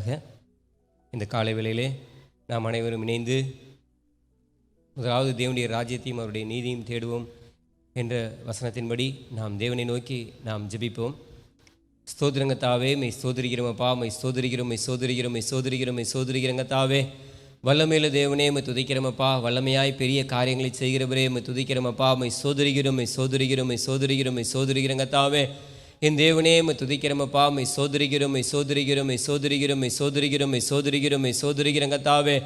செய்வாராக. இந்த காலை வேளையிலே நாம் அனைவரும் இணைந்து முதலாவது தேவனுடைய ராஜ்யத்தையும் அவருடைய நீதியும் தேடுவோம் என்ற வசனத்தின்படி நாம் தேவனை நோக்கி நாம் ஜெபிப்போம். ஸ்தோத்திரங்க தாவே, மை ஸ்தோத்திரிக்கிறோமப்பா, மை ஸ்தோத்திரிக்கிறோம், மை ஸ்தோத்திரிக்கிறோம், மை ஸ்தோத்திரிக்கிறோம், மை ஸ்தோத்திரிக்கிறங்க தாவே. வல்லமையில தேவனே, மை துதிக்கிறோமப்பா, வல்லமையாய் பெரிய காரியங்களை செய்கிறவரே, மை துதிக்கிறோமப்பா, மை ஸ்தோத்திரிக்கிறோம், மை ஸ்தோத்திரிக்கிறோம், மை ஸ்தோத்திரிக்கிறோம், மை ஸ்தோத்திரிக்கிறங்க தாவே. என் தேவனே, மை துதிக்கிறோமப்பா, மை ஸ்தோத்திரிக்கிறோம், மை ஸ்தோத்திரிக்கிறோம், மை ஸ்தோத்திரிக்கிறோம், மை ஸ்தோத்திரிக்கிறோம், மை ஸ்தோத்திரிக்கிறோம், மை ஸ்தோத்திரிக்கிறங்க தாவே.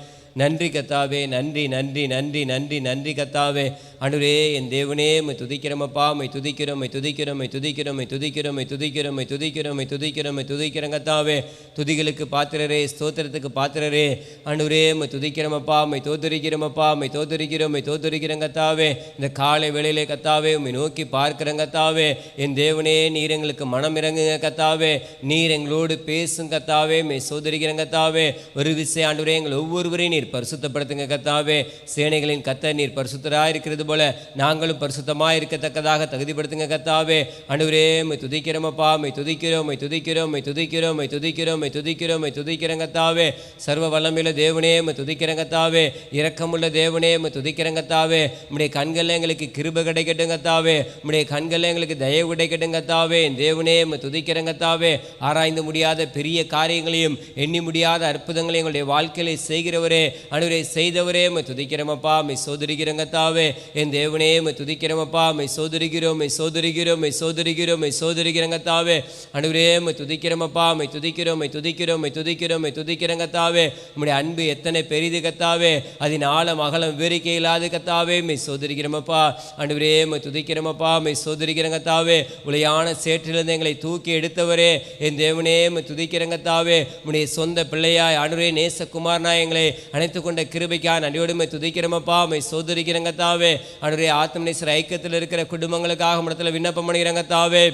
நன்றி கத்தாவே, நன்றி நன்றி நன்றி நன்றி நன்றி கத்தாவே. ஆண்டவரே, என் தேவனே, மை துதிக்கிறோமப்பா, மை துதிக்கிறோம், மை துதிக்கிறோம், மை துதிக்கிறோம், மை துதிக்கிறோம், மை துதிக்கிறோம், மை துதிக்கிறோம், மை துதிக்கிறோம், மை துதிக்கிறோம் கத்தாவே. துதிகளுக்கு பாத்திரரே, ஸ்தோத்திரத்துக்கு பாத்திரரே. ஆண்டவரே, மை துதிக்கிறோமப்பா, மை தோத்தரிக்கிறோமப்பா, மை தோத்தரிக்கிறோம், மை தோத்தரிக்கிறோம் கத்தாவே. இந்த காலை வேளையிலே கத்தாவே உம்மை நோக்கி பார்க்கிறோம் கத்தாவே. என் தேவனே, நீர் எங்களுக்கு மனம் இறங்குங்க கத்தாவே, நீர் எங்களோடு பேசும் கத்தாவே. மை சோதரிக்கிறோம் கத்தாவே. ஒரு விஷயம் ஆண்டவரே, எங்கள் ஒவ்வொருவரையும் நீர் பரிசுத்தப்படுத்துங்க கத்தாவே. சேனைகளின் கர்த்தர் நீர் பரிசுத்தராக இருக்கிறது போல நாங்களும் பரிசுத்தமாக இருக்கத்தக்கதாக தகுதிப்படுத்துங்க கத்தாவே. ஆண்டவரே, மை துதிக்கிறோமப்பா, மை துதிக்கிறோம், மை துதிக்கிறோம், மை துதிக்கிறோம், மை துதிக்கிறோம், மை துதிக்கிறோம், மை துதிக்கிறோம் கத்தாவே. சர்வ வல்லமையுள்ள தேவனே, மை துதிக்கிறோம் கத்தாவே. இரக்கமுள்ள தேவனே, மை துதிக்கிறோம் கத்தாவே. உம்முடைய கண்களில் எங்களுக்கு கிருபை கிடைக்கட்டும் கத்தாவே. உம்முடைய கண்களில் எங்களுக்கு தயவு கிடைக்கட்டும் கத்தாவே. என் தேவனே, மை துதிக்கிறோம் கத்தாவே. ஆராய்ந்து முடியாத பெரிய காரியங்களையும் எண்ணி முடியாத அற்புதங்களையும் எங்களுடைய வாழ்க்கையில செய்கிறவரே, ஆண்டவரே செய்தவரே, மை துதிக்கிறோமப்பா, மை சோதரிக்கிறோம் கத்தாவே. என் தேவனே, மை துதிக்கிறோமப்பா, மை சோதரிக்கிறோம், மை சோதரிக்கிறோம், மை சோதரிக்கிறோம், மை சோதரிக்கிறோம் கத்தாவே. ஆண்டவரே, மை துதிக்கிறோமப்பா, மை துதிக்கிறோம், மை துதிக்கிறோம், மை துதிக்கிறோம், மை துதிக்கிறோம் கத்தாவே. உம்முடைய அன்பு எத்தனை பெரிது கத்தாவே, அதன் ஆழம் அகலம் விவரிக்க இல்லாத கத்தாவே. மை சோதரிக்கிறோமப்பா, ஆண்டவரே, மை துதிக்கிறோமப்பா, மை சோதரிக்கிறோம் கத்தாவே. உளையான சேற்றிலிருந்து எங்களை தூக்கி எடுத்தவரே, என் தேவனே, மை துதிக்கிறோம் கத்தாவே. உம்முடைய சொந்த பிள்ளையாய் ஆண்டவரே நேசகுமாரனாய் எங்களை அணைத்து கொண்ட கிருபைக்காக நன்றியோடுமை துதிக்கிறோமப்பா, மை சோதரிக்கிறோம் கத்தாவே. ஆண்டவரே, ஆத்மநேசர் ஐக்கியத்தில் இருக்கிற குடும்பங்களுக்காக இடத்துல விண்ணப்பம் பண்ணுகிறோம் கத்தாவே.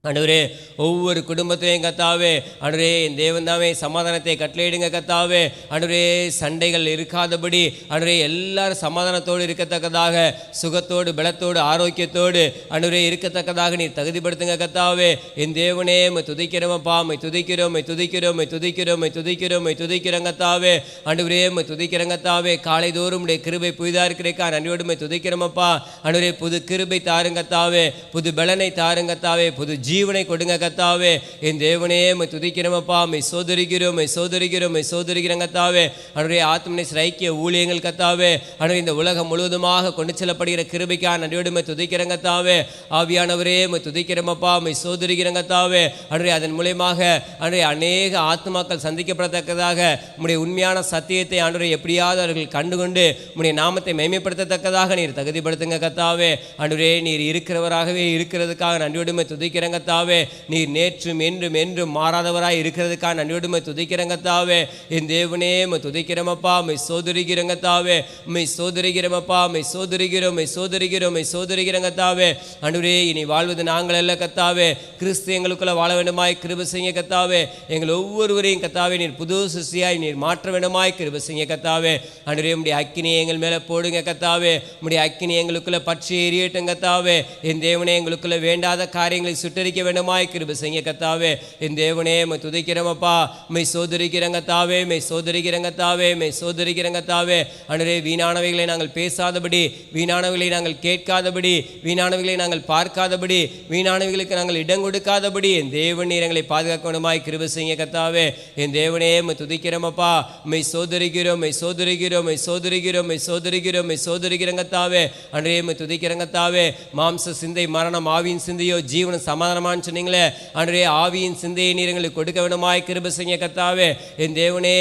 ஆண்டவரே, ஒவ்வொரு குடும்பத்திலையும் கத்தாவே, ஆண்டவரே என் தேவன் தாமே சமாதானத்தை கட்டளையிடுங்க கத்தாவே. ஆண்டவரே, சண்டைகள் இருக்காதபடி ஆண்டவரே எல்லாரும் சமாதானத்தோடு இருக்கத்தக்கதாக, சுகத்தோடு பலத்தோடு ஆரோக்கியத்தோடு ஆண்டவரே இருக்கத்தக்கதாக நீர் தகுதிப்படுத்துங்க கத்தாவே. என் தேவனே, மை துதிக்கிறோமப்பா, மை துதிக்கிறோம், மை துதிக்கிறோம், மை துதிக்கிறோம், மை துதிக்கிறோம், மை துதிக்கிறோம் கத்தாவே. ஆண்டவரே, மை துதிக்கிறோம் கத்தாவே. காலை தோறும் உடைய கிருபை புதிதாக இருக்கிறக்கா நன்றியோடு மை துதிக்கிறோமப்பா. ஆண்டவரே, புது கிருபை தாருங்க கத்தாவே, புது பலனை தாருங்க கத்தாவே, புது ஜீவனை கொடுங்க கத்தாவே. என் தேவனே, மை துதிக்கிறோமப்பா, மை சோதரிக்கிறோம், மை சோதரிக்கிறோம், மை சோதரிக்கிறோம் கத்தாவே. ஆண்டவரே, ஆத்மநேசர் ஐக்கிய ஊழியங்கள் கத்தாவே, ஆண்டவரே இந்த உலகம் முழுவதுமாக கொண்டு செல்லப்படுகிற கிருபைக்காக நன்றியோடு மை துதிக்கிறோம் கத்தாவே. ஆவியானவரே, மை துதிக்கிறோமப்பா, மை சோதரிக்கிறோம் கத்தாவே. ஆண்டவரே, அதன் மூலமாக ஆண்டவரே அநேக ஆத்மாக்கள் சந்திக்கப்படத்தக்கதாக உம்முடைய உண்மையான சத்தியத்தை ஆண்டவரே எப்படியாவது அவர்கள் கண்டுகொண்டு உம்முடைய நாமத்தை மேன்மைப்படுத்தத்தக்கதாக நீர் தகுதிப்படுத்துங்க கத்தாவே. ஆண்டவரே, நீர் இருக்கிறவராகவே இருக்கிறதுக்காக நன்றியோடு மை துதிக்கிறோம் கத்தாவே. நீர் நேற்றும் என்றும் என்றும் மாறாதவராய் இருக்கிறதுக்காக நன்றியோடு துதிக்கிறோம் கத்தாவே. என் தேவனே, மை துதிக்கிறோமப்பா, மை சோதரிக்கிறோம் கத்தாவே. மை சோதரிக்கிறோமப்பா, மை சோதரிக்கிறோம், மை சோதரிக்கிறோம், மை சோதரிக்கிறோம் கத்தாவே. ஆண்டவரே, இனி வாழ்வது நாங்கள் அல்ல கத்தாவே, கிறிஸ்து எங்களுக்குள்ள வாழ வேண்டுமாய் கிருபை செய்ய கத்தாவே. எங்கள் ஒவ்வொருவரையும் கத்தாவே நீர் புது சிருஷ்டியாய் நீர் மாற்ற வேண்டுமாய் கிருபை செய்ய கத்தாவே. ஆண்டவரே, உம்முடைய அக்கினியை எங்கள் மேலே போடுங்க கத்தாவே. உம்முடைய அக்கினி எங்களுக்குள்ள பற்றி எரியட்டும் கத்தாவே. என் தேவனே, எங்களுக்குள்ள வேண்டாத காரியங்களை சுட்டரிக்க வேண்டுமாய் கிருபை செய்ய கத்தாவே. என் தேவனே, மை துதிக்கிறோமப்பா, மை சோதரிக்கிறோம் கத்தாவே, மை சோதரிக்கிறோம் கத்தாவே, மை சோதரிக்கிறோம் கத்தாவே. ஆண்டவரே, வீணானவைகளை நாங்கள் பேசாதபடி, வீணானவைகளை நாங்கள் கேட்காதபடி, வீணானவைகளை நாங்கள் பார்க்காதபடி, வீணானவைகளுக்கு நாங்கள் இடம் கொடுக்காதபடி என் தேவன் நீர் எங்களை பாதுகாக்க வேண்டுமாய் கிருபை செய்ய கத்தாவே. என் தேவனே, மை துதிக்கிறோமப்பா, மை சோதரிக்கிறோம், மை சோதரிக்கிறோம், மை சோதரிக்கிறோம், மை சோதரிக்கிறோம், மை சோதரிக்கிறோம் கத்தாவே. ஆண்டவரே, மை துதிக்கிறோம் கத்தாவே. மாம்ச சிந்தை மரணம், ஆவியின் சிந்தையோ ஜீவன சமாதானமான்னு சொன்னீங்களே. ஆண்டவரே, ஆவியின் சிந்தையை நீர் எங்களுக்கு கொடுக்க வேண்டுமாய் கிருபை செய்ய கத்தாவே. என் தேவனே,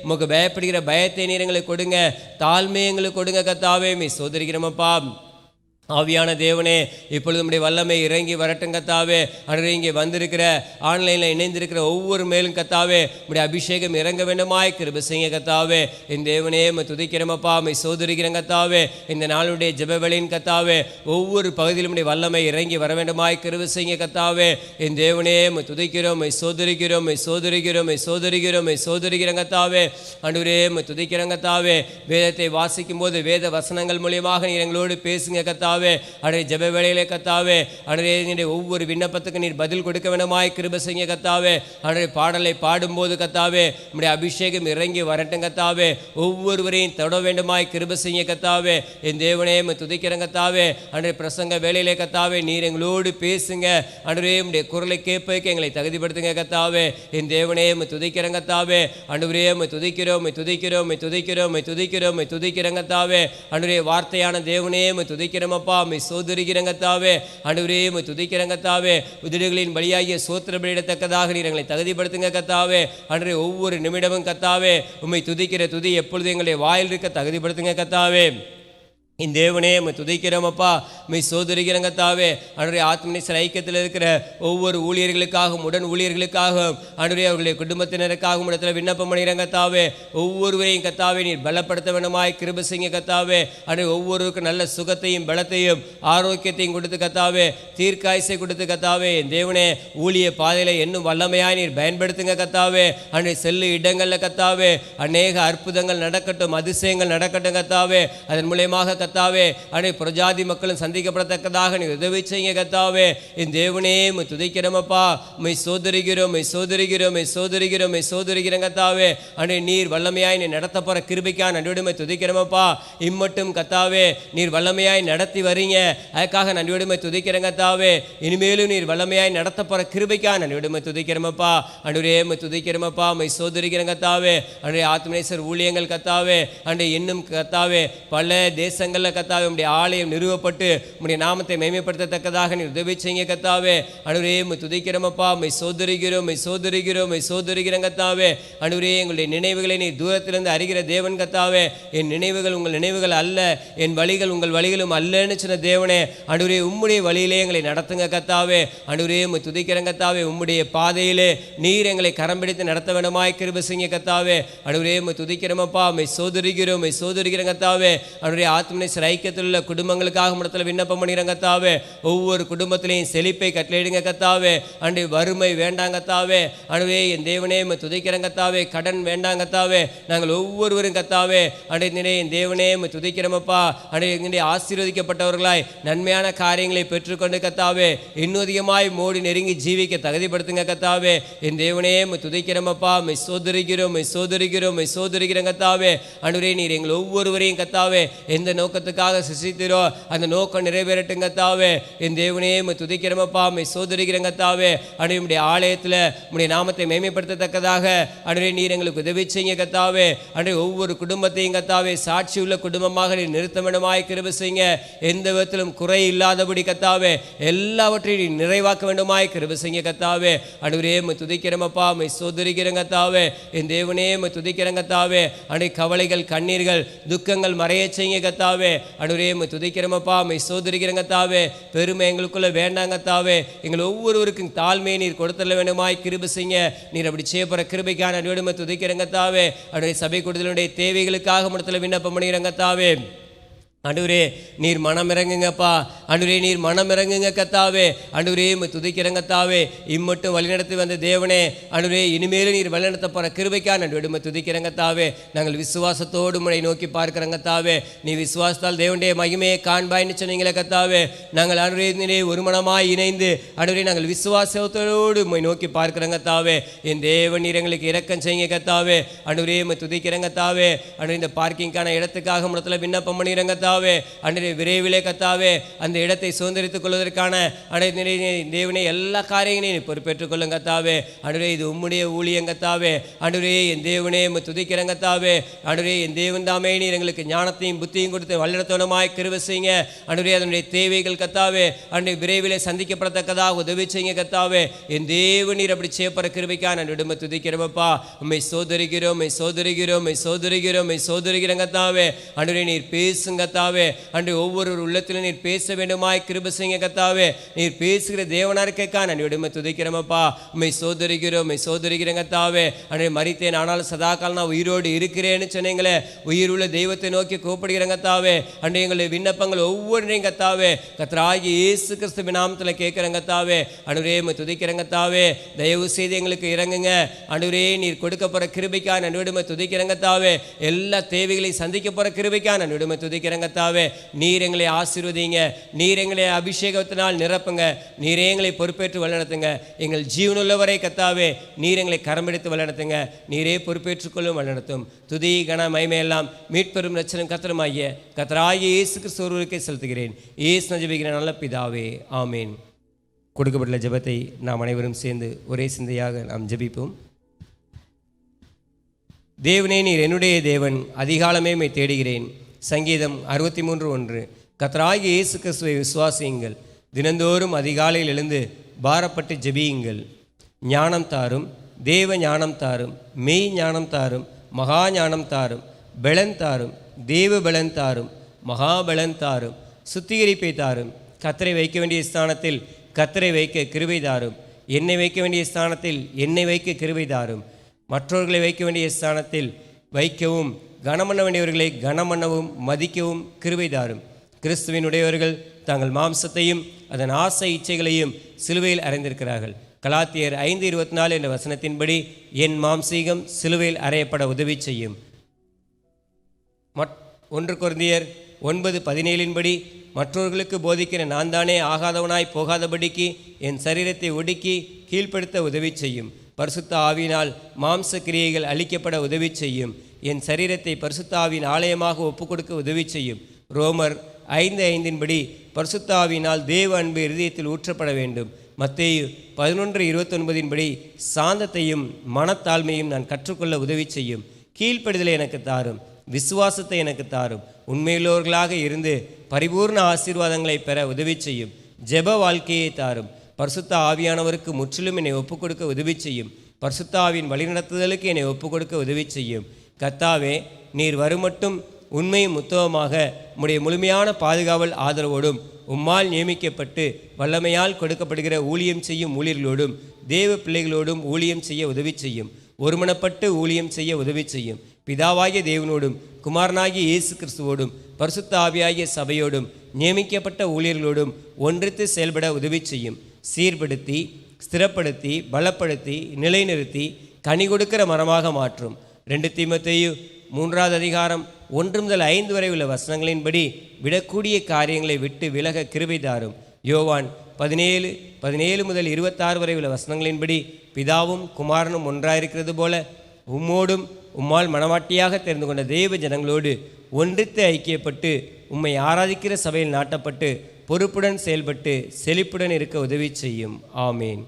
உமக்கு பயப்படுகிற பயத்தை நீர் எங்களுக்கு கொடுங்க, தாழ்மை எங்களுக்கு கொடுங்க கத்தாவே. மை சோதரிக்கிறோமப்பா. ஆவியான தேவனே, இப்பொழுது நம்முடைய வல்லமை இறங்கி வரட்டும் கத்தாவே. அன்று இங்கே வந்திருக்கிற ஆன்லைனில் இணைந்திருக்கிற ஒவ்வொரு மேலும் கத்தாவே நம்முடைய அபிஷேகம் இறங்க வேண்டுமாய் கிருபை செய்ய கத்தாவே. என் தேவனே, மை துதிக்கிறோமப்பா, மை சோதரிக்கிறோம் கத்தாவே. இந்த நாளுடைய ஜெபவேளையின் கத்தாவே ஒவ்வொரு பகுதியிலும் நம்முடைய வல்லமை இறங்கி வர வேண்டுமாய் கிருபை செய்ய கத்தாவே. என் தேவனே, மை துதிக்கிறோம், மை சோதரிக்கிறோம், மை சோதரிக்கிறோம், மை சோதரிக்கிறோம், மை சோதரிக்கிறோம் கத்தாவே. ஆண்டவரே, மை துதிக்கிறோம் கத்தாவே. வேதத்தை வாசிக்கும் போது வேத வசனங்கள் மூலியமாக நீர் எங்களோடு பேசுங்க கத்தாவே. கத்தாவே. அன்றைய ஜெப வேளையிலே கத்தாவே அன்றைய ஒவ்வொரு விண்ணப்பத்துக்கு நீர் பதில் கொடுக்க வேண்டுமாய் கிருபை செய்ய கத்தாவே. அன்றைய பாடலை பாடும்போது கத்தாவே உம்முடைய அபிஷேகம் இறங்கி வரட்டும் கத்தாவே. ஒவ்வொருவரையும் தொட வேண்டுமாய் கிருபை செய்ய கத்தாவே. என் தேவனே துதிக்கிறேன் கத்தாவே. அன்றைய பிரசங்க வேளையிலே கத்தாவே நீர் எங்களோடு பேசுங்க. அன்றைய உம்முடைய குரலை கேட்பதற்கு எங்களை தகுதிப்படுத்துங்க கத்தாவே. என் தேவனே துதிக்கிறேன் கத்தாவே. அன்றைய துதிக்கிறோம் துதிக்கிறோம் துதிக்கிறோம் துதிக்கிறோம் துதிக்கிறேன் கத்தாவே. அன்றைய வார்த்தையான தேவனே துதிக்கிறோம் அப்பா. சோதரிக்கிறேன் கத்தாவே. அன்றைய துதிக்கிறேன் கத்தாவே. உதிரிகளின் வழியாகிய சோத்திர பலியிடத்தக்கதாக நீர் எங்களை தகுதிப்படுத்துங்க கத்தாவே. அன்றைய ஒவ்வொரு நிமிடமும் கத்தாவே உம்மை துதிக்கிற துதி எப்பொழுது எங்களை வாயில் இருக்க தகுதிப்படுத்துங்க கத்தாவே. இந்த தேவனே துதிக்கிறோம் அப்பா. சோதரிக்கிறோம் கத்தாவே. அன்றைய ஆத்மநேசர் ஐக்கியத்தில் இருக்கிற ஒவ்வொரு ஊழியர்களுக்காகவும் உடன் ஊழியர்களுக்காகவும் அன்றைய அவர்களுடைய குடும்பத்தினருக்காகவும் இடத்துல விண்ணப்பம் பண்ணுகிறேன் கத்தாவே. ஒவ்வொருவரையும் கத்தாவே நீர் பலப்படுத்த வேண்டுமாய் கிருபை செய்ய கத்தாவே. அன்றைய ஒவ்வொருவருக்கும் நல்ல சுகத்தையும் பலத்தையும் ஆரோக்கியத்தையும் கொடுத்து கத்தாவே. தீர்க்காயசை கொடுத்து கத்தாவே. என் தேவனே ஊழிய பாதையில் இன்னும் வல்லமையாய் நீர் பயன்படுத்துங்க கத்தாவே. அன்றைய செல்லு இடங்களில் கத்தாவே அநேக அற்புதங்கள் நடக்கட்டும், அதிசயங்கள் நடக்கட்டும் கத்தாவே. அதன் மூலயமாக கத்தாவே அன்றைய பிரஜாதி மக்களும் சந்திக்கப்படத்தக்கதாக நீ உதவி செய்ய கத்தாவே. என் தேவனே துதிக்கிறோமப்பா. சோதரிகிறோம் சோதரிகிறோம் சோதரிகிறோம் சோதரிக்கிறோம் கத்தாவே. அன்றைய நீர் வல்லமையாய் நீ நடத்த போற கிருபைக்கான நன்றியோடுமை துதிக்கிறோமப்பா. இம்மட்டும் கத்தாவே நீர் வல்லமையாய் நடத்தி வரீங்க, அதுக்காக நன்றியோடுமை துதிக்கிறேன் கத்தாவே. இனிமேலும் நீர் வல்லமையாய் நடத்த போற கிருபைக்கான நன்றியோடுமை துதிக்கிறோமப்பா. அன்றைய துதிக்கிறோமப்பா. சோதரிக்கிறேன் கத்தாவே. அன்றைய ஆத்மநேசர் ஊழியங்கள் கத்தாவே அன்றைய இன்னும் கத்தாவே பல தேசங்கள் கத்தாவே உம்முடைய ஆலயம் நிறுவப்பட்டு உம்முடைய நாமத்தை மேன்மைப்படுத்தத்தக்கதாக நீர் உதவி செய்ய கத்தாவே. அன்றைய துதிக்கிறோமப்பா. சோதரிகிறோம் சோதரிகிறோம் சோதரிக்கிறோம் கத்தாவே. அன்றைய எங்களுடைய நினைவுகளை நீ தூரத்திலிருந்து அறிகிற தேவன் கத்தாவே. என் நினைவுகள் உங்கள் நினைவுகள் அல்ல, என் வழிகள் உங்கள் வழிகளும் அல்லன்னு சொன்ன தேவனே. அன்றைய உம்முடைய வழியிலே எங்களை நடத்துங்க கத்தாவே. அன்றைய துதிக்கிறோம் கத்தாவே. உம்முடைய பாதையிலே நீர் எங்களை கரம் பிடித்து நடத்த வேண்டுமாய் கிருபை செய்ய கத்தாவே. அன்றைய துதிக்கிறோமப்பா. சோதரிகிறோம் சோதரிக்கிறோம் கத்தாவே. அன்றைய ஆத்மநேசர் ஐக்கியத்தில் உள்ள குடும்பங்களுக்காக இடத்துல விண்ணப்பம் பண்ணுகிறேன் கத்தாவே. ஒவ்வொரு குடும்பத்திலையும் செழிப்பை கட்டளையிடுங்க கத்தாவே. அன்றைய வறுமை வேண்டாம் கத்தாவே. அன்றைய என் தேவனே துதிக்கிறேன் கத்தாவே. கடன் வேண்டாம் கத்தாவே. நாங்கள் ஒவ்வொருவரும் கத்தாவே அன்றைய என் தேவனே துதிக்கிறோமப்பா. அன்றைய ஆசீர்வதிக்கப்பட்டவர்களாய் நன்மையான காரியங்களை பெற்றுக்கொண்டு கத்தாவே இன்னும் அதிகமாய் மோடி நெருங்கி ஜீவிக்க தகுதிப்படுத்துங்க கத்தாவே. என் தேவனே துதிக்கிறோமப்பா. சோதரிக்கிறோம் சோதரிக்கிறோம் சோதரிக்கிறோம் கத்தாவே. அன்றைய நீர் எங்கள் ஒவ்வொருவரையும் கத்தாவே எந்த நோக்கத்துக்காக சிசித்தீரோ அந்த நோக்கம் நிறைவேறட்டும் கத்தாவே. என் தேவனே துதிக்கிறோமப்பா. சோதரிக்கிறோம் கத்தாவே. அன்றைய உம்முடைய ஆலயத்தில் உம்முடைய நாமத்தை மேன்மைப்படுத்தத்தக்கதாக அன்றைய நீர் எங்களுக்கு உதவி செய்ய கத்தாவே. அன்றைய ஒவ்வொரு குடும்பத்தையும் கத்தாவே சாட்சி உள்ள குடும்பமாக நீர் நிறுத்த வேண்டுமாய் கிருபை செய்ய. எந்த விதத்திலும் குறை இல்லாதபடி கத்தாவே எல்லாவற்றையும் நீர் நிறைவாக்க வேண்டுமாய் கிருபை செய்ய கத்தாவே. அன்றைய துதிக்கிறோமப்பா. சோதரிக்கிறோம் கத்தாவே. என் தேவனே துதிக்கிறோம் கத்தாவே. அன்றைய கவலைகள் கண்ணீர்கள் துக்கங்கள் மறைய செய்ய கத்தாவே. அன்றைய துதிக்கிறோமப்பா. சோதரிக்கிறோம் கத்தாவே. பெருமை எங்களுக்குள்ள வேண்டாம் கத்தாவே. எங்கள் ஒவ்வொருவருக்கும் தாழ்மையை நீர் கொடுத்தல வேண்டுமாய் கிருபை செய்ய. நீர் அப்படி செய்ய போற கிருபைக்கான நன்றியோடுமை துதிக்கிறோம் கத்தாவே. அன்றைய சபை கூடுதலுடைய தேவைகளுக்காக இடத்துல விண்ணப்பம் பண்ணுகிறோம் கத்தாவே. அன்றுவரே நீர் மனம் இறங்குங்கப்பா. அன்றுவரே நீர் மனம் இறங்குங்க கத்தாவே. அன்றுவரே துதிக்கிறோம் கத்தாவே. இம்மட்டும் வழிநடத்தி வந்த தேவனே அன்றுவரே இனிமேலும் நீர் வழிநடத்த போகிற கிருபைக்காக நன்றியோடுமை துதிக்கிறோம் கத்தாவே. நாங்கள் விசுவாசத்தோடு முனை நோக்கி பார்க்கிறோம் கத்தாவே. நீ விசுவாசத்தால் தேவனுடைய மகிமையை காண்பாய்ன்னு சொன்னீங்களே கத்தாவே. நாங்கள் அன்றுவரே ஒரு மனமாய் இணைந்து அன்றுவரே நாங்கள் விசுவாசத்தோடு முனை நோக்கி பார்க்கிறோம் கத்தாவே. என் தேவன் நீர் எங்களுக்கு இரக்கம் செய்யுங்க கத்தாவே. அன்றுவரே துதிக்கிறோம் கத்தாவே. அன்றைய இந்த பார்க்கிங்கான இடத்துக்காக இடத்துல விண்ணப்பம் பண்ணிடுறோம் கத்தாவே. அன்றைய விரைவிலே கத்தாவே அந்த இடத்தை சுதந்திரித்துக் கொள்வதற்கான அன்றைய தேவனே எல்லா காரியங்களையும் பொறுப்பேற்றுக் கொள்ளுங்க கத்தாவே. அன்றைய இது உம்முடைய ஊழியம் கத்தாவே. அன்றைய என் தேவனே துதிக்கிறோம் கத்தாவே. அன்றைய என் தேவன் தாமே நீர் எங்களுக்கு ஞானத்தையும் புத்தியும் கொடுத்து வழிநடத்தணுமாய் கிருபை செய்யுங்க. அன்றைய அதனுடைய தேவைகள் கத்தாவே அன்றைய விரைவிலே சந்திக்கப்படத்தக்கதாக உதவி செய்யுங்க கத்தாவே. என் தேவன் நீர் அப்படி செய்யப்படுற கிருபைக்காக நான் விடுமை துதிக்கிறோமப்பா. உம்மை சோதரிக்கிறோம் சோதரிக்கிறோம் சோதரிக்கிறோம் சோதரிக்கிறோம் கத்தாவே. அன்றைய நீர் பேசுங்க கத்தாவே. அன்று ஒவ்வொரு உள்ளத்திலும் நீர் பேச வேண்டுமாய் கிருபை செய்யுங்க கத்தாவே. நீர் பேசுகிற தேவனாருக்கா நான் விடுமை துதிக்கிறோமப்பா. உம்மை சோதரிக்கிறோம் சோதரிக்கிறோம் கத்தாவே. அன்றைய மரித்தேன் ஆனால் சதாக்கால் நான் உயிரோடு இருக்கிறேன்னு சொன்னீங்களே. உயிர் உள்ள தெய்வத்தை நோக்கி கூப்பிடுகிறேன் கத்தாவே. அன்றைய எங்களுடைய விண்ணப்பங்கள் ஒவ்வொன்றையும் கத்தாவே கர்த்தராகிய இயேசு கிறிஸ்துவின் நாமத்தில் கேட்கிறேன் கத்தாவே. அன்றைய துதிக்கிறேன் கத்தாவே. தயவு செய்து எங்களுக்கு இறங்குங்க. அன்றைய நீர் கொடுக்க போற கிருபைக்காக நான் விடுமை துதிக்கிறேன் கத்தாவே. எல்லா தேவைகளையும் சந்திக்க போற கிருபைக்காக நான் விடுமை துதிக்கிறேன் கர்த்தாவே, நீர் எங்களை ஆசீர்வதிங்க, நீர் எங்களை அபிஷேகத்தினால் நிரப்புங்க, நீரே எங்களை பொறுப்பேற்று வழிநடத்துங்க. எங்கள் ஜீவனுள்ளவரை கர்த்தாவே, நீர் எங்களை கரமெடுத்து வழிநடத்துங்க, நீரே பொறுப்பேற்றுக்கொள்ளும் வழிநடத்தும். துதி கன மகிமையெல்லாம் மீட்பெரும் இரட்சகரும் கர்த்தருமாகிய கர்த்தராகிய இயேசு கிறிஸ்து ஒருவருக்கே செலுத்துகிறேன். இயேசு ஜெபிக்கிற நல்ல பிதாவே, ஆமேன். கொடுக்கப்பட்டுள்ள ஜெபத்தை நாம் அனைவரும் சேர்ந்து ஒரே சிந்தையாக நாம் ஜெபிப்போம். தேவனே, நீர் என்னுடைய தேவன், அதிகாலமே மை தேடுகிறேன். சங்கீதம் 63:1. கர்த்தராகிய இயேசு கிறிஸ்துவை விசுவாசியுங்கள், தினந்தோறும் அதிகாலையில் எழுந்து பாரப்பட்டு ஜெபியுங்கள். ஞானம் தாரும், தேவ ஞானம் தாரும், மெய் ஞானம் தாரும், மகா ஞானம் தாரும், பெலன் தாரும், தேவ பெலன் தாரும், மகா பெலன் தாரும், சுத்திகரிப்பை தாரும். கர்த்தரை வைக்க வேண்டிய ஸ்தானத்தில் கர்த்தரை வைக்க கிருபை தாரும், என்னை வைக்க வேண்டிய ஸ்தானத்தில் என்னை வைக்க கிருபை தாரும், மற்றவர்களை வைக்க வேண்டிய ஸ்தானத்தில் வைக்கவும், கனமண்ண வேண்டியவர்களை கனமண்ணவும் மதிக்கவும் கிருபை தாரும். கிறிஸ்துவினுடையவர்கள் தங்கள் மாம்சத்தையும் அதன் ஆசை இச்சைகளையும் சிலுவையில் அறைந்திருக்கிறார்கள். கலாத்தியர் 5:24 என்ற வசனத்தின்படி என் மாம்சீகம் சிலுவையில் அறையப்பட உதவி செய்யும். 1 கொரிந்தியர் 9:17 மற்றவர்களுக்கு போதிக்கிற நான் தானே ஆகாதவனாய் போகாதபடிக்கு என் சரீரத்தை ஒடுக்கி கீழ்ப்படுத்த உதவி செய்யும். பரிசுத்த ஆவியினால் மாம்ச கிரியைகள் அழிக்கப்பட உதவி செய்யும். என் சரீரத்தை பரிசுத்த ஆவியின் ஆலயமாக ஒப்புக்கொடுக்க உதவி செய்யும். ரோமர் 5:5 பரிசுத்த ஆவியினால் தேவ அன்பு இருதயத்தில் ஊற்றப்பட வேண்டும். மத்தேயு 11:29 சாந்தத்தையும் மனத்தாழ்மையும் நான் கற்றுக்கொள்ள உதவி செய்யும். கீழ்ப்படிதலை எனக்கு தாரும், விசுவாசத்தை எனக்கு தாரும், உண்மையுள்ளவர்களாக இருந்து பரிபூர்ண ஆசீர்வாதங்களை பெற உதவி செய்யும். ஜெப வாழ்க்கையை தாரும். பரிசுத்த ஆவியானவருக்கு முற்றிலும் என்னை ஒப்புக்கொடுக்க உதவி செய்யும். பரிசுத்த ஆவியின் வழிநடத்துதலுக்கு என்னை ஒப்புக்கொடுக்க உதவி செய்யும். கர்த்தாவே, நீர் வருமட்டும் உண்மையும் உத்தவமாக உம்முடைய முழுமையான பாதுகாவல் ஆதரவோடும் உம்மால் நியமிக்கப்பட்டு வல்லமையால் கொடுக்கப்படுகிற ஊழியம் செய்யும் ஊழியர்களோடும் தேவ பிள்ளைகளோடும் ஊழியம் செய்ய உதவி செய்யும். ஒருமனப்பட்டு ஊழியம் செய்ய உதவி செய்யும். பிதாவாகிய தேவனோடும் குமாரனாகிய இயேசு கிறிஸ்துவோடும் பரிசுத்த ஆவியாகிய சபையோடும் நியமிக்கப்பட்ட ஊழியர்களோடும் ஒன்றித்து செயல்பட உதவி செய்யும். சீர்படுத்தி, ஸ்திரப்படுத்தி, பலப்படுத்தி, நிலைநிறுத்தி கனி கொடுக்கிற மரமாக மாற்றும். 2 தீமோத்தேயு 3:1-5 வரை உள்ள வசனங்களின்படி விடக்கூடிய காரியங்களை விட்டு விலக கிருபை தாரும். யோவான் 17:17-26 வரை உள்ள வசனங்களின்படி பிதாவும் குமாரனும் ஒன்றாயிருக்கிறது போல உம்மோடும் உம்மால் மனவாட்டியாக தெரிந்து கொண்ட தேவ ஜனங்களோடு ஒன்றித்து ஐக்கியப்பட்டு உம்மை ஆராதிக்கிற சபையில் நாட்டப்பட்டு பொறுப்புடன் செயல்பட்டு செழிப்புடன் இருக்க உதவி செய்யும். ஆமேன்.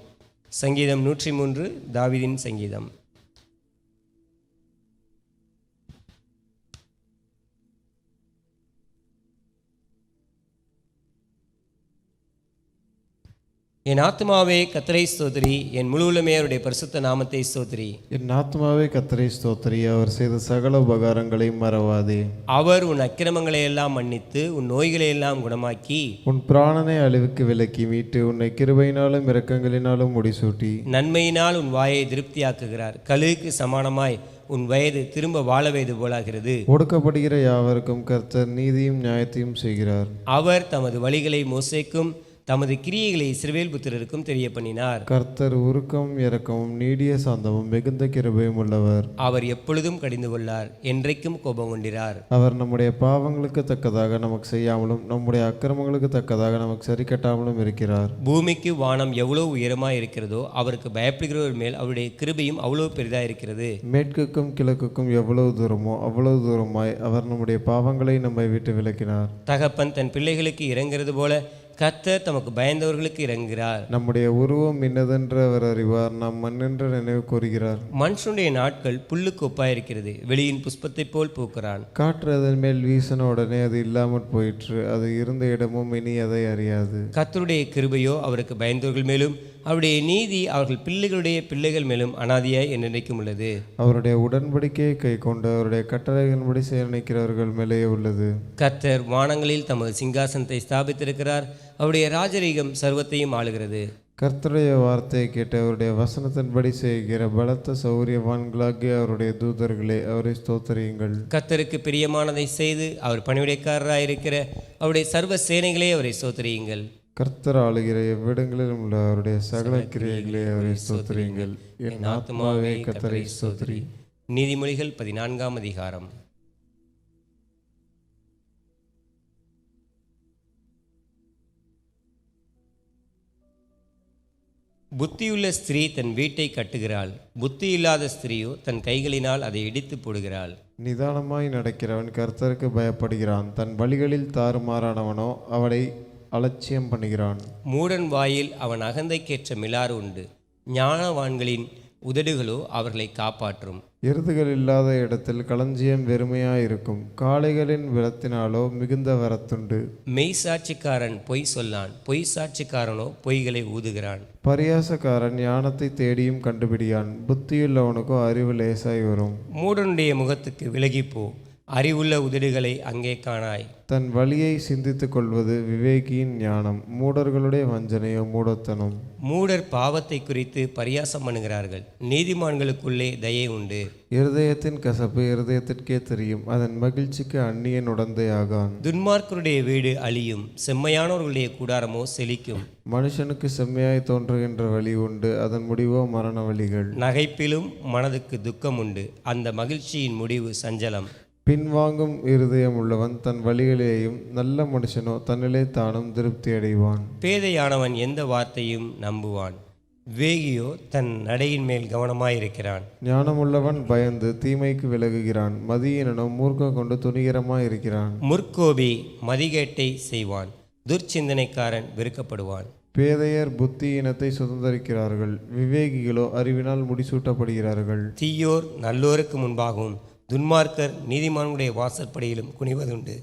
சங்கீதம் 103 தாவீதின் சங்கீதம். என் ஆத்மாவே கர்த்தரை ஸ்தோத்திரி, என் முழு உள்ளமே அவருடைய பரிசுத்த நாமத்தை ஸ்தோத்திரி. என் ஆத்மாவே கர்த்தரை ஸ்தோத்திரி, அவர் செய்த சகல உபகாரங்களையும் மறவாதே. அவர் உன் அக்கிரமங்களை எல்லாம் மன்னித்து உன் நோய்களை எல்லாம் குணமாக்கி உன் பிராணனை அழிவுக்கு விலக்கி மீட்டு உன்னை கிருபையினாலும் இரக்கங்களினாலும் முடிசூட்டி நன்மையினால் உன் வாயை திருப்தியாக்குகிறார். கழுகுக்கு சமானமாய் உன் வயது திரும்ப வாழ வயது போலாகிறது. ஒடுக்கப்படுகிற யாவருக்கும் கர்த்தர் நீதியும் நியாயத்தையும் செய்கிறார். அவர் தமது வழிகளை மோசேக்கும் தமது கிரியைகளை இஸ்ரவேல் புத்திரருக்கும் தெரிய பண்ணினார். கர்த்தர் உருக்கமும் இரக்கமும் நீடிய சாந்தமும் மிகுந்த கிருபையும் உள்ளவர். அவர் எப்பொழுதும் கடிந்து கொள்ளார், என்றைக்கும் கோபம் கொண்டிரார். அவர் நம்முடைய பாவங்களுக்கு தக்கதாக நமக்கு செய்யாமலும் நம்முடைய அக்கிரமங்களுக்கு தக்கதாக நமக்கு சரி கட்டாமலும் இருக்கிறார். பூமிக்கு வானம் எவ்வளவு உயரமாய் இருக்கிறதோ அவருக்கு பயப்படுகிறவர் மேல் அவருடைய கிருபையும் அவ்வளவு பெரிதாக இருக்கிறது. மேற்குக்கும் கிழக்குக்கும் எவ்வளவு தூரமோ அவ்வளவு தூரமாய் அவர் நம்முடைய பாவங்களை நம்மை விட்டு விலக்கினார். தகப்பன் தன் பிள்ளைகளுக்கு இறங்கிறது போல கர்த்தர் தமக்கு பயந்தவர்களுக்கு இறங்குகிறார். நம்முடைய உருவம் இன்னதென்று அவர் அறிவார், நாம் மண்ணென்று நினைவு கூறுகிறார். மனுஷனுடைய நாட்கள் புல்லுக்கு ஒப்பாயிருக்கிறது, வெளியின் புஷ்பத்தை போல் பூக்கிறான். காற்று அதன் மேல் வீசின உடனே அது இல்லாமற் போயிற்று, அது இருந்த இடமும் இனி அதை அறியாது. கர்த்தருடைய கிருபையோ அவருக்கு பயந்தவர்கள் மேலும் அவருடைய நீதி அவர்கள் பிள்ளைகளுடைய பிள்ளைகள் மேலும் அனாதியாய் என்றைக்கும் உள்ளது. அவருடைய உடன்படிக்கையை கை கொண்டு அவருடைய கட்டளைகளின்படி செயல்நிற்கிறவர்கள் மேலே உள்ளது. கர்த்தர் வானங்களில் தமது சிங்காசனத்தை ஸ்தாபித்திருக்கிறார், அவருடைய ராஜரீகம் சர்வத்தையும் ஆளுகிறது. கர்த்தருடைய வார்த்தையை கேட்டு அவருடைய வசனத்தின்படி செய்கிற பலத்த சௌரியவான்களாகிய அவருடைய தூதர்களே, அவரை ஸ்தோத்திரியுங்கள். கர்த்தருக்கு பிரியமானதை செய்து அவர் பணிவிடைக்காரராக இருக்கிற அவருடைய சர்வ சேனைகளே அவரை ஸ்தோத்திரியுங்கள். கர்த்தர் ஆளுகிற எவ்விடங்களிலும் உள்ள அவருடைய சகல கிரியைகளே அவரை ஸ்தோத்திரியுங்கள். என் ஆத்மாவே கர்த்தரை ஸ்தோத்திரி. நீதிமொழிகள் 14ஆம் அதிகாரம். புத்தியுள்ள ஸ்திரீ தன் வீட்டை கட்டுகிறாள், புத்தி இல்லாத ஸ்திரீயோ தன் கைகளினால் அதை இடித்து போடுகிறாள். நிதானமாய் நடக்கிறவன் கர்த்தருக்கு பயப்படுகிறான், தன் வழிகளில் தாறுமாறானவனோ அவனை அலட்சியம் பண்ணுகிறான். மூடன் வாயில் அவன் அகந்தைக்கேற்ற மிலாறு உண்டு, ஞானவான்களின் உதடுகளோ அவர்களை காப்பாற்றும். எருதுகள் இல்லாத இடத்தில் களஞ்சியம் வெறுமையாயிருக்கும், காளைகளின் விலத்தினாலோ மிகுந்த வரத்துண்டு. மெய்சாட்சிக்காரன் பொய் சொல்லான், பொய் சாட்சிக்காரனோ பொய்களை ஊதுகிறான். பரியாசக்காரன் ஞானத்தை தேடியும் கண்டுபிடியான், புத்தியுள்ளவனுக்கோ அறிவு லேசாய் வரும். மூடனுடைய முகத்துக்கு விலகிப்போ, அறிவுள்ள உதடுகளை அங்கே காணாய். தன் வழியை சிந்தித்துக் கொள்வது விவேகியின் ஞானம், மூடர்களுடைய வஞ்சனையோ மூடத்தனம். மூடர் பாவத்தை குறித்து பரியாசம் பண்ணுகிறார்கள், நீதிமான்களுக்குள்ளே தயை உண்டு. இருதயத்தின் கசப்பு இருதயத்திற்கே தெரியும், அதன் மகிழ்ச்சிக்கு அந்நியன் உடந்தையாகான். துன்மார்க்கருடைய வீடு அழியும், செம்மையானவர்களுடைய கூடாரமோ செழிக்கும். மனுஷனுக்கு செம்மையாய் தோன்றுகின்ற வழி உண்டு, அதன் முடிவோ மரண வழிகள். நகைப்பிலும் மனதுக்கு துக்கம் உண்டு, அந்த மகிழ்ச்சியின் முடிவு சஞ்சலம். பின்வாங்கும் இருதயம் உள்ளவன் தன் வழிகளிலேயும், நல்ல மனுஷனோ தன்னிலே தானும் திருப்தி அடைவான். பேதையானவன் எந்த வார்த்தையும் நம்புவான், வேகியோ தன் நடையின் மேல் கவனமாயிருக்கிறான். ஞானமுள்ளவன் பயந்து தீமைக்கு விலகுகிறான், மதியீனனோ மூர்க்கம் கொண்டு துணிகரமாயிருக்கிறான். முற்கோபி மதிகேட்டை செய்வான், துர்ச்சிந்தனைக்காரன் வெறுக்கப்படுவான். பேதையர் புத்தியினத்தை சுதந்தரிக்கிறார்கள், விவேகிகளோ அறிவினால் முடிசூட்டப்படுகிறார்கள். தீயோர் நல்லோருக்கு முன்பாகவும், துன்மார்க்கர் நீதிமான்களுடைய வாசற்படியிலும் குனிவதுண்டு.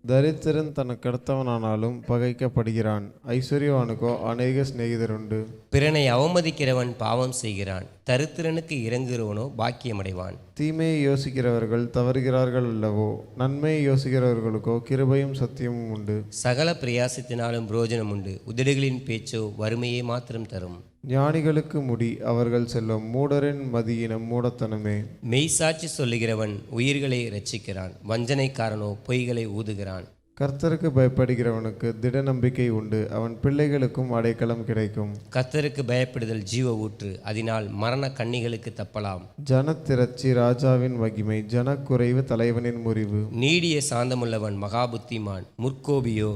தரித்திரன் தனக்கடுத்தவனானாலும் பகைக்கப்படுகிறான், ஐஸ்வர்யவானுக்கோ அநேக சிநேகிதருண்டு. பிறனை அவமதிக்கிறவன் பாவம் செய்கிறான், தரித்திரனுக்கு இறங்குகிறவனோ பாக்கியமடைவான். தீமையை யோசிக்கிறவர்கள் தவறுகிறார்கள் அல்லவோ, நன்மையை யோசிக்கிறவர்களுக்கோ கிருபையும் சத்தியமும் உண்டு. சகல பிரயாசத்தினாலும் புரோஜனம் உண்டு, உதடுகளின் பேச்சோ வறுமையை மாத்திரம் தரும். ஞானிகளுக்கு முடி அவர்கள் செல்லும், மூடரின் மதியினம் மூடத்தனமே. மெய்சாட்சி சொல்லுகிறவன் உயிர்களை இரட்சிக்கிறான், வஞ்சனைக்காரனோ பொய்களை ஊதுகிறான். கர்த்தருக்கு பயப்படுகிறவனுக்கு திட நம்பிக்கை உண்டு, அவன் பிள்ளைகளுக்கும் அடைக்கலம் கிடைக்கும். கர்த்தருக்கு பயப்படுதல் ஜீவ ஊற்று, அதனால் மரண கண்ணிகளுக்கு தப்பலாம். ஜனத்திரட்சி ராஜாவின் மகிமை, ஜனக்குறைவு தலைவனின் முறிவு. நீடிய சாந்தமுள்ளவன் மகாபுத்திமான், முற்கோபியோ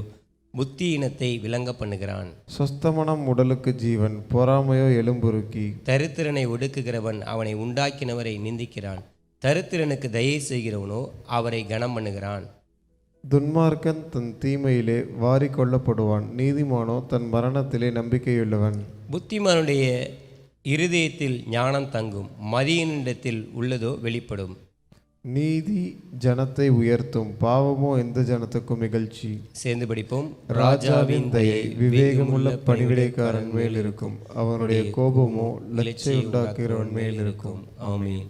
புத்தியினத்தை விளங்க பண்ணுகிறான். சொஸ்தமனம் உடலுக்கு ஜீவன், பொறாமையோ எலும்புருக்கி. தரித்திரனை ஒடுக்குகிறவன் அவனை உண்டாக்கினவரை நிந்திக்கிறான், தரித்திரனுக்கு தயை செய்கிறவனோ அவரை கனம் பண்ணுகிறான். துன்மார்க்கன் தன் தீமையிலே வாரிக்கொள்ளப்படுவான், நீதிமானோ தன் மரணத்திலே நம்பிக்கையுள்ளவன். புத்திமானுடைய இருதயத்தில் ஞானம் தங்கும், மதியினிடத்தில் உள்ளதோ வெளிப்படும். நீதி ஜனத்தை உயர்த்தும், பாவமோ எந்த ஜனத்துக்கும் இகழ்ச்சி. சேர்ந்து படிப்போம். ராஜாவின் தயை விவேகமுள்ள பணிவிடைக்காரன் மேல் இருக்கும், அவனுடைய கோபமோ லட்சை உண்டாக்குகிறவன் மேல் இருக்கும். ஆமென்.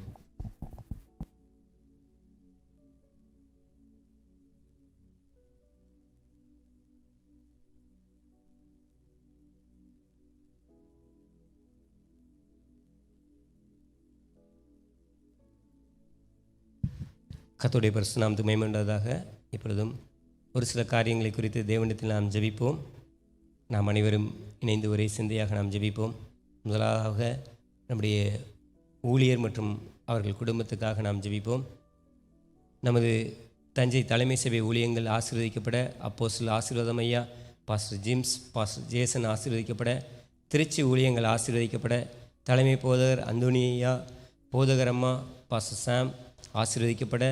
கர்த்தருடைய பரிசுத்த நாமத்துக்கு மகிமை உண்டாவதாக. இப்பொழுதும் ஒரு சில காரியங்களை குறித்து தேவனிடத்தில் நாம் ஜெபிப்போம். நாம் அனைவரும் இணைந்து ஒரே சிந்தையாக நாம் ஜெபிப்போம். முதலாக நம்முடைய ஊழியர் மற்றும் அவர்கள் குடும்பத்துக்காக நாம் ஜெபிப்போம். நமது தஞ்சை தலைமை சபை ஊழியங்கள் ஆசீர்வதிக்கப்பட, அப்போஸ்தலர் ஆசீர்வாதம் ஐயா, பாஸ்டர் ஜிம்ஸ், பாஸ்டர் ஜேசன் ஆசீர்வதிக்கப்பட, திருச்சி ஊழியங்கள் ஆசீர்வதிக்கப்பட, தலைமை போதகர் அந்தோனி ஐயா, போதகர் அம்மா பாஸ்டர் சாம் ஆசீர்வதிக்கப்பட,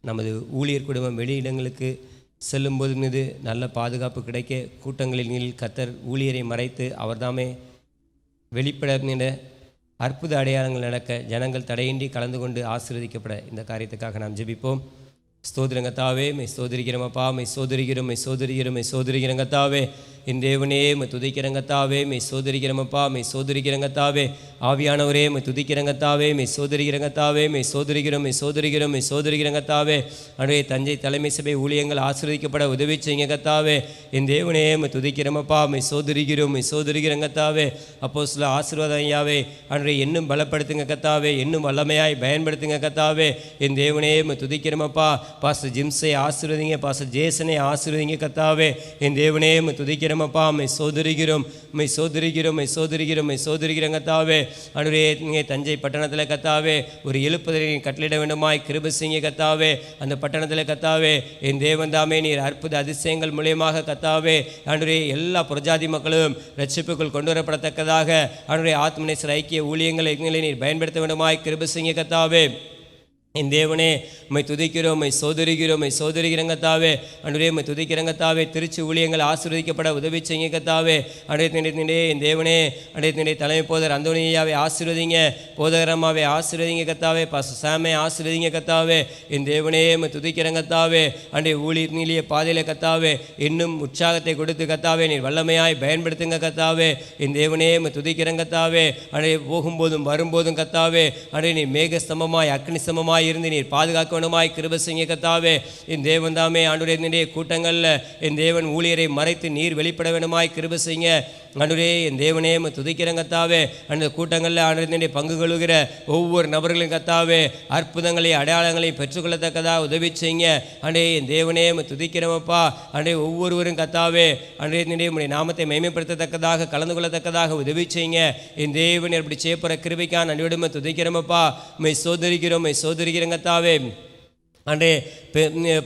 நமது ஊழியர் குடும்பம் வெளியிடங்களுக்கு செல்லும்போது மீது நல்ல பாதுகாப்பு கிடைக்க, கூட்டங்களில் கர்த்தர் ஊழியரை மறைத்து அவர்தாமே வெளிப்பட அற்புத அடையாளங்கள் நடக்க, ஜனங்கள் தடையின்றி கலந்து கொண்டு ஆசீர்வதிக்கப்பட இந்த காரியத்துக்காக நாம் ஜெபிப்போம். ஸ்தோத்திரங்கத்தாவே மெய் சோதரிக்கிறமப்பா, மெய் சோதரிக்கிறோம், மெய் சோதரிக்கிறோம், மெய் சோதரிக்கிறங்கத்தாவே, என் தேவனே மெய் துதிக்கிறங்கத்தாவே, மெய் சோதரிக்கிறமப்பா, மெய் சோதரிக்கிறங்கத்தாவே, ஆவியானவரே மெய் துதிக்கிறங்கத்தாவே, மெய் சோதரிக்கிறங்கத்தாவே, மெய் சோதரிக்கிறோம், மெய் சோதரிக்கிறோம், மெய் சோதரிக்கிறங்கத்தாவே. அன்றைய தஞ்சை தலைமை சபை ஊழியங்கள் ஆசீர்வதிக்கப்பட உதவி செய்யுங்க கத்தாவே. என் தேவனே மெய் துதிக்கிறமப்பா, மெய் சோதரிக்கிறோம், மெய் சோதரிக்கிறங்கத்தாவே. அப்போஸ்தலர் ஆசீர்வாதம் ஐயாவே, அன்றைய இன்னும் பலப்படுத்துங்க கத்தாவே, இன்னும் வல்லமையாய் பயன்படுத்துங்க கத்தாவே. என் தேவனே மெய் துதிக்கிறமப்பா, பாஸ்டர் ஜிம்ஸை ஆசீர்வதிங்க, பாஸ்டர் ஜேசனை ஆசீர்வதிங்க கத்தாவே. என் தேவனே மெய் துதிக்கிறமப்பா, துதிக்கிறோமப்பா, உம்மை சோதரிக்கிறோம், உம்மை சோதரிக்கிறோம், உம்மை சோதரிக்கிறோம், உம்மை சோதரிக்கிறோம் கத்தாவே. ஆண்டவரே நீங்கள் தஞ்சை பட்டணத்தில் கத்தாவே ஒரு எழுப்புதலை கட்டளிட வேண்டுமாய் கிருபை செய்யுங்க கத்தாவே. அந்த பட்டணத்தில் கத்தாவே என் தேவன் தாமே நீர் அற்புத அதிசயங்கள் மூலியமாக கத்தாவே ஆண்டவரே எல்லா புரஜாதி மக்களும் ரட்சிப்புக்குள் கொண்டு வரப்படத்தக்கதாக ஆண்டவரே ஆத்மநேசர் ஐக்கிய ஊழியங்களை நீர் பயன்படுத்த வேண்டுமாய் கிருபை செய்யுங்க கத்தாவே. என் தேவனே உம்மை துதிக்கிறோம், உம்மை சோதரிக்கிறோம், உம்மை சோதரிக்கிறோம் கத்தாவே. ஆண்டவரே உம்மை துதிக்கிறோம் கத்தாவே. திருச்சி ஊழியங்கள் ஆசீர்வதிக்கப்பட உதவி செய்யுங்க கத்தாவே. அன்றைய என் தேவனே அன்றைய தலைமை போதர் அந்தோனியாவை ஆசீர்வதிங்க, போதகரமாவே ஆசீர்வதிங்க கத்தாவே. பாஸ்டர் சாமை ஆசீர்வதிங்க கத்தாவே. என் தேவனே உம்மை துதிக்கிறோம் கத்தாவே. அன்றைய ஊழிய பாதையில் கத்தாவே இன்னும் உற்சாகத்தை கொடுத்து கத்தாவே நீர் வல்லமையாய் பயன்படுத்துங்க கத்தாவே. என் தேவனே உம்மை துதிக்கிறோம் கத்தாவே. அன்றைய போகும்போதும் வரும்போதும் கத்தாவே அன்றைய நீர் மேகஸ்தம்பமாய் அக்னி ஸ்தம்பமாய் இருந்து நீர் பாதுகாக்க வேண்டுமாய் கிருபை செய்யுங்க கத்தாவே. என் தேவன் தாமே ஆண்டவரே கூட்டங்களில் என் தேவன் ஊழியரை மறைத்து நீர் வெளிப்பட வேண்டுமாய் கிருபை செய்யுங்க ஆண்டவரே. என் தேவனே துதிக்கிறேன் கத்தாவே. அந்த கூட்டங்களில் ஆண்டவரே பங்கு கொள்கிற ஒவ்வொரு நபர்களும் கத்தாவே அற்புதங்களையும் அடையாளங்களையும் பெற்றுக்கொள்ளத்தக்கதாக உதவி செய்யுங்க ஆண்டே. என் தேவனே துதிக்கிறோமப்பா. ஆண்டே ஒவ்வொருவரும் கத்தாவே ஆண்டவரே உம்முடைய நாமத்தை மேன்மைப்படுத்தத்தக்கதாக கலந்து கொள்ளத்தக்கதாக உதவி செய்யுங்க. என் தேவன் அப்படி செய்யப்படுற கிருபைக்கான நன்றியோடு துதிக்கிறோமப்பா. உம்மை சோதரிக்கிறோம், உம்மை சோதரிக்கிறோம் கத்தாவே. அன்றே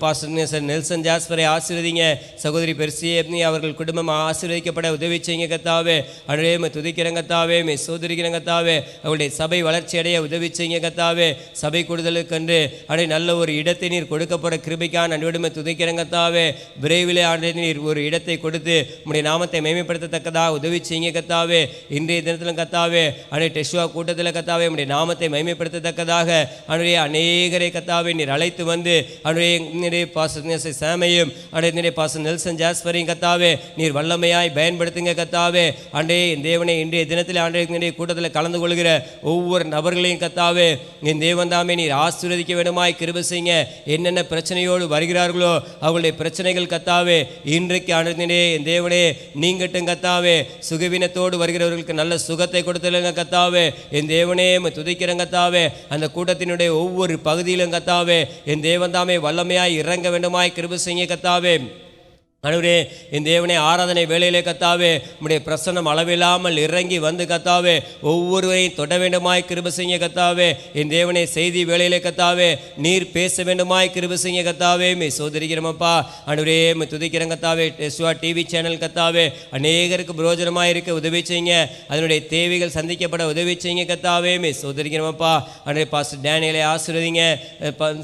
பாஸ்டர் நெல்சன் ஜாஸ்பரை ஆசீர்வதிங்க. சகோதரி பெர்சியே அவர்கள் குடும்பம் ஆசீர்வதிக்கப்பட உதவி செய்யுங்க கத்தாவே. அன்றே துதிக்கிறங்க கத்தாவே, மே சோதரிக்கிறங்க கத்தாவே. அவருடைய சபை வளர்ச்சி அடைய உதவி செய்யுங்க கத்தாவே. சபை கூடுதலுக்கென்று அடே நல்ல ஒரு இடத்தை நீர் கொடுக்கப்பட கிருபைக்கான நன்றியோடு துதிக்கிறங்க கத்தாவே. விரைவில் ஆண்டே நீர் ஒரு இடத்தை கொடுத்து உம்முடைய நாமத்தை மேன்மைப்படுத்தத்தக்கதாக உதவி செய்யுங்க கத்தாவே. இன்றைய தினத்திலும் கத்தாவே அடே டெஸ்வா கூட்டத்தில் கத்தாவே உம்முடைய நாமத்தை மேன்மைப்படுத்தத்தக்கதாக அன்றே அநேகரை கத்தாவே நீர் அழைத்து வந்து அன்றைய பாஸ்டர் சாமையும் அன்றைய பாஸ்டர் நெல்சன் ஜாஸ்பரையும் கத்தாவே நீர் வல்லமையாய் பயன்படுத்துங்க கத்தாவே. அன்றே என் தேவனை இன்றைய தினத்தில் அன்றைய கூட்டத்தில் கலந்து கொள்கிற ஒவ்வொரு நபர்களையும் கத்தாவே என் தேவன் தாமே நீர் ஆசீர்வதிக்க வேண்டுமாய் கிருபை செய்யுங்க. என்னென்ன பிரச்சனையோடு வருகிறார்களோ அவர்களுடைய பிரச்சனைகள் கத்தாவே இன்றைக்கு அன்றைய என் தேவனே நீங்கட்டும் கத்தாவே. சுகவீனத்தோடு வருகிறவர்களுக்கு நல்ல சுகத்தை கொடுத்துருங்க கத்தாவே. என் தேவனே துதிக்கிறங்க கத்தாவே. அந்த கூட்டத்தினுடைய ஒவ்வொரு பகுதியிலும் கத்தாவே என் தேவன் தாமே வல்லமையாய் இறங்க வேண்டுமாய் கிருபை செய்யுங்க கத்தாவே. ஆண்டவரே என் தேவனே ஆராதனை வேளையிலே கத்தாவே உம்முடைய பிரசன்னம் அளவில்லாமல் இறங்கி வந்து கத்தாவே ஒவ்வொருவரையும் தொட வேண்டுமாய் கிருபை செய்யுங்க கத்தாவே. என் தேவனே செய்தி வேளையிலே கத்தாவே நீர் பேச வேண்டுமாய் கிருபை செய்யுங்க கத்தாவே. மே சோதரிக்கிறோமப்பா. ஆண்டவரே துதிக்கிறோம் கத்தாவே. டெஸ்வா டிவி சேனல் கத்தாவே அநேகருக்கு பிரயோஜனமாக இருக்க உதவி செய்யுங்க. அதனுடைய தேவைகள் சந்திக்கப்பட உதவி செய்யுங்க கத்தாவே. மே சோதரிக்கிறோமப்பா. ஆண்டவரே பாஸ்டர் டேனியலை ஆசீர்வதிங்க,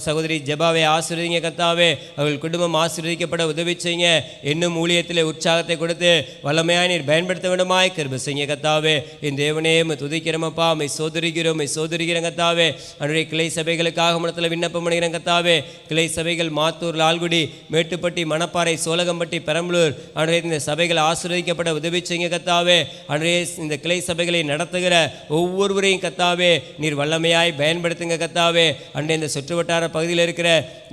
சகோதரி ஜெபாவை ஆசீர்வதிங்க கத்தாவே. அவர்கள் குடும்பம் ஆசீர்வதிக்கப்பட உதவி செய்யுங்க. இன்னும் ஊழியத்தில் உற்சாகத்தை கொடுத்து வல்லமையாய் நீர் பயன்படுத்த வேண்டுமாய் கிருபை செய்யுங்க கத்தாவே. என் தேவனே துதிக்கிறோமப்பா. உம்மை சோதரிக்கிறோம், உம்மை சோதரிக்கிறோம் கத்தாவே. அன்றைய கிளை சபைகளுக்காக மனத்தில் விண்ணப்பம் பண்ணுகிறேன் கத்தாவே. கிளை சபைகள் மாத்தூர், லால்குடி, மேட்டுப்பட்டி, மணப்பாறை, சோலகம்பட்டி, பெரம்பலூர் அன்றைய இந்த சபைகள் ஆசீர்வதிக்கப்பட உதவி செய்யுங்க கத்தாவே. அன்றைய இந்த கிளை சபைகளை நடத்துகிற ஒவ்வொருவரையும் கத்தாவே நீர் வல்லமையாய் பயன்படுத்துங்க கத்தாவே. அன்றைய இந்த சுற்றுவட்டார பகுதியில் இருக்கிற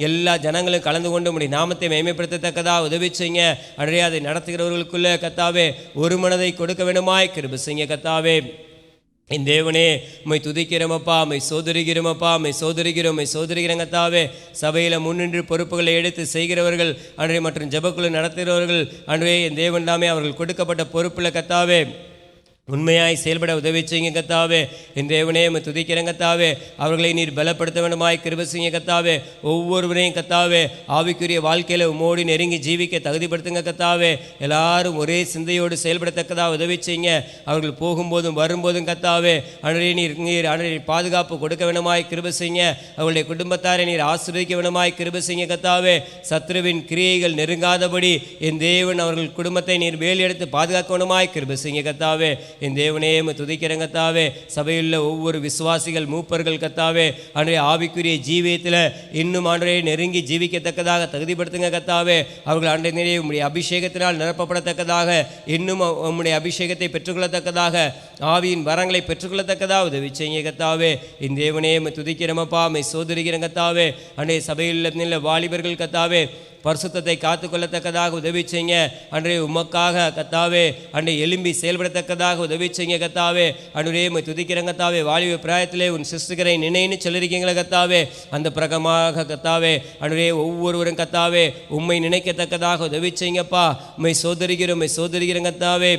எல்லா ஜனங்களும் கலந்து கொண்டு உம்முடைய நாமத்தை மேன்மைப்படுத்தத்தக்கதாக உதவி செய்யுங்க. அன்றைய அதை நடத்துகிறவர்களுக்குள்ள கத்தாவே ஒரு மனதை கொடுக்க வேண்டுமாய் கிருபை செய்யுங்க கத்தாவே. என் தேவனே உம்மை துதிக்கிறோமப்பா. உம்மை சோதரிக்கிறோமப்பா. உம்மை சோதரிக்கிறோம், உம்மை சோதரிக்கிறோம் கத்தாவே. சபையில் முன்னின்று பொறுப்புகளை எடுத்து செய்கிறவர்கள் அன்றைய மற்றும் ஜெபக்குழு நடத்துகிறவர்கள் அன்றைய என் தேவன் தாமே அவர்கள் கொடுக்கப்பட்ட பொறுப்பில் கத்தாவே உண்மையாய் செயல்பட உதவி செய்யுங்க கத்தாவே. என் தேவனே துதிக்கிறேன் கத்தாவே. அவர்களை நீர் பலப்படுத்த வேண்டுமாய் கிருபை செய்யுங்க கத்தாவே. ஒவ்வொருவரையும் கத்தாவே ஆவிக்குரிய வாழ்க்கையில் உம்மோடு நெருங்கி ஜீவிக்க தகுதிப்படுத்துங்க கத்தாவே. எல்லாரும் ஒரே சிந்தையோடு செயல்படத்தக்கதாக உதவி செய்யுங்க. அவர்கள் போகும்போதும் வரும்போதும் கத்தாவே அன்றைய நீர் அன்றைய பாதுகாப்பு கொடுக்க வேண்டுமாய் கிருபை செய்யுங்க. அவருடைய குடும்பத்தாரை நீர் ஆசீர்வதிக்க வேண்டுமாய் கிருபை செய்யுங்க கத்தாவே. சத்ருவின் கிரியைகள் நெருங்காதபடி என் தேவன் அவர்கள் குடும்பத்தை நீர் வேலி எடுத்து பாதுகாக்க வேண்டுமாய் கிருபை செய்யுங்க கத்தாவே. என் தேவனே துதிக்கிறேன் கத்தாவே. சபையில் ஒவ்வொரு விசுவாசிகள் மூப்பர்கள் கத்தாவே அன்றைய ஆவிக்குரிய ஜீவியத்தில் இன்னும் ஆண்டவரே நெருங்கி ஜீவிக்கத்தக்கதாக தகுதிப்படுத்துங்க கத்தாவே. அவர்கள் அன்றைய உம்முடைய அபிஷேகத்தினால் நிரப்பப்படத்தக்கதாக இன்னும் உம்முடைய அபிஷேகத்தை பெற்றுக்கொள்ளத்தக்கதாக ஆவியின் வரங்களை பெற்றுக்கொள்ளத்தக்கதாக உதவி செய்யுங்க கத்தாவே. என் தேவனே துதிக்கிறோமப்பா. மை சோதரிக்கிறேன் கத்தாவே. அன்றைய சபையில் வாலிபர்கள் கத்தாவே பரிசுத்தத்தை காத்துக்கொள்ளத்தக்கதாக உதவி செய்யுங்க. அன்றே உமக்காக கத்தாவே அன்றை எழும்பி செயல்படத்தக்கதாக உதவி செய்யுங்க கத்தாவே. அன்றையே துதிக்கிறேன் கத்தாவே. வாலிப பிராயத்திலே உன் சிஸ்டரை நினைன்னு சொல்லியிருக்கீங்களா கத்தாவே. அந்த பிரகமாக கத்தாவே அன்றையே ஒவ்வொருவரும் கத்தாவே உம்மை நினைக்கத்தக்கதாக உதவி செய்யுங்கப்பா. உம்மை சோதரிக்கிறேன் கத்தாவே.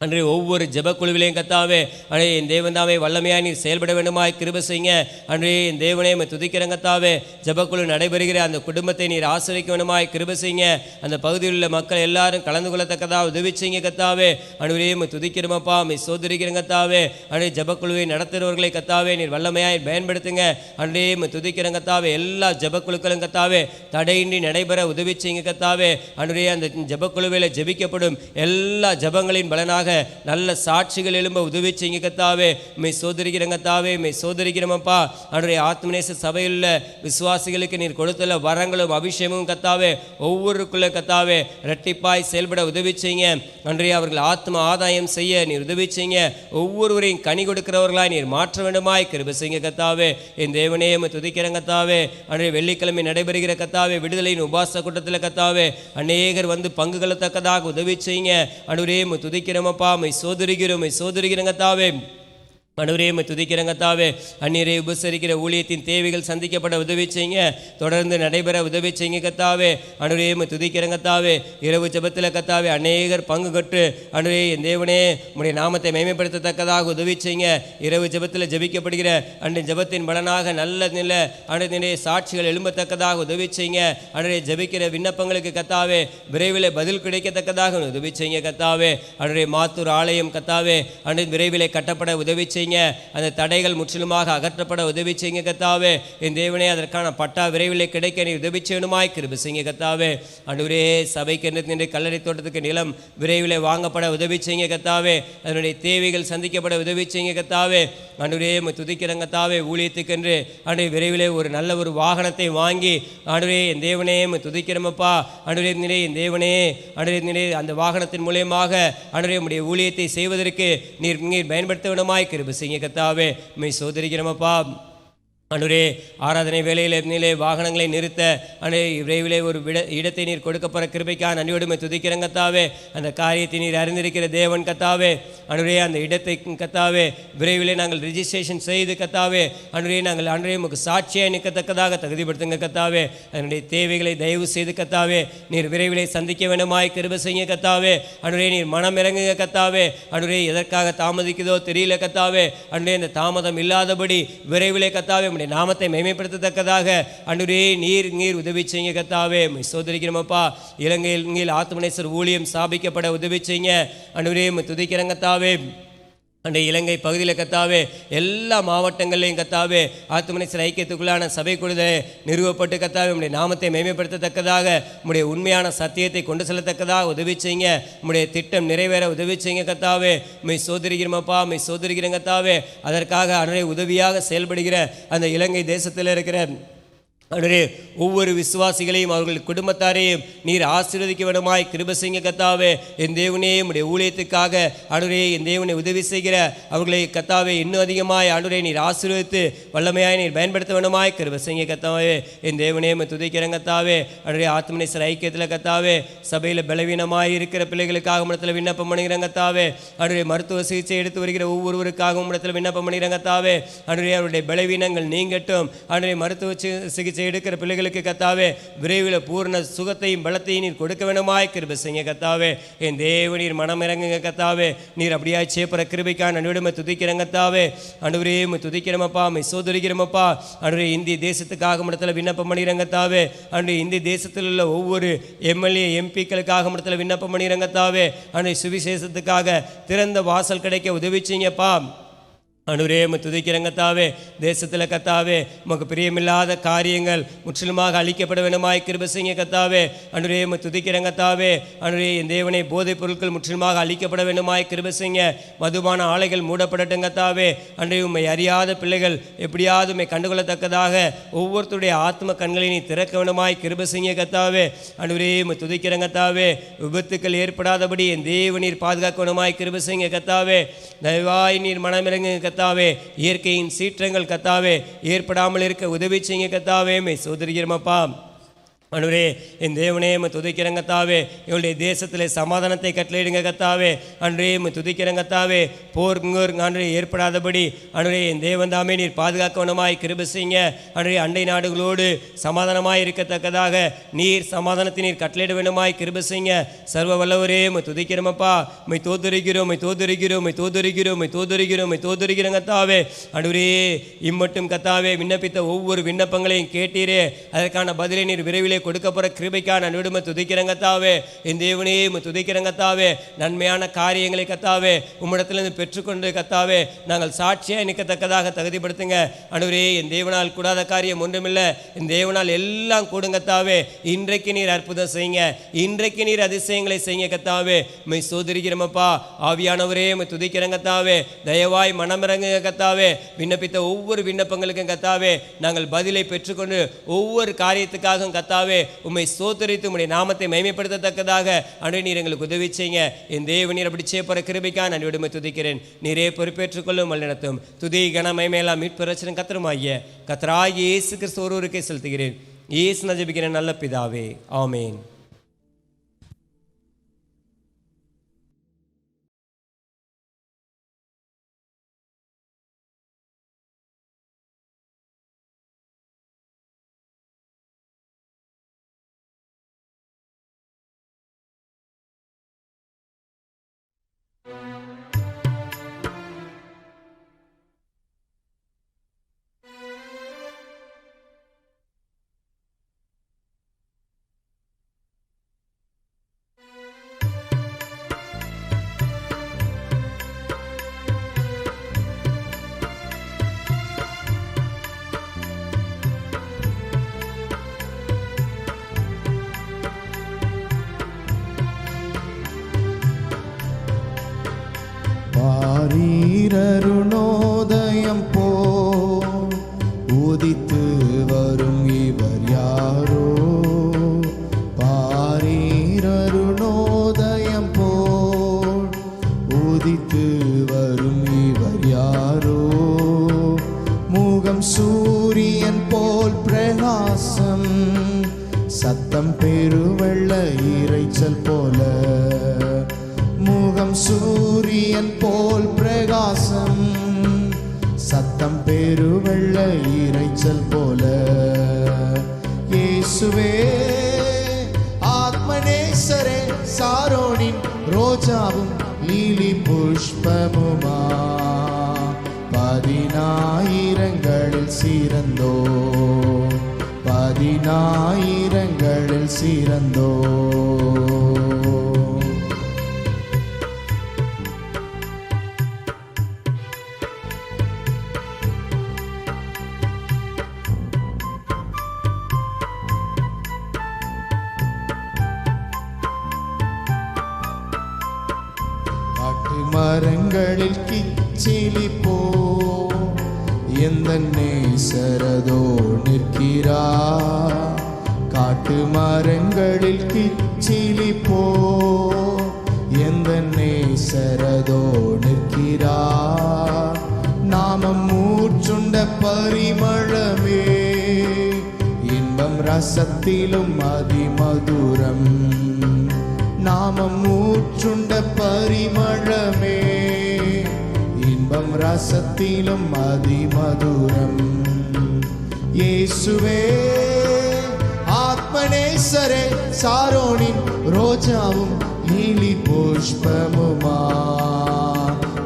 அன்றைய ஒவ்வொரு ஜெபக்குழுவிலையும் கத்தாவே அன்றே என் தேவன்தாவே வல்லமையாக நீர் செயல்பட வேண்டுமாய் கிருபை செய்யுங்க. அன்றே என் தேவனே துதிக்கிறேன் கத்தாவே. ஜெபக்குழு நடைபெறுகிற அந்த குடும்பத்தை நீர் ஆசிரிக்க வேண்டுமாய் கிருபை செய்யுங்க. அந்த பகுதியில் உள்ள மக்கள் எல்லாரும் கலந்து கொள்ளத்தக்கதாக உதவி செய்யுங்க கத்தாவே. அன்றையே துதிக்கிறோமப்பா. சோதரிக்கிறேன் கத்தாவே. அன்றே ஜெபக்குழுவை நடத்துகிறவர்களை கத்தாவே நீர் வல்லமையாய் பயன்படுத்துங்க. அன்றையே துதிக்கிறேன் கத்தாவே. எல்லா ஜெபக்குழுக்களும் கத்தாவே தடையின்றி நடைபெற உதவி செய்யுங்க கத்தாவே. அன்றே அந்த ஜெபக்குழுவில் ஜெபிக்கப்படும் எல்லா ஜெபங்களின் பலனாக நல்ல சாட்சிகள் எழும்ப உதவி செய்யுங்க கத்தாவே. மெய் சோதரிக்கிறேன் கத்தாவே. மெய் சோதரிக்கிறோமப்பா. அன்றைய ஆத்மநேச சபையில் உள்ள விசுவாசிகளுக்கு நீர் கொடுத்துள்ள வரங்களும் அபிஷேகமும் கத்தாவே ஒவ்வொருக்குள்ள கத்தாவே இரட்டிப்பாய் செயல்பட உதவி செய்யுங்க. அன்றைய அவர்கள் ஆத்ம ஆதாயம் செய்ய நீர் உதவி செய்யுங்க. ஒவ்வொருவரையும் கனி கொடுக்கிறவர்களாய் நீர் மாற்ற வேண்டுமாய் கிருபை செய்யுங்க கத்தாவே. என் தேவனே துதிக்கிறேன் கத்தாவே. அன்றைய வெள்ளிக்கிழமை நடைபெறுகிற கத்தாவே விடுதலையின் உபாச கூட்டத்தில் கத்தாவே அநேகர் வந்து பங்கு கொள்ளத்தக்கதாக உதவி செய்யுங்க. அன்றையே துதிக்கிறோம் சோதரிக்கிறேன் கத்தாவே. மனுரேமை துதிக்கிறேன் கத்தாவே. அந்நியரை உபசரிக்கிற ஊழியத்தின் தேவைகள் சந்திக்கப்பட உதவி செய்யுங்க. தொடர்ந்து நடைபெற உதவி செய்யுங்க கத்தாவே. அனுரேமை துதிக்கிறேன் கத்தாவே. இரவு ஜெபத்தில் கத்தாவே அநேகர் பங்கு கட்டு அனுரே என் தேவனே உடைய நாமத்தை மேம்படுத்தத்தக்கதாக உதவி செய்யுங்க. இரவு ஜெபத்தில் ஜெபிக்கப்படுகிற அன்றைய ஜெபத்தின் பலனாக நல்ல நிலை அன்றைய சாட்சிகள் எழும்பத்தக்கதாக உதவி செய்யுங்க. அன்றைய ஜெபிக்கிற விண்ணப்பங்களுக்கு கத்தாவே விரைவில் பதில் கிடைக்கத்தக்கதாக உதவி செய்யுங்க கத்தாவே. அன்றைய மாத்தூர் ஆலயம் கத்தாவே அன்றைய விரைவில் கட்டப்பட உதவி செய்யுங்க. அந்த தடைகள் முற்றிலுமாக அகற்றப்பட உதவி செய்யுங்க கத்தாவே. என் தேவனே அதற்கான பட்டா விரைவில் கிடைக்க நீ உதவி செய்யணுமாய் கிருபை செய்யுங்க கத்தாவே. அன்றுவரே சபைக்கு நின்று கல்லறை தோட்டத்துக்கு நிலம் விரைவில் வாங்கப்பட உதவி செய்யுங்க கத்தாவே. அதனுடைய தேவைகள் சந்திக்கப்பட உதவி செய்யுங்க கத்தாவே. அன்றுவரே துதிக்கிறேன் கத்தாவே. ஊழியத்துக்கென்று அன்றைய விரைவில் ஒரு நல்ல ஒரு வாகனத்தை வாங்கி அன்றுவரே என் தேவனே துதிக்கிறோமப்பா. அன்றுவரே நிலை என் தேவனே அன்றைய நிலை அந்த வாகனத்தின் மூலியமாக அன்றைய உடைய ஊழியத்தை செய்வதற்கு நீர் பயன்படுத்த வேண்டுமாய் கிருபை செய்யுங்க கத்தாவே. மெய் சோதரிக்கிறோமப்பா. அன்றுவரே ஆராதனை வேலையிலே வாகனங்களை நிறுத்த விரைவிலே ஒரு இடத்தை நீர் கொடுக்கப்படுற கிருபைக்காக நன்றியோடுமை துதிக்கிறேன் கத்தாவே. அந்த காரியத்தை நீர் அறிந்திருக்கிற தேவன் கத்தாவே. அன்றுவரே அந்த இடத்தை கத்தாவே விரைவிலே நாங்கள் ரிஜிஸ்ட்ரேஷன் செய்து கத்தாவே அன்றுவரே நாங்கள் அன்றைய நமக்கு சாட்சியாக நிற்கத்தக்கதாக தகுதிப்படுத்துங்க கத்தாவே. அதனுடைய தேவைகளை தயவு செய்து கத்தாவே நீர் விரைவிலே சந்திக்க வேண்டுமாய் கிருபை செய்யுங்க கத்தாவே. அன்றுவரே நீர் மனம் இறங்குங்க கத்தாவே. அன்றுவரே எதற்காக தாமதிக்குதோ தெரியல கத்தாவே. அன்றைய இந்த தாமதம் இல்லாதபடி விரைவிலே கத்தாவே நாமத்தை மேம்படுத்தத்தக்கதாக அன்றுவரே நீர் உதவி செய்யுங்க கத்தாவே. சோதரிக்கிறோமப்பா. இலங்கையில் ஆத்மநேசர் ஊழியம் ஸ்தாபிக்கப்பட உதவி செய்யுங்க. அன்றுவரே துதிக்கிறேன் கத்தாவே. அன்றைய இலங்கை பகுதியில் கத்தாவே எல்லா மாவட்டங்கள்லையும் கத்தாவே ஆத்மநேசர் ஐக்கியத்துக்குள்ளான சபை குழுதை நிறுவப்பட்டு கத்தாவே உடைய நாமத்தை மேம்படுத்தத்தக்கதாக உடைய உண்மையான சத்தியத்தை கொண்டு செல்லத்தக்கதாக உதவி செய்யுங்க. உடைய திட்டம் நிறைவேற உதவி செய்யுங்க கத்தாவே. மெய் சோதரிக்கிறோமப்பா. மெய் சோதரிக்கிறேன் கத்தாவே. அதற்காக அன்றைய உதவியாக செயல்படுகிற அந்த இலங்கை தேசத்தில் இருக்கிற அன்றுவரே ஒவ்வொரு விசுவாசிகளையும் அவர்கள் குடும்பத்தாரையும் நீர் ஆசீர்வதிக்க வேண்டுமாய் கிருபை செய்யுங்க கத்தாவே. என் தேவனே உடைய ஊழியத்துக்காக அன்றுவரே என் தேவனை உதவி செய்கிற அவர்களை கத்தாவே இன்னும் அதிகமாய் அன்றுவரே நீர் ஆசீர்வதித்து வல்லமையாய் நீர் பயன்படுத்த வேண்டுமாய் கிருபை செய்யுங்க கத்தாவே. என் தேவனே துதிக்கிறேன் கத்தாவே. அன்றுவரே ஆத்மநேசர் ஐக்கியத்தில் கத்தாவே சபையில் பலவீனமாய் இருக்கிற பிள்ளைகளுக்காக இடத்துல விண்ணப்பம் பண்ணுகிறேன் கத்தாவே. அன்றுவரே மருத்துவ சிகிச்சை எடுத்து வருகிற ஒவ்வொருவருக்காகவும் இடத்துல விண்ணப்பம் பண்ணுகிறேன் கத்தாவே. அன்றுவரே அவருடைய பலவீனங்கள் நீங்கட்டும். அன்றுவரே மருத்துவ சிகிச்சை எடுக்கிற பிள்ளைகளுக்கு கத்தாவே விரைவில் பூர்ண சுகத்தையும் பலத்தையும் நீர் கொடுக்க வேண்டுமாய் கிருபை செய்யுங்க கத்தாவே. என் தேவ நீர் மனம் இறங்குங்க கத்தாவே. நீர் அப்படியாய் சேப்பற கிருபைக்கான நன்றியோடுமை துதிக்கிறேன் கத்தாவே. அன்றுவரே துதிக்கிறோமப்பா. சோதரிக்கிறோமப்பா. அன்றுவரே இந்திய தேசத்துக்காக இடத்துல விண்ணப்பம் பண்ணிடுறேன் கத்தாவே. அன்று இந்திய தேசத்தில் உள்ள ஒவ்வொரு எம்எல்ஏ எம்பிக்களுக்காக இடத்துல விண்ணப்பம் பண்ணிடுறேன் கத்தாவே. அன்றைய சுவிசேஷத்துக்காக திறந்த வாசல் கிடைக்க உதவி செய்யுங்கப்பா. அன்றுவரே துதிக்கிறேன் கத்தாவே. தேசத்தில் கத்தாவே உமக்கு பிரியமில்லாத காரியங்கள் முற்றிலுமாக அழிக்கப்பட வேண்டுமாய் கிருபை செய்யுங்க கத்தாவே. அன்றுவரே துதிக்கிறேன் கத்தாவே. அன்றுவரே என் தேவனை போதைப் பொருட்கள் முற்றிலுமாக அழிக்கப்பட வேண்டுமாய் கிருபை செய்யுங்க. மதுபான ஆலைகள் மூடப்படட்டும் கத்தாவே. அன்றைய உம்மை அறியாத பிள்ளைகள் எப்படியாவது உம்மை கண்டுகொள்ளத்தக்கதாக ஒவ்வொருத்தருடைய ஆத்ம கண்களை நீ திறக்க வேண்டுமாய் கிருபை செய்யுங்க கத்தாவே. அன்றுவரே துதிக்கிறேன் கத்தாவே. விபத்துக்கள் ஏற்படாதபடி என் தேவ நீர் பாதுகாக்க வேண்டுமாய் கிருபை செய்யுங்க கத்தாவே. தயவாய் நீர் மனமிறங்குங்க கத்தாவே. இயற்கையின் சீற்றங்கள் கத்தாவே ஏற்படாமல் இருக்க உதவி செய்யுங்க கத்தாவே. மெய் சோதரிக்கிறோமப்பா. ஆண்டவரே என் தேவனே துதிக்கிறேன் கர்த்தாவே. எங்களுடைய தேசத்திலே சமாதானத்தை கட்டளையிடுங்க கர்த்தாவே. ஆண்டவரே துதிக்கிறேன் கர்த்தாவே. போர் ஆண்டவரே ஏற்படாதபடி ஆண்டவரே என் தேவன் தாமே நீர் பாதுகாக்கவனமாய் கிருபை செய்யுங்க. ஆண்டவரே அண்டை நாடுகளோடு சமாதானமாய் இருக்கத்தக்கதாக நீர் சமாதானத்தை நீர் கட்டளையிட வேண்டுமாய் கிருபை செய்யுங்க. சர்வ வல்லவரே துதிக்கிறோமப்பா. மை தோதுரிக்கிறோம், மை தோதுரிக்கிறோம், மை தோதுரிக்கிறோம், மை தோதுரிக்கிறோம், மை தோதுரிக்கிறோம் கர்த்தாவே. ஆண்டவரே இம்மட்டும் கர்த்தாவே விண்ணப்பித்த ஒவ்வொரு விண்ணப்பங்களையும் கேட்டீரே. அதற்கான பதிலை நீர் விரைவிலே கொடுக்க போற கிருபைக்கான நடுமை துதிக்கிறேன் கர்த்தாவே. என் தேவனே துதிக்கிறேன் கர்த்தாவே. நன்மையான காரியங்களை கர்த்தாவே உம்மிடத்திலிருந்து பெற்றுக்கொண்டு கர்த்தாவே நாங்கள் சாட்சியாக நிற்கத்தக்கதாக தகுதிப்படுத்துங்க. ஆண்டவரே என் தேவனால் கூடாத காரியம் ஒன்றுமில்லை. என் தேவனால் எல்லாம் கூடும் கர்த்தாவே. இன்றைக்கு நீர் அற்புதம் செய்யுங்க, இன்றைக்கு நீர் அதிசயங்களை செய்யுங்க கர்த்தாவே. மை சோதரிக்கிறோமப்பா. ஆவியானவரே துதிக்கிறேன் கர்த்தாவே. தயவாய் மனமிறங்குங்க கர்த்தாவே. விண்ணப்பித்த ஒவ்வொரு விண்ணப்பங்களுக்கும் கர்த்தாவே நாங்கள் பதிலை பெற்றுக்கொண்டு ஒவ்வொரு காரியத்துக்காகவும் கர்த்தாவே உம்மை ஸ்தோத்திரித்து உம்முடைய நாமத்தை மகிமைப்படுத்தத்தக்கதாக ஆண்டவரே நீர் எங்களுக்கு உதவி செய்யுங்க. என் தேவன் நீர் அப்படி செய்யப்போற கிருபைக்காக நான் விடுமை துதிக்கிறேன். நீரே பொறுப்பேற்றுக் கொள்ளும் வழிநடத்தும். துதி கன மகிமையெல்லாம் மீட்பு கர்த்தருமாகிய கர்த்தராகிய இயேசு கிறிஸ்து ஒருவருக்கே செலுத்துகிறேன். இயேசு ஜெபிக்கிறேன் நல்ல பிதாவே, ஆமேன். அருணோதயம் போ உதித்து வரும் இவர் யாரோ? பாரீரருணோதயம் போ உதித்து வரும் இவர் யாரோ? முகம் சூரியன் போல் பிரகாசம், சத்தம் பெருவெள்ள இரைச்சல் போல. முகம் சூரியன் போல் பிரகாசம், சத்தம் பெருவெள்ள இரைச்சல் போல. இயேசுவே ஆத்மநேசரே, சாரோனின் ரோஜாவும் லீலி புஷ்பமுமா, பதினாயிரங்களில் சிறந்தோ, பதினாயிரங்களில் சிறந்தோ. மரங்களில் கிச்சிலி போ எந்த நேசரதோ நிற்கிறா. காட்டு மரங்களில் கிச்சிலி போ எந்த நேசரதோ நிற்கிறா. நாமம் மூச்சுண்ட பரிமளமே, இன்பம் ரசத்திலும் அதிமதுரம். நாமம் மூச்சுண்ட பரிமளமே, இன்பம் ரசத்திலும் அதிமதுரம். இயேசுவே ஆத்மநேசரே, சாரோனின் ரோஜாவும் லீலி புஷ்பமுமா,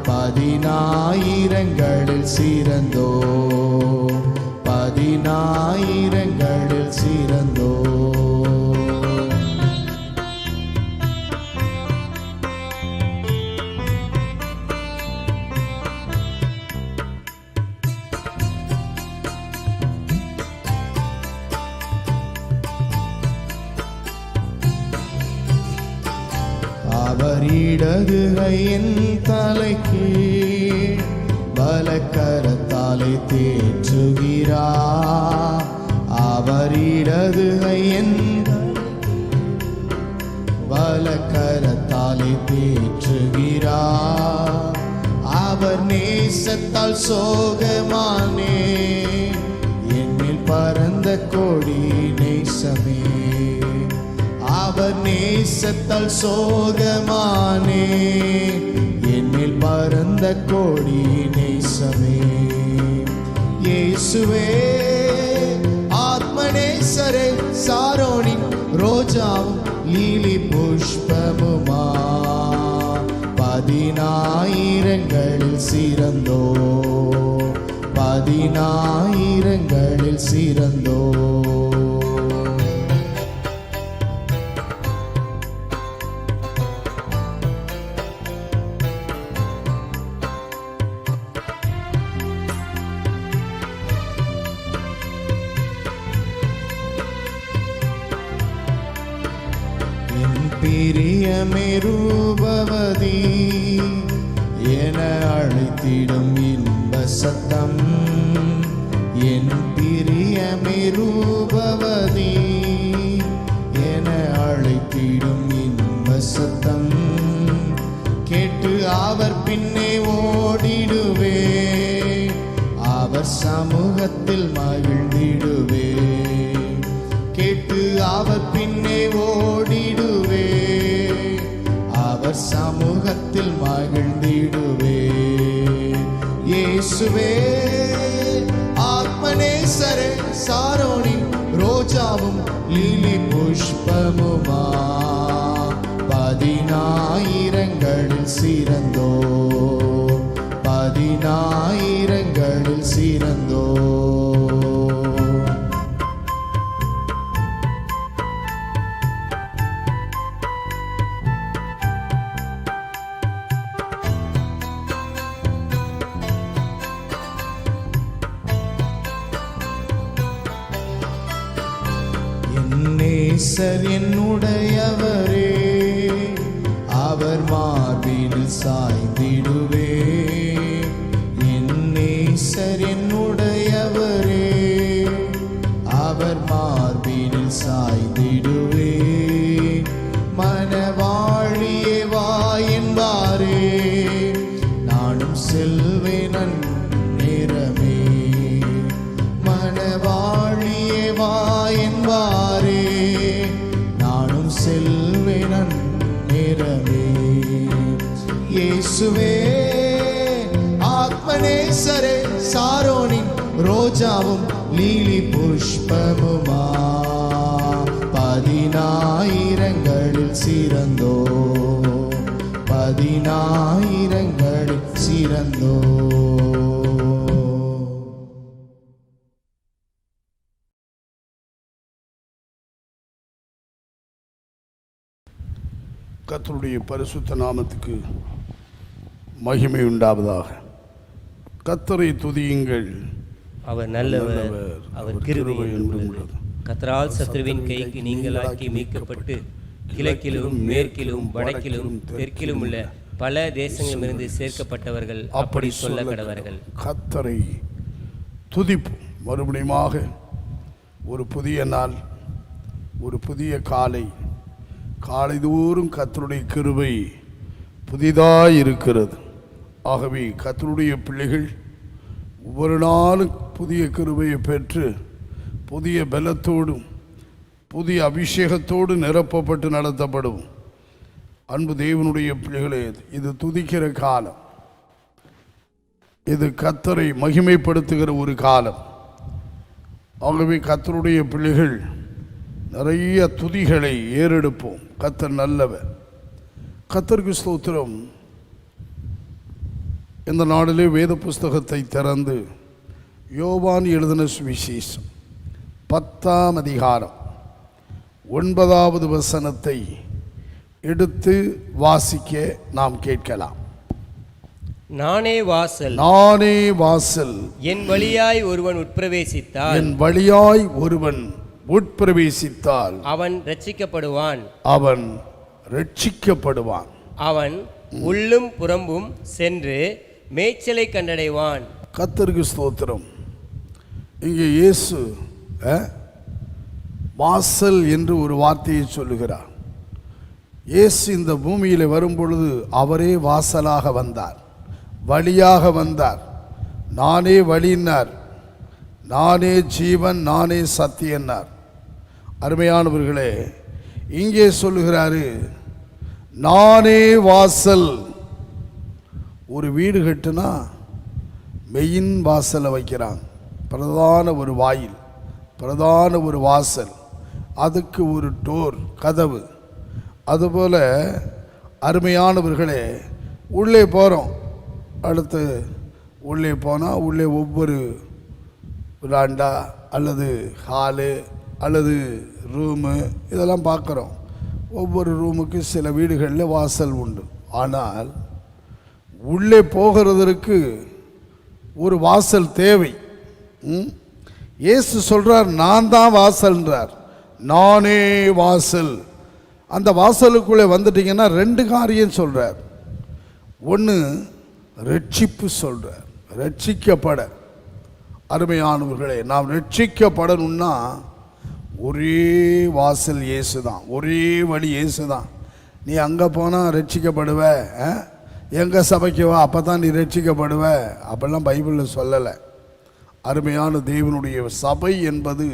பதினாயிரங்களில் சிறந்தோ, பதினாயிரங்களில் சிறந்தோ. அவர் இடது கையின் தலைக்கு வலக்கரத்தாலே தேற்றுகிறார். அவர் இடது கையின் வலக்கரத்தாலே தேற்றுகிறார். அவர் நேசத்தால் சோகமானே, என்னில் பரந்த கோடி நேசமே. அவர் நேசத்தால் சோகமானே, என்னில் பரந்த கோடி நேசமே. இயேசுவே ஆத்மநேசரே, சாரோனின் ரோஜாவும் லீலி புஷ்பமுமா, 10,000ங்களில் சிறந்தோ, 10,000ங்களில் சிறந்தோ. பிரியமே ரூபவதி என அழைத்திடும் இன்ப சத்தம், என் பிரியமே ரூபவதி என அழைத்திடும் இன்ப சத்தம், கேட்டு அவர் பின்னே ஓடிடுவே, அவர் சமூகத்தில் மகிழ்ந்திடுவே. கேட்டு அவர் பின்னே ஓடிடுவே, அவர் சமூகத்தில் மகிழ்ந்திடுவே. இயேசுவே ஆத்மநேசரே, சாரோனின் ரோஜாவும் லீலி புஷ்பமுமா, 10,000ங்களில் சிறந்தோ, 10,000ங்களில் சிறந்தோ. நேசர் என்னுடையவரே, அவர் மார்பினில் சாய்ந்திடுவே. என் நேசர் என்னுடையவரே, அவர் மார்பினில் சாய்ந்திடுவே. மனவாழியே வா என்பாரே, நானும் செல்வேன் நேரமே. மனவாழியே வா என்பாரே, நானும் செல்வேன் நேரமே. இயேசுவே ஆத்மநேசரே, சாரோனின் ரோஜாவும் லீலி புஷ்பமுமா, 10,000ங்களில் சிறந்தோ, 10,000ங்களில் சிறந்தோ. கர்த்தருடைய பரிசுத்த நாமத்துக்கு மகிமை உண்டாவதாக. கர்த்தரை துதியுங்கள், அவர் நல்லவர், அவர் கிருபை என்றும் உள்ளது. கர்த்தரால் சத்ருவின் கைக்கு நீங்களாக்கி மீட்கப்பட்டு கிழக்கிலும் மேற்கிலும் வடக்கிலும் தெற்கிலும் உள்ள பல தேசங்களிலிருந்து சேர்க்கப்பட்டவர்கள் அப்படி சொல்ல கடவர்கள். கர்த்தரை துதிப்போம். மறுபடியுமாக ஒரு புதிய நாள், ஒரு புதிய காலை தோறும் கர்த்தருடைய கிருபை புதிதாய் இருக்கிறது. ஆகவே கர்த்தருடைய பிள்ளைகள் ஒவ்வொரு நாளும் புதிய கிருபையை பெற்று புதிய பலத்தோடும் புதிய அபிஷேகத்தோடு நிரப்பப்பட்டு நடத்தப்படும். அன்பு தேவனுடைய பிள்ளைகளே, இது துதிக்கிற காலம், இது கர்த்தரை மகிமைப்படுத்துகிற ஒரு காலம். ஆகவே கர்த்தருடைய பிள்ளைகள் நிறைய துதிகளை ஏறெடுப்போம். கர்த்தர் நல்லவர். கர்த்தருக்கு ஸ்தோத்திரம். இந்த நாளிலே வேத புஸ்தகத்தை திறந்து யோவான் எழுதின சுவிசேஷம் 10ஆம் அதிகாரம் 9வது வசனத்தை எடுத்து வாசிக்க நாம் கேட்கலாம். நானே வாசல், நானே வாசல், என் வழியாய் ஒருவன் உட்பிரவேசித்தால், என் வழியாய் ஒருவன் உட்பிரவேசித்தால் அவன் ரட்சிக்கப்படுவான், அவன் ரட்சிக்கப்படுவான். அவன் உள்ளும் புறம்பும் சென்று மேய்ச்சலை கண்டடைவான். கர்த்தருக்கு ஸ்தோத்திரம். இங்கே இயேசு வாசல் என்று ஒரு வார்த்தையை சொல்லுகிறார். இயேசு இந்த பூமியில் வரும்பொழுது அவரே வாசலாக வந்தார், வழியாக வந்தார். நானே வழியினார், நானே ஜீவன், நானே சத்தியன்னார். அருமையானவர்களே, இங்கே சொல்லுகிறாரு, நானே வாசல். ஒரு வீடு கட்டுனா மெயின் வாசலை வைக்கிறாங்க, பிரதான ஒரு வாயில், பிரதான ஒரு வாசல், அதுக்கு ஒரு டோர், கதவு. அதுபோல் அருமையானவர்களே, உள்ளே போகிறோம், அடுத்து உள்ளே போனால் உள்ளே ஒவ்வொரு விளாண்டா அல்லது ஹாலு அல்லது ரூமு இதெல்லாம் பார்க்குறோம். ஒவ்வொரு ரூமுக்கு சில வீடுகளில் வாசல் உண்டு. ஆனால் உள்ளே போகிறதற்கு ஒரு வாசல் தேவை. இயேசு சொல்கிறார், நான் தான் வாசல்ன்றார். நானே வாசல். அந்த வாசலுக்குள்ளே வந்துட்டீங்கன்னா ரெண்டு காரியம் சொல்கிறார். ஒன்று ரட்சிப்பு சொல்கிறார், ரட்சிக்கப்பட. அருமையானவர்களே, நாம் ரட்சிக்கப்படணும்னா ஒரே வாசல் இயேசு தான், ஒரே வழி இயேசு தான். நீ அங்கே போனால் ரட்சிக்கப்படுவ, எங்கள் சபைக்கு வா அப்போ தான் நீ ரட்சிக்கப்படுவ, அப்பெல்லாம் பைபிளில் சொல்லலை. அருமையான தேவனுடைய சபை என்பது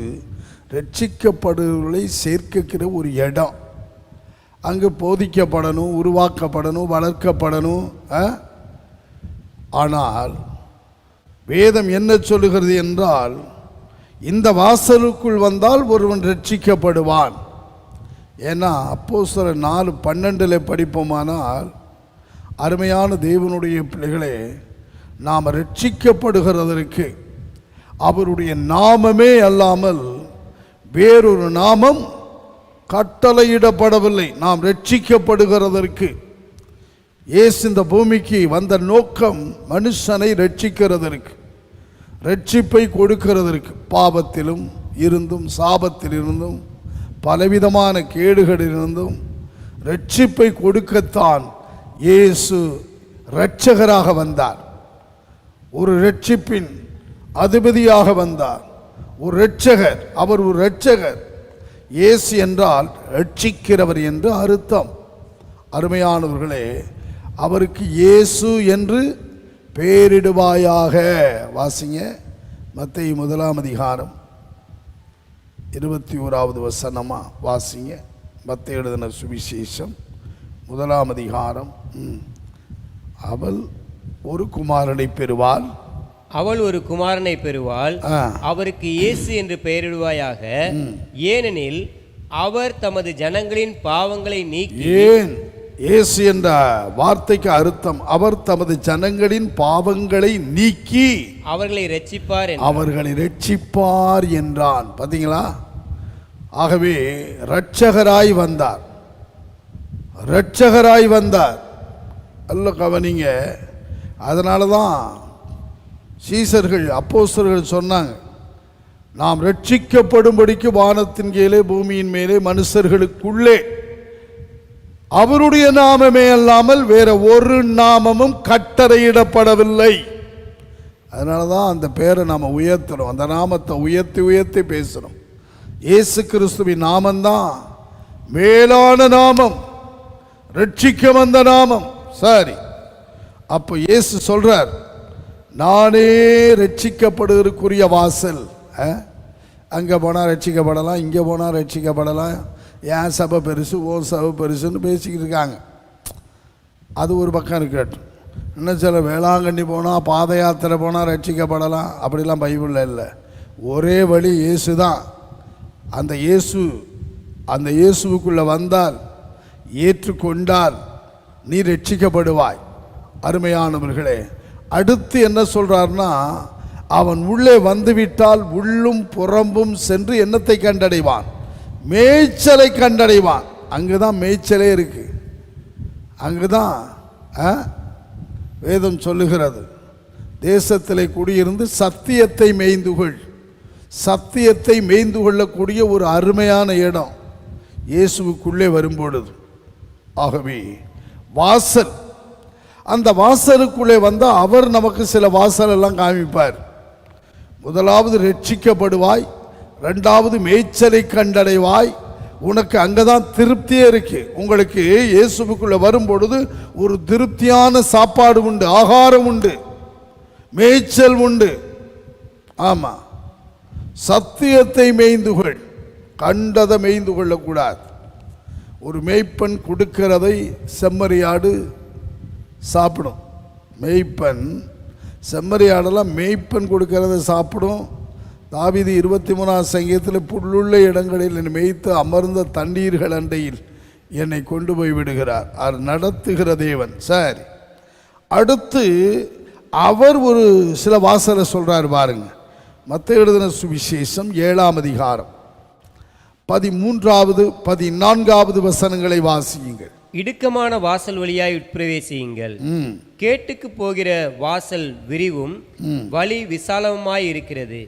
ரட்சிக்கப்படுவதை சேர்க்கிற ஒரு இடம். அங்கு போதிக்கப்படணும், உருவாக்கப்படணும், வளர்க்கப்படணும். ஆனால் வேதம் என்ன சொல்லுகிறது என்றால், இந்த வாசலுக்குள் வந்தால் ஒருவன் ரட்சிக்கப்படுவான். ஏன்னா அப்போஸ்தலர் 4:12 படிப்போமானால், அருமையான தேவனுடைய பிள்ளைகளே, நாம் ரட்சிக்கப்படுகிறதற்கு அவருடைய நாமமே அல்லாமல் வேறொரு நாமம் கட்டளையிடப்படவில்லை. நாம் ரட்சிக்கப்படுகிறதற்கு இயேசு இந்த பூமிக்கு வந்த நோக்கம் மனுஷனை ரட்சிக்கிறதற்கு, ரட்சிப்பை கொடுக்கிறதற்கு. பாவத்திலும் இருந்தும், சாபத்திலிருந்தும், பலவிதமான கேடுகளிலிருந்தும் ரட்சிப்பை கொடுக்கத்தான் இயேசு இரட்சகராக வந்தார். ஒரு ரட்சிப்பின் அதிபதியாக வந்தார், ஒரு இரட்சகர். அவர் ஒரு இரட்சகர். இயேசு என்றால் ரட்சிக்கிறவர் என்று அர்த்தம். அருமையானவர்களே, அவருக்கு இயேசு என்று பெயரிடுவாயாக. வாசிங்க, மத்தேயு 1 வசனமா வாசிங்க. மத்தேயு எழுதின சுவிசேஷம் 1 அவள் ஒரு குமாரனை பெறுவாள், அவள் ஒரு குமாரனை பெறுவாள், அவருக்கு இயேசு என்று பெயரிடுவாயாக. ஏனெனில் அவர் தமது ஜனங்களின் பாவங்களை நீக்கி. ஏன் இயேசு என்ற வார்த்தைக்கு அர்த்தம் அவர் தமது ஜனங்களின் பாவங்களை நீக்கி அவர்களை ரட்சிப்பார், அவர்களை ரட்சிப்பார் என்றான். பார்த்தீங்களா? ஆகவே இரட்சகராய் வந்தார், இரட்சகராய் வந்தார். அல்ல கவனிங்க. அதனால தான் சீசர்கள், அப்போஸ்தலர்கள் சொன்னாங்க, நாம் ரட்சிக்கப்படும்படிக்கு வானத்தின் கீழே பூமியின் மேலே மனுஷர்களுக்குள்ளே அவருடைய நாமமே அல்லாமல் வேற ஒரு நாமமும் கட்டளையிடப்படவில்லை. அதனால தான் அந்த பேரை நாம் உயர்த்தணும், அந்த நாமத்தை உயர்த்தி உயர்த்தி பேசணும். இயேசு கிறிஸ்துவின் நாமந்தான் மேலான நாமம், ரட்சிக்க வந்த நாமம். சரி, அப்போ இயேசு சொல்றார், நானே ரட்சிக்கப்படுவதற்குரிய வாசல். அங்கே போனால் ரட்சிக்கப்படலாம், இங்கே போனால் ரட்சிக்கப்படலாம், ஏன் சபை பெருசு, ஓ சபை பெருசுன்னு பேசிக்கிட்டு இருக்காங்க. அது ஒரு பக்கம் இருக்கட்டும். இன்னும் சில வேளாங்கண்ணி போனால், பாத யாத்திரை போனால் ரட்சிக்கப்படலாம், அப்படிலாம் பைபிளில் இல்லை. ஒரே வழி இயேசு தான். அந்த இயேசுவுக்குள்ளே வந்தால், ஏற்றுக்கொண்டால் நீ ரட்சிக்கப்படுவாய். அருமையானவர்களே, அடுத்து என்ன சொல்றார்னா, அவன் உள்ளே வந்துவிட்டால் உள்ளும் புறம்பும் சென்று என்னத்தை கண்டடைவான்? மேய்ச்சலை கண்டடைவான். அங்குதான் மேய்ச்சலே இருக்கு. அங்குதான் வேதம் சொல்லுகிறது, தேசத்திலே குடியிருந்து சத்தியத்தை மேய்ந்துகொள். சத்தியத்தை மேய்ந்து கொள்ளக்கூடிய ஒரு அருமையான இடம் இயேசுவுக்குள்ளே வரும்பொழுது. ஆகவே வாசல், அந்த வாசலுக்குள்ளே வந்தால் அவர் நமக்கு சில வாசல் எல்லாம் காமிப்பார். முதலாவது ரட்சிக்கப்படுவாய், ரெண்டாவது மேய்ச்சலை கண்டடைவாய். உனக்கு அங்கதான் திருப்தியே இருக்கு. உங்களுக்கு இயேசுவுக்குள்ள வரும்பொழுது ஒரு திருப்தியான சாப்பாடு உண்டு, ஆகாரம் உண்டு, மேய்ச்சல் உண்டு. ஆமா, சத்தியத்தை மேய்ந்து கொள், கண்டதை மேய்ந்து கொள்ளக்கூடாது. ஒரு மேய்ப்பன் கொடுக்கிறதை செம்மறியாடு சாப்பிடும். மேய்ப்பன் செம்மறியாடெல்லாம் மேய்ப்பன் கொடுக்கிறத சாப்பிடும். தாவீது 23ஆம் சங்கீதத்தில் புல்லுள்ள இடங்களில் என்னை மேய்த்து அமர்ந்த தண்ணீர்கள் அண்டையில் என்னை கொண்டு போய் விடுகிறார். அவர் நடத்துகிற தேவன். சரி, அடுத்து அவர் ஒரு சில வாசலை சொல்றார் பாருங்க. மத்தேயு எழுதின சுவிசேஷம் 7ஆம் அதிகாரம் 13வது 14வது வசனங்களை வாசியுங்கள். இடுக்கமான வாசல் வழியாய் உட்பிரவேசியுங்கள். கேட்டுக்கு போகிற வாசல் விரிவும் வழி விசாலமாய் இருக்கிறது,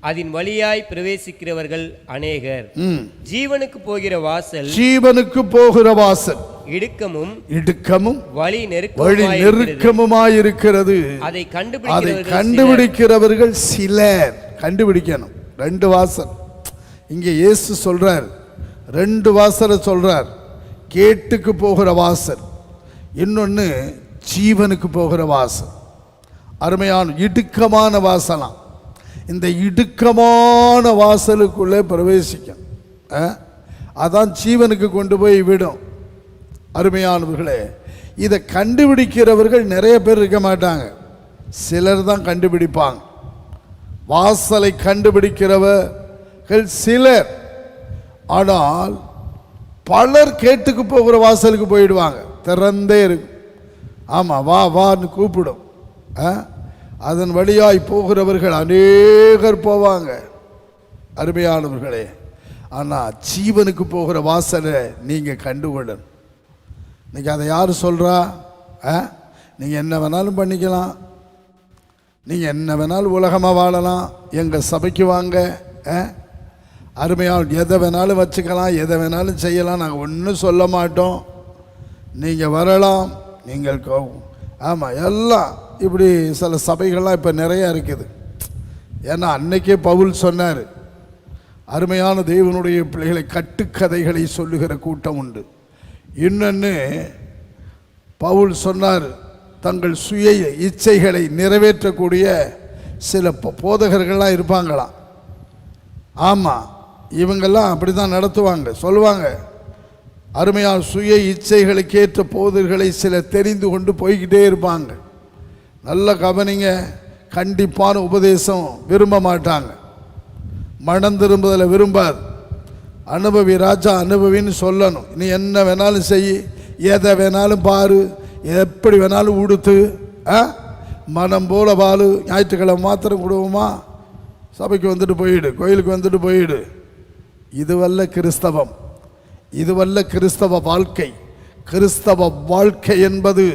அதன் வழியாய் பிரவேசிக்கிறவர்கள் அநேகர். ஜீவனுக்கு போகிற வாசல், ஜீவனுக்கு போகிற வாசல் இடுக்கமும் வழி நெருக்கமுமாயிருக்கிறது, அதை கண்டுபிடிக்கிறவர்கள் சிலர். கண்டுபிடிக்கணும். 2 வாசல் இங்கே இயேசு சொல்றார். 2 வாசலை சொல்றார். கேட்டுக்கு போகிற வாசல், இன்னொன்று ஜீவனுக்கு போகிற வாசல். அருமையான இடுக்கமான வாசலாம். இந்த இடுக்கமான வாசலுக்குள்ளே பிரவேசிக்கும், அதான் ஜீவனுக்கு கொண்டு போய் விடும். அருமையானவர்களே, இதை கண்டுபிடிக்கிறவர்கள் நிறைய பேர் இருக்க மாட்டாங்க, சிலர் தான் கண்டுபிடிப்பாங்க. வாசலை கண்டுபிடிக்கிறவர்கள் சிலர். ஆனால் பலர் கேட்டுக்கு போகிற வாசலுக்கு போயிடுவாங்க, திறந்தே இருக்கும். ஆமாம், வா வான்னு கூப்பிடும். அதன் வழியாய் போகிறவர்கள் அநேகர் போவாங்க. அருமையானவர்களே, ஆனால் ஜீவனுக்கு போகிற வாசலை நீங்கள் கண்டுகொள்ளணும். இன்னைக்கு அதை யார் சொல்கிறா? நீங்கள் என்ன வேணாலும் பண்ணிக்கலாம், நீங்கள் என்ன வேணாலும் உலகமாக வாழலாம், எங்கள் சபைக்கு வாங்க, அருமையாக எதை வேணாலும் வச்சுக்கலாம், எதை வேணாலும் செய்யலாம், நாங்கள் ஒன்றும் சொல்ல மாட்டோம், நீங்கள் வரலாம், நீங்கள் ஆமாம் எல்லாம். இப்படி சில சபைகள்லாம் இப்போ நிறையா இருக்குது. ஏன்னா அன்னைக்கே பவுல் சொன்னார், அருமையான தேவனுடைய பிள்ளைகளை கட்டுக்கதைகளை சொல்லுகிற கூட்டம் உண்டு. இன்னொன்று பவுல் சொன்னார், தங்கள் சுய இச்சைகளை நிறைவேற்றக்கூடிய சில போதகர்கள்லாம் இருப்பாங்களாம். ஆமாம், இவங்கெல்லாம் அப்படி தான் நடத்துவாங்க, சொல்லுவாங்க. அருமையான சுய இச்சைகளுக்கேற்ற போதர்களை சில தெரிந்து கொண்டு போய்கிட்டே இருப்பாங்க. நல்ல கவனிங்க, கண்டிப்பான உபதேசம் விரும்ப மாட்டாங்க, மனம் திரும்புதலை விரும்பாது. அனுபவி ராஜா அனுபவின்னு சொல்லணும். நீ என்ன வேணாலும் செய், எதை வேணாலும் பாரு, எப்படி வேணாலும் உடுத்து, மனம் போல பாலு, ஞாயிற்றுக்கிழமை மாத்திரம் கொடுவோமா, சபைக்கு வந்துட்டு போயிடு, கோயிலுக்கு வந்துட்டு போயிடு. இதுவல்ல கிறிஸ்தவம், இதுவல்ல கிறிஸ்தவ வாழ்க்கை. கிறிஸ்தவ வாழ்க்கை என்பது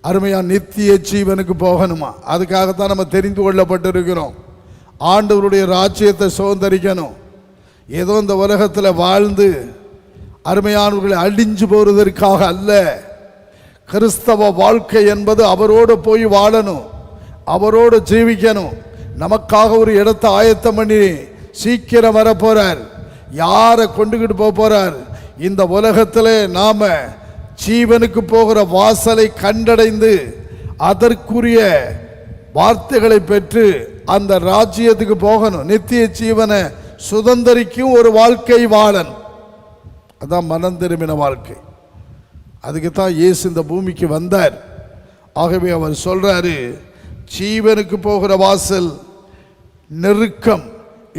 அருமையாக நித்திய ஜீவனுக்கு போகணுமா, அதுக்காகத்தான் நம்ம தெரிந்து கொள்ளப்பட்டிருக்கிறோம். ஆண்டவருடைய ராஜ்யத்தை சுதந்தரிக்கணும். ஏதோ இந்த உலகத்தில் வாழ்ந்து அருமையானவர்களை அழிஞ்சு போவதற்காக அல்ல. கிறிஸ்தவ வாழ்க்கை என்பது அவரோடு போய் வாழணும், அவரோடு ஜீவிக்கணும். நமக்காக ஒரு இடத்தை ஆயத்தம் பண்ணி சீக்கிரம் வர போறார். யாரை கொண்டுகிட்டு போறார்? இந்த உலகத்திலே நாம ஜீவனுக்கு போகிற வாசலை கண்டடைந்து அதற்குரிய வார்த்தைகளை பெற்று அந்த ராஜ்யத்துக்கு போகணும். நித்திய ஜீவனை சுதந்தரிக்கும் ஒரு வாழ்க்கை வாழணும். அதான் மனம் திரும்பின வாழ்க்கை. அதுக்கு தான் இயேசு இந்த பூமிக்கு வந்தார். ஆகவே அவர் சொல்றாரு, ஜீவனுக்கு போகிற வாசல் நெருக்கம்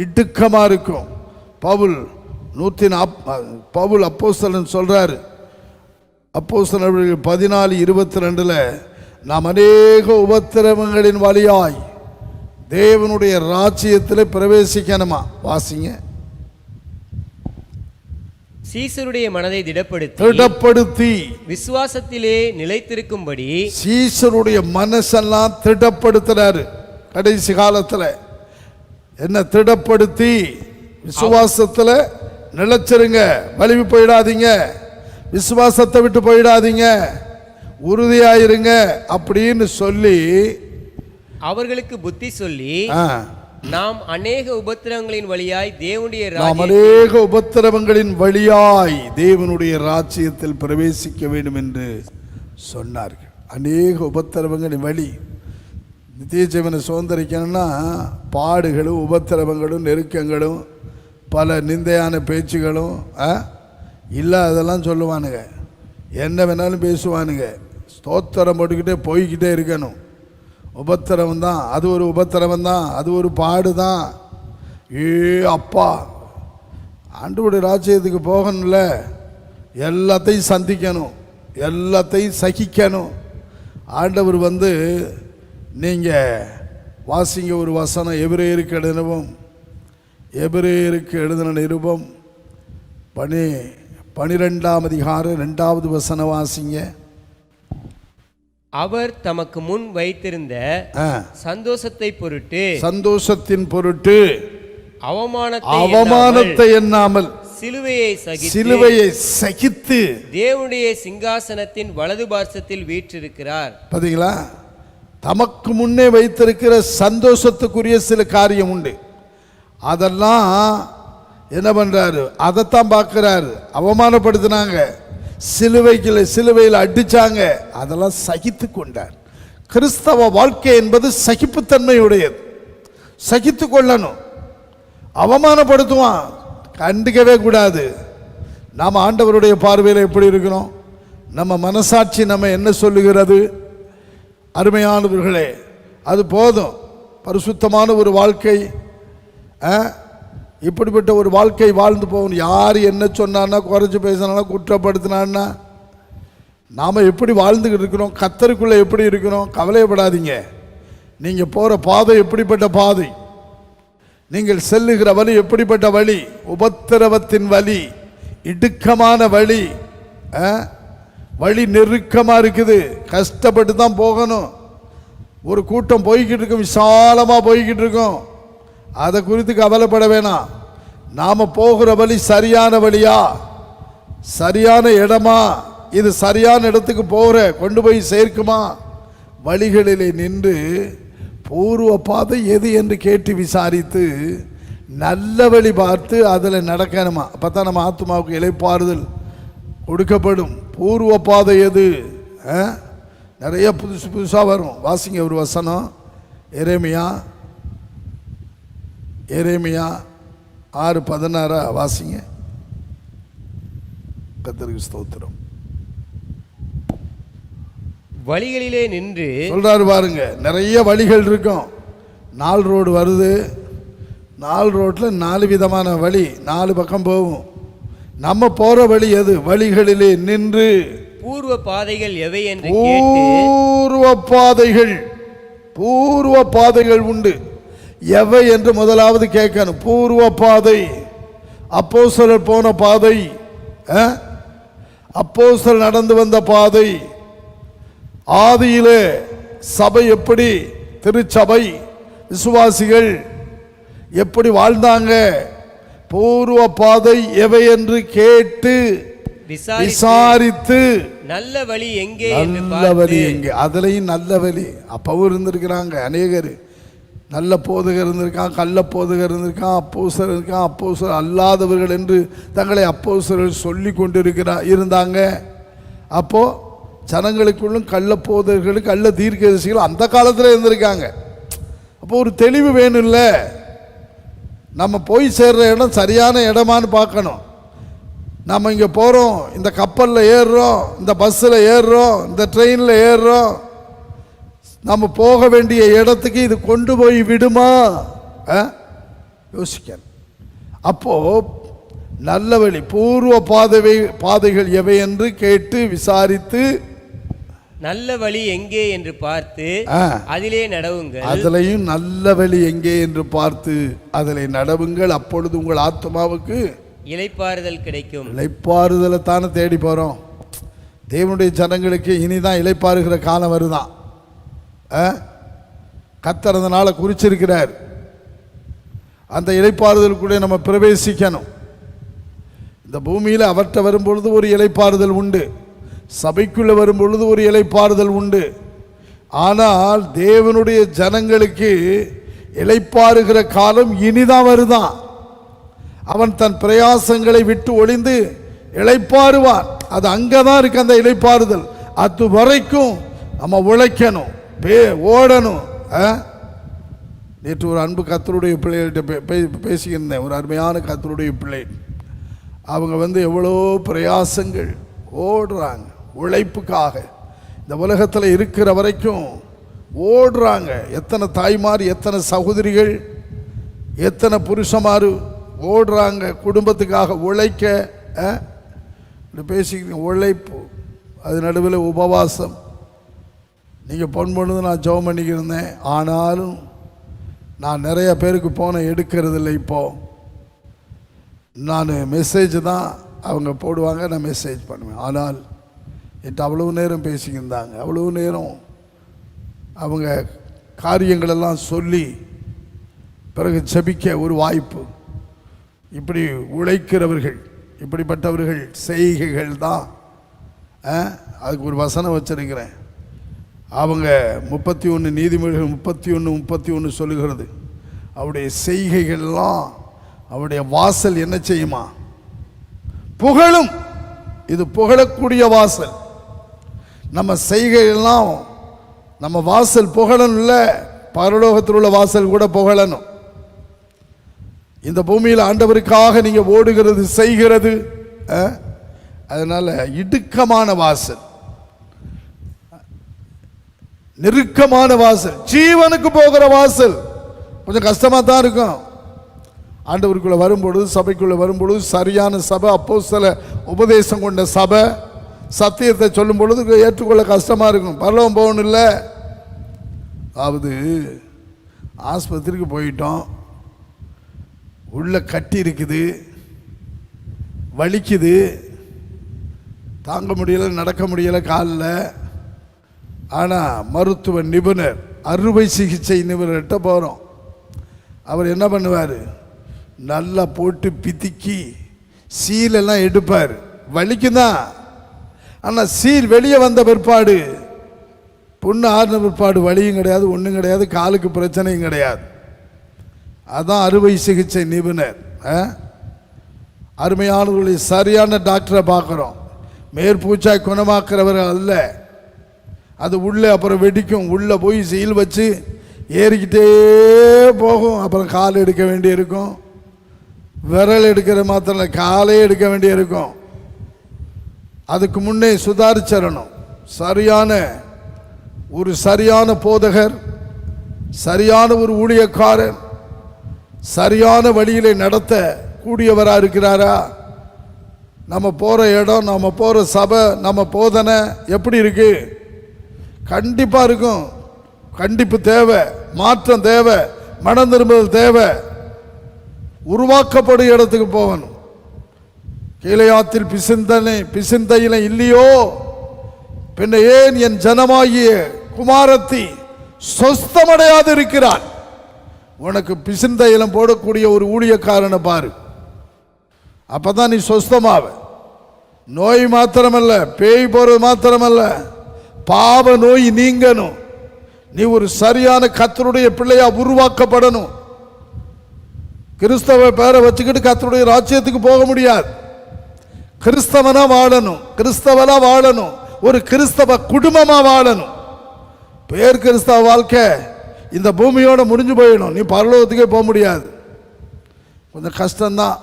இடுக்கமா இருக்கும். பவுல் அப்போஸ்தலன் சொல்றாரு, அப்போஸ்தலர்கள் 14:22 நாம் அநேக உபத்திரவங்களின் வழியாய் தேவனுடைய ராஜ்யத்தில் பிரவேசிக்கணுமா. வாசிங்க. சீசருடைய மனதை திடப்படுத்தி விசுவாசத்திலே நிலைத்திருக்கும்படி. சீசருடைய மனசெல்லாம் திடப்படுத்துறாரு. கடைசி காலத்தில் என்ன திடப்படுத்தி விசுவாசத்தில் நிலைச்சிருங்க, வலிவு போயிடாதீங்க, விசுவாசத்தை விட்டு போயிடாதீங்க, உறுதியாயிருங்க அப்படின்னு சொல்லி அவர்களுக்கு புத்தி சொல்லி, நாம் அநேக உபத்திரவங்களின் வழியாய் தேவனுடைய ராஜ்யத்தில் பிரவேசிக்க வேண்டும் என்று சொன்னார்கள். அநேக உபத்திரவங்களின் வழி நித்திய ஜீவனை சுதந்திரிக்கணும்னா பாடுகளும் உபத்திரவங்களும் நெருக்கங்களும் பல நிந்தையான பேச்சுகளும் இல்லை, அதெல்லாம் சொல்லுவானுங்க, என்ன வேணாலும் பேசுவானுங்க, ஸ்தோத்திரம் போட்டுக்கிட்டே போய்கிட்டே இருக்கணும். உபத்திரவம் தான், அது ஒரு உபத்திரவம் தான், அது ஒரு பாடு தான். அப்பா, ஆண்டவருடைய ராஜ்யத்துக்கு போகணும்ல, எல்லாத்தையும் சந்திக்கணும், எல்லாத்தையும் சகிக்கணும். ஆண்டவர் நீங்கள் வாசிங்க ஒரு வசனம், எபிரேயருக்கு எழுதின நிருபம் 12ஆம் அதிகாரம் 2வது வசனம் வாசிங்க. அவர் தமக்கு முன் வைத்திருந்த சந்தோஷத்தின் பொருட்டு அவமானத்தை எண்ணாமல் சிலுவையை சகித்து தேவனுடைய சிங்காசனத்தின் வலது பார்சத்தில் வீற்றிருக்கிறார். பாத்தீங்களா? தமக்கு முன்னே வைத்திருக்கிற சந்தோஷத்துக்குரிய சில காரியம் உண்டு. அதெல்லாம் என்ன பண்றாரு? அதைத்தான் பார்க்கிறாரு. அவமானப்படுத்தினாங்க, சிலுவையில் அடிச்சாங்க, அதெல்லாம் சகித்து கொண்டார். கிறிஸ்தவ வாழ்க்கை என்பது சகிப்புத்தன்மையுடையது. சகித்து கொள்ளணும். அவமானப்படுத்துவான், கண்டுக்கவே கூடாது. நாம் ஆண்டவருடைய பார்வையில் எப்படி இருக்கணும்? நம்ம மனசாட்சி நம்ம என்ன சொல்லுகிறது? அருமையானவர்களே, அது போதும். பரிசுத்தமான ஒரு வாழ்க்கை, இப்படிப்பட்ட ஒரு வாழ்க்கை வாழ்ந்து போகணும். யார் என்ன சொன்னான்னா, குறைச்சி பேசினா, குற்றப்படுத்தினான்னா, நாம் எப்படி வாழ்ந்துக்கிட்டு இருக்கிறோம், கர்த்தருக்குள்ளே எப்படி இருக்கிறோம், கவலைப்படாதீங்க. நீங்கள் போகிற பாதை எப்படிப்பட்ட பாதை, நீங்கள் செல்லுகிற வழி எப்படிப்பட்ட வழி, உபத்திரவத்தின் வழி, இடுக்கமான வழி, வழி நெருக்கமாக இருக்குது, கஷ்டப்பட்டு தான் போகணும். ஒரு கூட்டம் போய்கிட்டு இருக்கும், விசாலமாக போய்கிட்டு இருக்கும், அதை குறித்து கவலைப்பட வேணாம். நாம் போகிற வழி சரியான வழியா, சரியான இடமா, இது சரியான இடத்துக்கு போகிற கொண்டு போய் சேர்க்குமா? வழிகளிலே நின்று பூர்வ பாதை எது என்று கேட்டு விசாரித்து நல்ல வழி பார்த்து அதில் நடக்கணுமா? அப்போ தான் நம்ம ஆத்மாவுக்கு இளைப்பாறுதல் கொடுக்கப்படும். பூர்வ பாதை எது? நிறைய புதுசாக வரும். வாசிங்க ஒரு வசனம், எரேமியா 6:16 வாசிங்க. கர்த்தருக்கு ஸ்தோத்திரம். வழிகளிலே நின்று சொல்றாரு பாருங்க, நிறைய வழிகள் இருக்கும். 4 ரோடு வருது, 4 ரோட்டில் 4 விதமான வழி, 4 பக்கம் போகும். நம்ம போற வழி எது? வழிகளிலே நின்று பூர்வ பாதைகள் எவை என்று பூர்வ பாதைகள் உண்டு. எவை என்று முதலாவது கேட்கணும். பூர்வ பாதை, அப்போஸ்தலர் போன பாதை, அப்போஸ்தலர் நடந்து வந்த பாதை, ஆதியிலே சபை எப்படி, திருச்சபை விசுவாசிகள் எப்படி வாழ்ந்தாங்க, பூர்வ பாதை எவை என்று கேட்டு விசாரித்து நல்ல வழி எங்கே, அதுலயும் நல்ல வழி. அப்பவும் இருந்திருக்கிறாங்க அநேகர். நல்ல போதகர் இருந்திருக்கான், கள்ள போதகர் இருந்திருக்கான், அப்போஸ்தலர் இருக்கான், அப்போஸ்தலர் அல்லாதவர்கள் என்று தங்களை அப்போஸ்தலர்கள் சொல்லி இருந்தாங்க. அப்போ ஜனங்களுக்குள்ளும் கள்ள போதகர்கள், கள்ள தீர்க்கதரிசிகள் அந்த காலத்தில் இருந்திருக்காங்க. அப்போ ஒரு தெளிவு வேணும். இல்லை, நம்ம போய் சேர்ற இடம் சரியான இடமானு பார்க்கணும். நம்ம இங்கே போகிறோம், இந்த கப்பலில் ஏறுறோம், இந்த பஸ்ஸில் ஏறுறோம், இந்த ட்ரெயினில் ஏறுறோம், நம்ம போக வேண்டிய இடத்துக்கு இது கொண்டு போய் விடுமா? யோசிக்கணும். அப்போ நல்ல வழி, பூர்வ பாதைகள் எவை என்று கேட்டு விசாரித்து நல்ல வழி எங்கே என்று பார்த்து அதிலே நடவுங்கள். அதிலையும் நல்ல வழி எங்கே என்று பார்த்து அதிலே நடவுங்கள். அப்பொழுது உங்கள் ஆத்மாவுக்கு இளைப்பாறுதல் கிடைக்கும். இளைப்பாறுதலை தானே தேடி போறோம். தேவனுடைய ஜனங்களுக்கு இனிதான் இளைப்பாறுகிற காலம் வருதான். கர்த்தர் அதனால குறிச்சிருக்கிறார். அந்த இளைப்பாறுதலுக்குள்ளே நம்ம பிரவேசிக்கணும். இந்த பூமியில் அவர்கிட்ட வரும்பொழுது ஒரு இளைப்பாறுதல் உண்டு, சபைக்குள்ளே வரும்பொழுது ஒரு இளைப்பாறுதல் உண்டு. ஆனால் தேவனுடைய ஜனங்களுக்கு இளைப்பாறுகிற காலம் இனிதான் வருதான். அவன் தன் பிரயாசங்களை விட்டு ஒளிந்து இளைப்பாறுவான். அது அங்கதான் இருக்கு அந்த இளைப்பாறுதல். அது வரைக்கும் நம்ம உழைக்கணும், ஓடணும், நேற்று ஒரு அன்பு கர்த்தருடைய பிள்ளைகள்கிட்ட பேசியிருந்தேன். ஒரு அருமையான கர்த்தருடைய பிள்ளை. அவங்க எவ்வளோ பிரயாசங்கள் ஓடுறாங்க உழைப்புக்காக. இந்த உலகத்தில் இருக்கிற வரைக்கும் ஓடுறாங்க. எத்தனை தாய்மார், எத்தனை சகோதரிகள், எத்தனை புருஷமாரு ஓடுறாங்க குடும்பத்துக்காக உழைக்க. பேசிக்கிறீங்க உழைப்பு, அது நடுவில் உபவாசம். நீங்கள் பொண்ணு நான் ஜெபம் பண்ணிக்கிருந்தேன். ஆனாலும் நான் நிறைய பேருக்கு போன எடுக்கிறதில்லை. இப்போது நான் மெசேஜ் தான் அவங்க போடுவாங்க, நான் மெசேஜ் பண்ணுவேன். ஆனால் என்கிட்ட அவ்வளோ நேரம் பேசிக்கிருந்தாங்க. அவ்வளோ நேரம் அவங்க காரியங்களெல்லாம் சொல்லி பிறகு ஜெபிக்க ஒரு வாய்ப்பு. இப்படி உழைக்கிறவர்கள், இப்படிப்பட்டவர்கள் செய்கைகள் தான். அதுக்கு ஒரு வசனம் வச்சிருக்கிறேன். அவங்க 31 நீதிமொழிகள் 31 சொல்லுகிறது, அவருடைய செய்கைகள்லாம் அவருடைய வாசல் என்ன செய்யுமா? புகழும். இது புகழக்கூடிய வாசல். நம்ம செய்கைகள்லாம் நம்ம வாசல் புகழணும். இல்லை, பரலோகத்தில் உள்ள வாசல் கூட புகழணும். இந்த பூமியில் ஆண்டவருக்காக நீங்க ஓடுகிறது, செய்கிறது. அதனால இடுக்கமான வாசல், நெருக்கமான வாசல், ஜீவனுக்கு போகிற வாசல் கொஞ்சம் கஷ்டமா தான் இருக்கும். ஆண்டவருக்குள்ள வரும்பொழுது, சபைக்குள்ள வரும்பொழுது, சரியான சபை, அப்போஸ்தல உபதேசம் கொண்ட சபை, சத்தியத்தை சொல்லும் பொழுது ஏற்றுக்கொள்ள கஷ்டமா இருக்கும். பரலோகம் போகணும். இல்லை, அதாவது ஆஸ்பத்திரிக்கு போயிட்டோம், உள்ள கட்டி இருக்குது, வலிக்குது, தாங்க முடியலை, நடக்க முடியலை காலில். ஆனால் மருத்துவ நிபுணர், அறுவை சிகிச்சை நிபுணர்கிட்ட போகிறோம். அவர் என்ன பண்ணுவார்? நல்லா போட்டு பிதிக்கி சீலெல்லாம் எடுப்பார். வலிக்குதான். ஆனால் சீல் வெளியே வந்த பிற்பாடு, புண்ணு ஆறின பிற்பாடு வலியும் கிடையாது, ஒன்றும் கிடையாது, காலுக்கு பிரச்சனையும் கிடையாது. அதான் அறுவை சிகிச்சை நிபுணர். அருமையானவர்களை சரியான டாக்டரை பார்க்குறோம். மேற்பூச்சாய் குணமாக்குறவர் அல்ல. அது உள்ளே அப்புறம் வெடிக்கும். உள்ளே போய் சீல் வச்சு ஏறிக்கிட்டே போகும். அப்புறம் கால் எடுக்க வேண்டியிருக்கும். விரல் எடுக்கிற மாத்திரம் இல்லை, காலே எடுக்க வேண்டியிருக்கும். அதுக்கு முன்னே சுதாரிச்சிடணும். சரியான போதகர், சரியான ஒரு ஊழியக்காரர், சரியான வழியிலே நடத்த கூடியவராக இருக்கிறாரா? நம்ம போகிற இடம், நம்ம போகிற சபை, நம்ம போதனை எப்படி இருக்கு? கண்டிப்பாக இருக்கும். கண்டிப்பு தேவை, மாற்றம் தேவை, மனம் திரும்புதல் தேவை. உருவாக்கப்படும் இடத்துக்கு போகணும். கீழையாத்தில் பிசிந்தையில இல்லையோ, பின்ன ஏன் என் ஜனமாகிய குமாரத்தி சொஸ்தமடையாது இருக்கிறான்? உனக்கு பிசிந்தையிலம் போடக்கூடிய ஒரு ஊழியக்காரனை பாரு, அப்பதான் நீ சொஸ்தமாவ. நோய் மாத்திரமல்ல, பேய் போறது மாத்திரமல்ல, பாவ நோய் நீங்கணும். நீ ஒரு சரியான கர்த்தருடைய பிள்ளையா உருவாக்கப்படணும். கிறிஸ்தவ பேரை வச்சுக்கிட்டு கர்த்தருடைய ராஜ்யத்துக்கு போக முடியாது. கிறிஸ்தவனா வாழணும், கிறிஸ்தவனா வாழணும், ஒரு கிறிஸ்தவ குடும்பமா வாழணும். பேர் கிறிஸ்தவ வாழ்க்கை இந்த பூமியோட முடிஞ்சு போயிடும். நீ பரலோகத்துக்கே போக முடியாது. கொஞ்சம் கஷ்டம்தான்.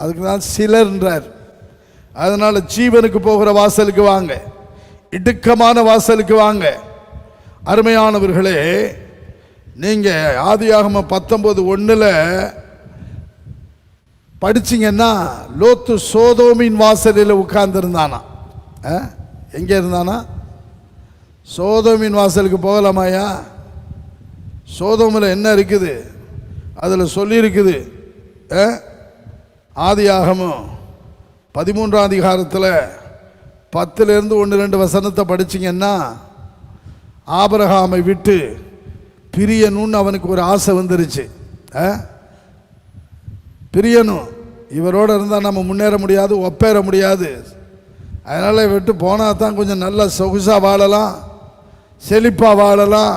அதுக்கு தான் சிலர்ன்றார். அதனால ஜீவனுக்கு போகிற வாசலுக்கு வாங்க, இடுக்கமான வாசலுக்கு வாங்க. அருமையானவர்களே, நீங்க ஆதியாகமம் 19:1 படிச்சிங்கன்னா, லோத்து சோதோமின் வாசலில் உட்கார்ந்து இருந்தானா. எங்க இருந்தானா? சோதோமின் வாசலுக்கு போகலாமாயா? சோதோமில் என்ன இருக்குது? அதில் சொல்லி இருக்குது. ஆதியாகமம் 13ஆம் அதிகாரத்தில் 10லேருந்து 1-2 வசனத்தை படிச்சிங்கன்னா, ஆபிரகாமை விட்டு பிரியணும்னு அவனுக்கு ஒரு ஆசை வந்துருச்சு. பிரியணும், இவரோடு இருந்தால் நம்ம முன்னேற முடியாது, ஒப்பேற முடியாது. அதனால் விட்டு போனால் தான் கொஞ்சம் நல்லா சொகுசாக வாழலாம், செழிப்பாக வாழலாம்.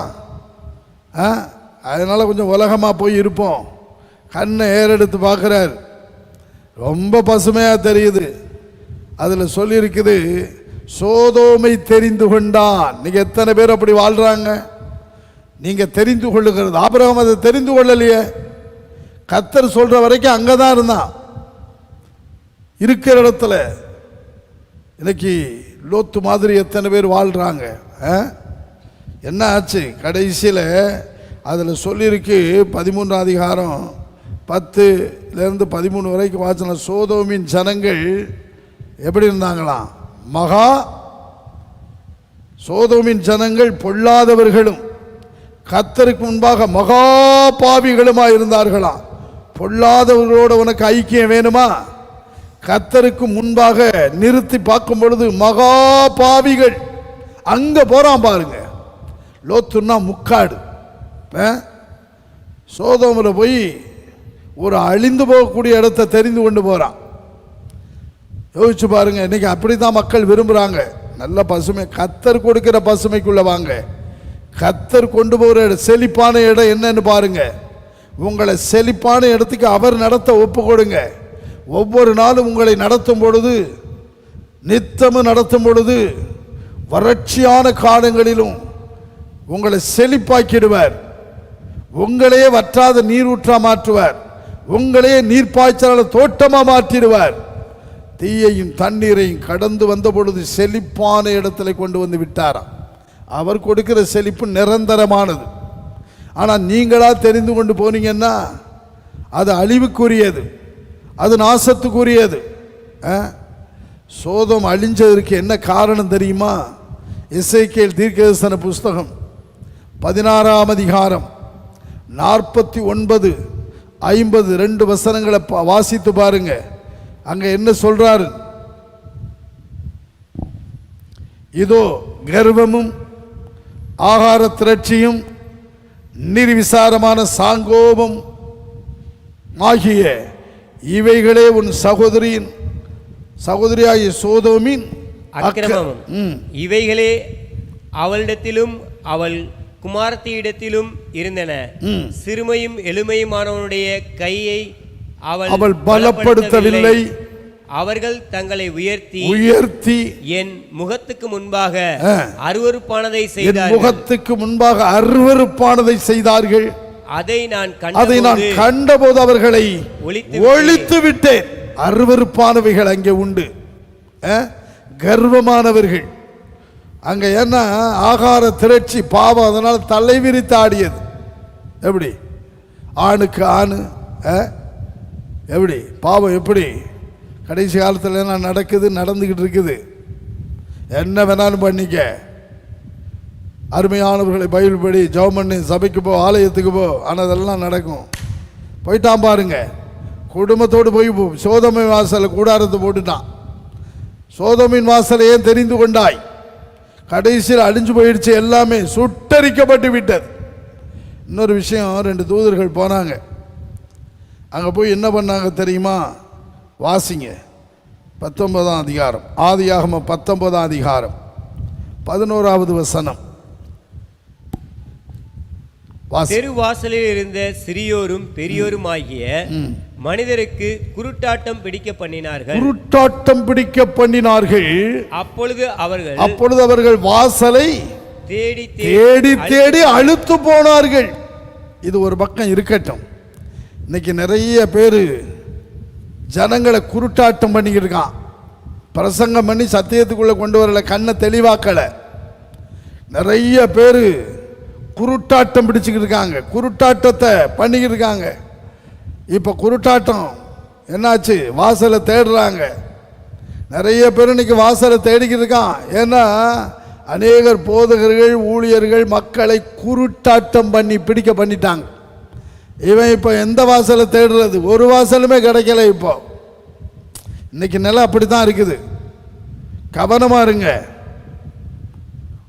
அதனால் கொஞ்சம் உலகமாக போய் இருப்போம். கண்ணை ஏறெடுத்து பார்க்குறார், ரொம்ப பசுமையாக தெரியுது. அதில் சொல்லியிருக்குது, சோதோமை தெரிந்து கொண்டான். நீங்கள் எத்தனை பேர் அப்படி வாழ்கிறாங்க? நீங்க தெரிந்து கொள்ளுகிறது. ஆபிரகாம் அதை தெரிந்து கொள்ளலையே. கர்த்தர் சொல்ற வரைக்கும் அங்கதான் இருந்தான், இருக்கிற இடத்துல. இன்னைக்கு லோத்து மாதிரி எத்தனை பேர் வாழ்றாங்க? என்ன ஆச்சு? கடைசியில் அதில் சொல்லியிருக்கு 13 அதிகாரம் 10லேருந்து 13 வரைக்கும் வாசன. சோதோமின் ஜனங்கள் எப்படி இருந்தாங்களாம்? சோதோமின் ஜனங்கள் பொல்லாதவர்களும் கர்த்தருக்கு முன்பாக மகா பாவிகளுமாய் இருந்தார்களாம். பொல்லாதவர்களோட உனக்கு ஐக்கியம் வேணுமா? கர்த்தருக்கு முன்பாக நிறுத்தி பார்க்கும் பொழுது மகா பாவிகள். அங்க போறான் பாருங்க. லோத்துன்னா முக்காடு. சோதோமில் போய் ஒரு அழிந்து போகக்கூடிய இடத்தை தெரிந்து கொண்டு போறான். யோசிச்சு பாருங்க. இன்னைக்கு அப்படித்தான் மக்கள் விரும்புறாங்க. நல்ல பசுமை, கர்த்தர் கொடுக்கிற பசுமைக்குள்ள வாங்க. கர்த்தர் கொண்டு போகிற செழிப்பான இடம் என்னன்னு பாருங்க. உங்களை செழிப்பான இடத்துக்கு அவர் நடத்த ஒப்பு கொடுங்க. ஒவ்வொரு நாளும் உங்களை நடத்தும் பொழுது, நித்தமும் நடத்தும் பொழுது, வறட்சியான காலங்களிலும் உங்களை செழிப்பாக்கிடுவார். உங்களையே வற்றாத நீரூற்றா மாற்றுவார். உங்களையே நீர்ப்பாய்ச்சலால் தோட்டமா மாற்றிடுவார். தீயையும் தண்ணீரையும் கடந்து வந்த பொழுது செழிப்பான இடத்துல கொண்டு வந்து விட்டாராம். அவர் கொடுக்கிற செழிப்பு நிரந்தரமானது. ஆனால் நீங்களா தெரிந்து கொண்டு போனீங்கன்னா அது அழிவுக்குரியது, அது நாசத்துக்குரியது. சோதம் அழிஞ்சதற்கு என்ன காரணம் தெரியுமா? எசேக்கியேல் தீர்க்கதரிசன புஸ்தகம் 16 அதிகாரம் 49, 50 2 வசனங்களை வாசித்து பாருங்க. அங்க என்ன சொல்றாரு? இதோ கர்வமும் ஆகார திரட்சியும் நிர்விசாரமான சாங்கோபம் ஆகிய இவைகளே உன் சகோதரியாகிய சோதோமின் அக்கிரமமும் இவைகளே அவளிடத்திலும் அவள் குமாரத்தியிடத்திலும் இருந்தன. சிறுமையும் எளிமையுமானவனுடைய கையை அவள் பலப்படுத்தவில்லை. அவர்கள் தங்களை உயர்த்தி என் முகத்துக்கு முன்பாக அருவருப்பானதை செய்தார்கள். முகத்துக்கு முன்பாக அருவருப்பானதை செய்தார்கள். அதை நான் கண்டபோது அவர்களை ஒழித்து விட்டேன். அருவருப்பானவைகள் அங்கே உண்டு, கர்வமானவர்கள் அங்க. என்ன ஆகார திரட்சி பாவம், அதனால தலை விரித்து ஆடியது. எப்படி ஆணுக்கு ஆணு, எப்படி பாவம், எப்படி கடைசி காலத்தில் என்ன நடக்குது, நடந்துக்கிட்டு இருக்குது. என்ன வேணாலும் பண்ணிக்க. அருமையானவர்களை பைபிள் படி, ஜெபம் பண்ணி, சபைக்கு போ, ஆலயத்துக்கு போ. ஆனால் அதெல்லாம் நடக்கும். போயிட்டான் பாருங்க. குடும்பத்தோடு போய் சோதமை வாசலை கூடாரத்தை போட்டுட்டான். சோதமின் வாசலை ஏன் தெரிந்து கொண்டாய்? கடைசியில் அழிஞ்சு போயிடுச்சு, எல்லாமே சுட்டரிக்கப்பட்டு விட்டது. இன்னொரு விஷயம், 2 தூதர்கள் போனாங்க. அங்கே போய் என்ன பண்ணாங்க தெரியுமா? வாசிங்க 19 அதிகாரம், ஆதியாகமம் 19 அதிகாரம் 11வது வசனம். தெருவாசலில் இருந்த சிறியோரும் பெரியோரும் ஆகிய மனிதருக்கு குருட்டாட்டம் பிடிக்க பண்ணினார்கள். அப்பொழுது அவர்கள் வாசலை தேடி தேடி அழுத்து போனார்கள். இது ஒரு பக்கம் இருக்கட்டும். இன்னைக்கு நிறைய பேர் ஜனங்களை குருட்டாட்டம் பண்ணிக்கிட்டு இருக்கான். பிரசங்கம் பண்ணி சத்தியத்துக்குள்ள கொண்டு வரல, கண்ணை தெளிவாக்கலை. நிறைய பேர் குருட்டாட்டம் பிடிச்சிக்கிட்டு இருக்காங்க, குருட்டாட்டத்தை பண்ணிக்கிட்டு இருக்காங்க. இப்போ குருட்டாட்டம் என்னாச்சு? வாசலை தேடுறாங்க. நிறைய பேர் இன்னைக்கு வாசலை தேடிக்கிட்டு இருக்கான். ஏன்னா அநேகர் போதகர்கள், ஊழியர்கள் மக்களை குருட்டாட்டம் பண்ணி பிடிக்க பண்ணிட்டாங்க. இவன் இப்போ எந்த வாசலை தேடுறது? ஒரு வாசலுமே கிடைக்கல. இப்போ இன்னைக்கு நிலை அப்படி தான் இருக்குது. கவனமாக இருங்க.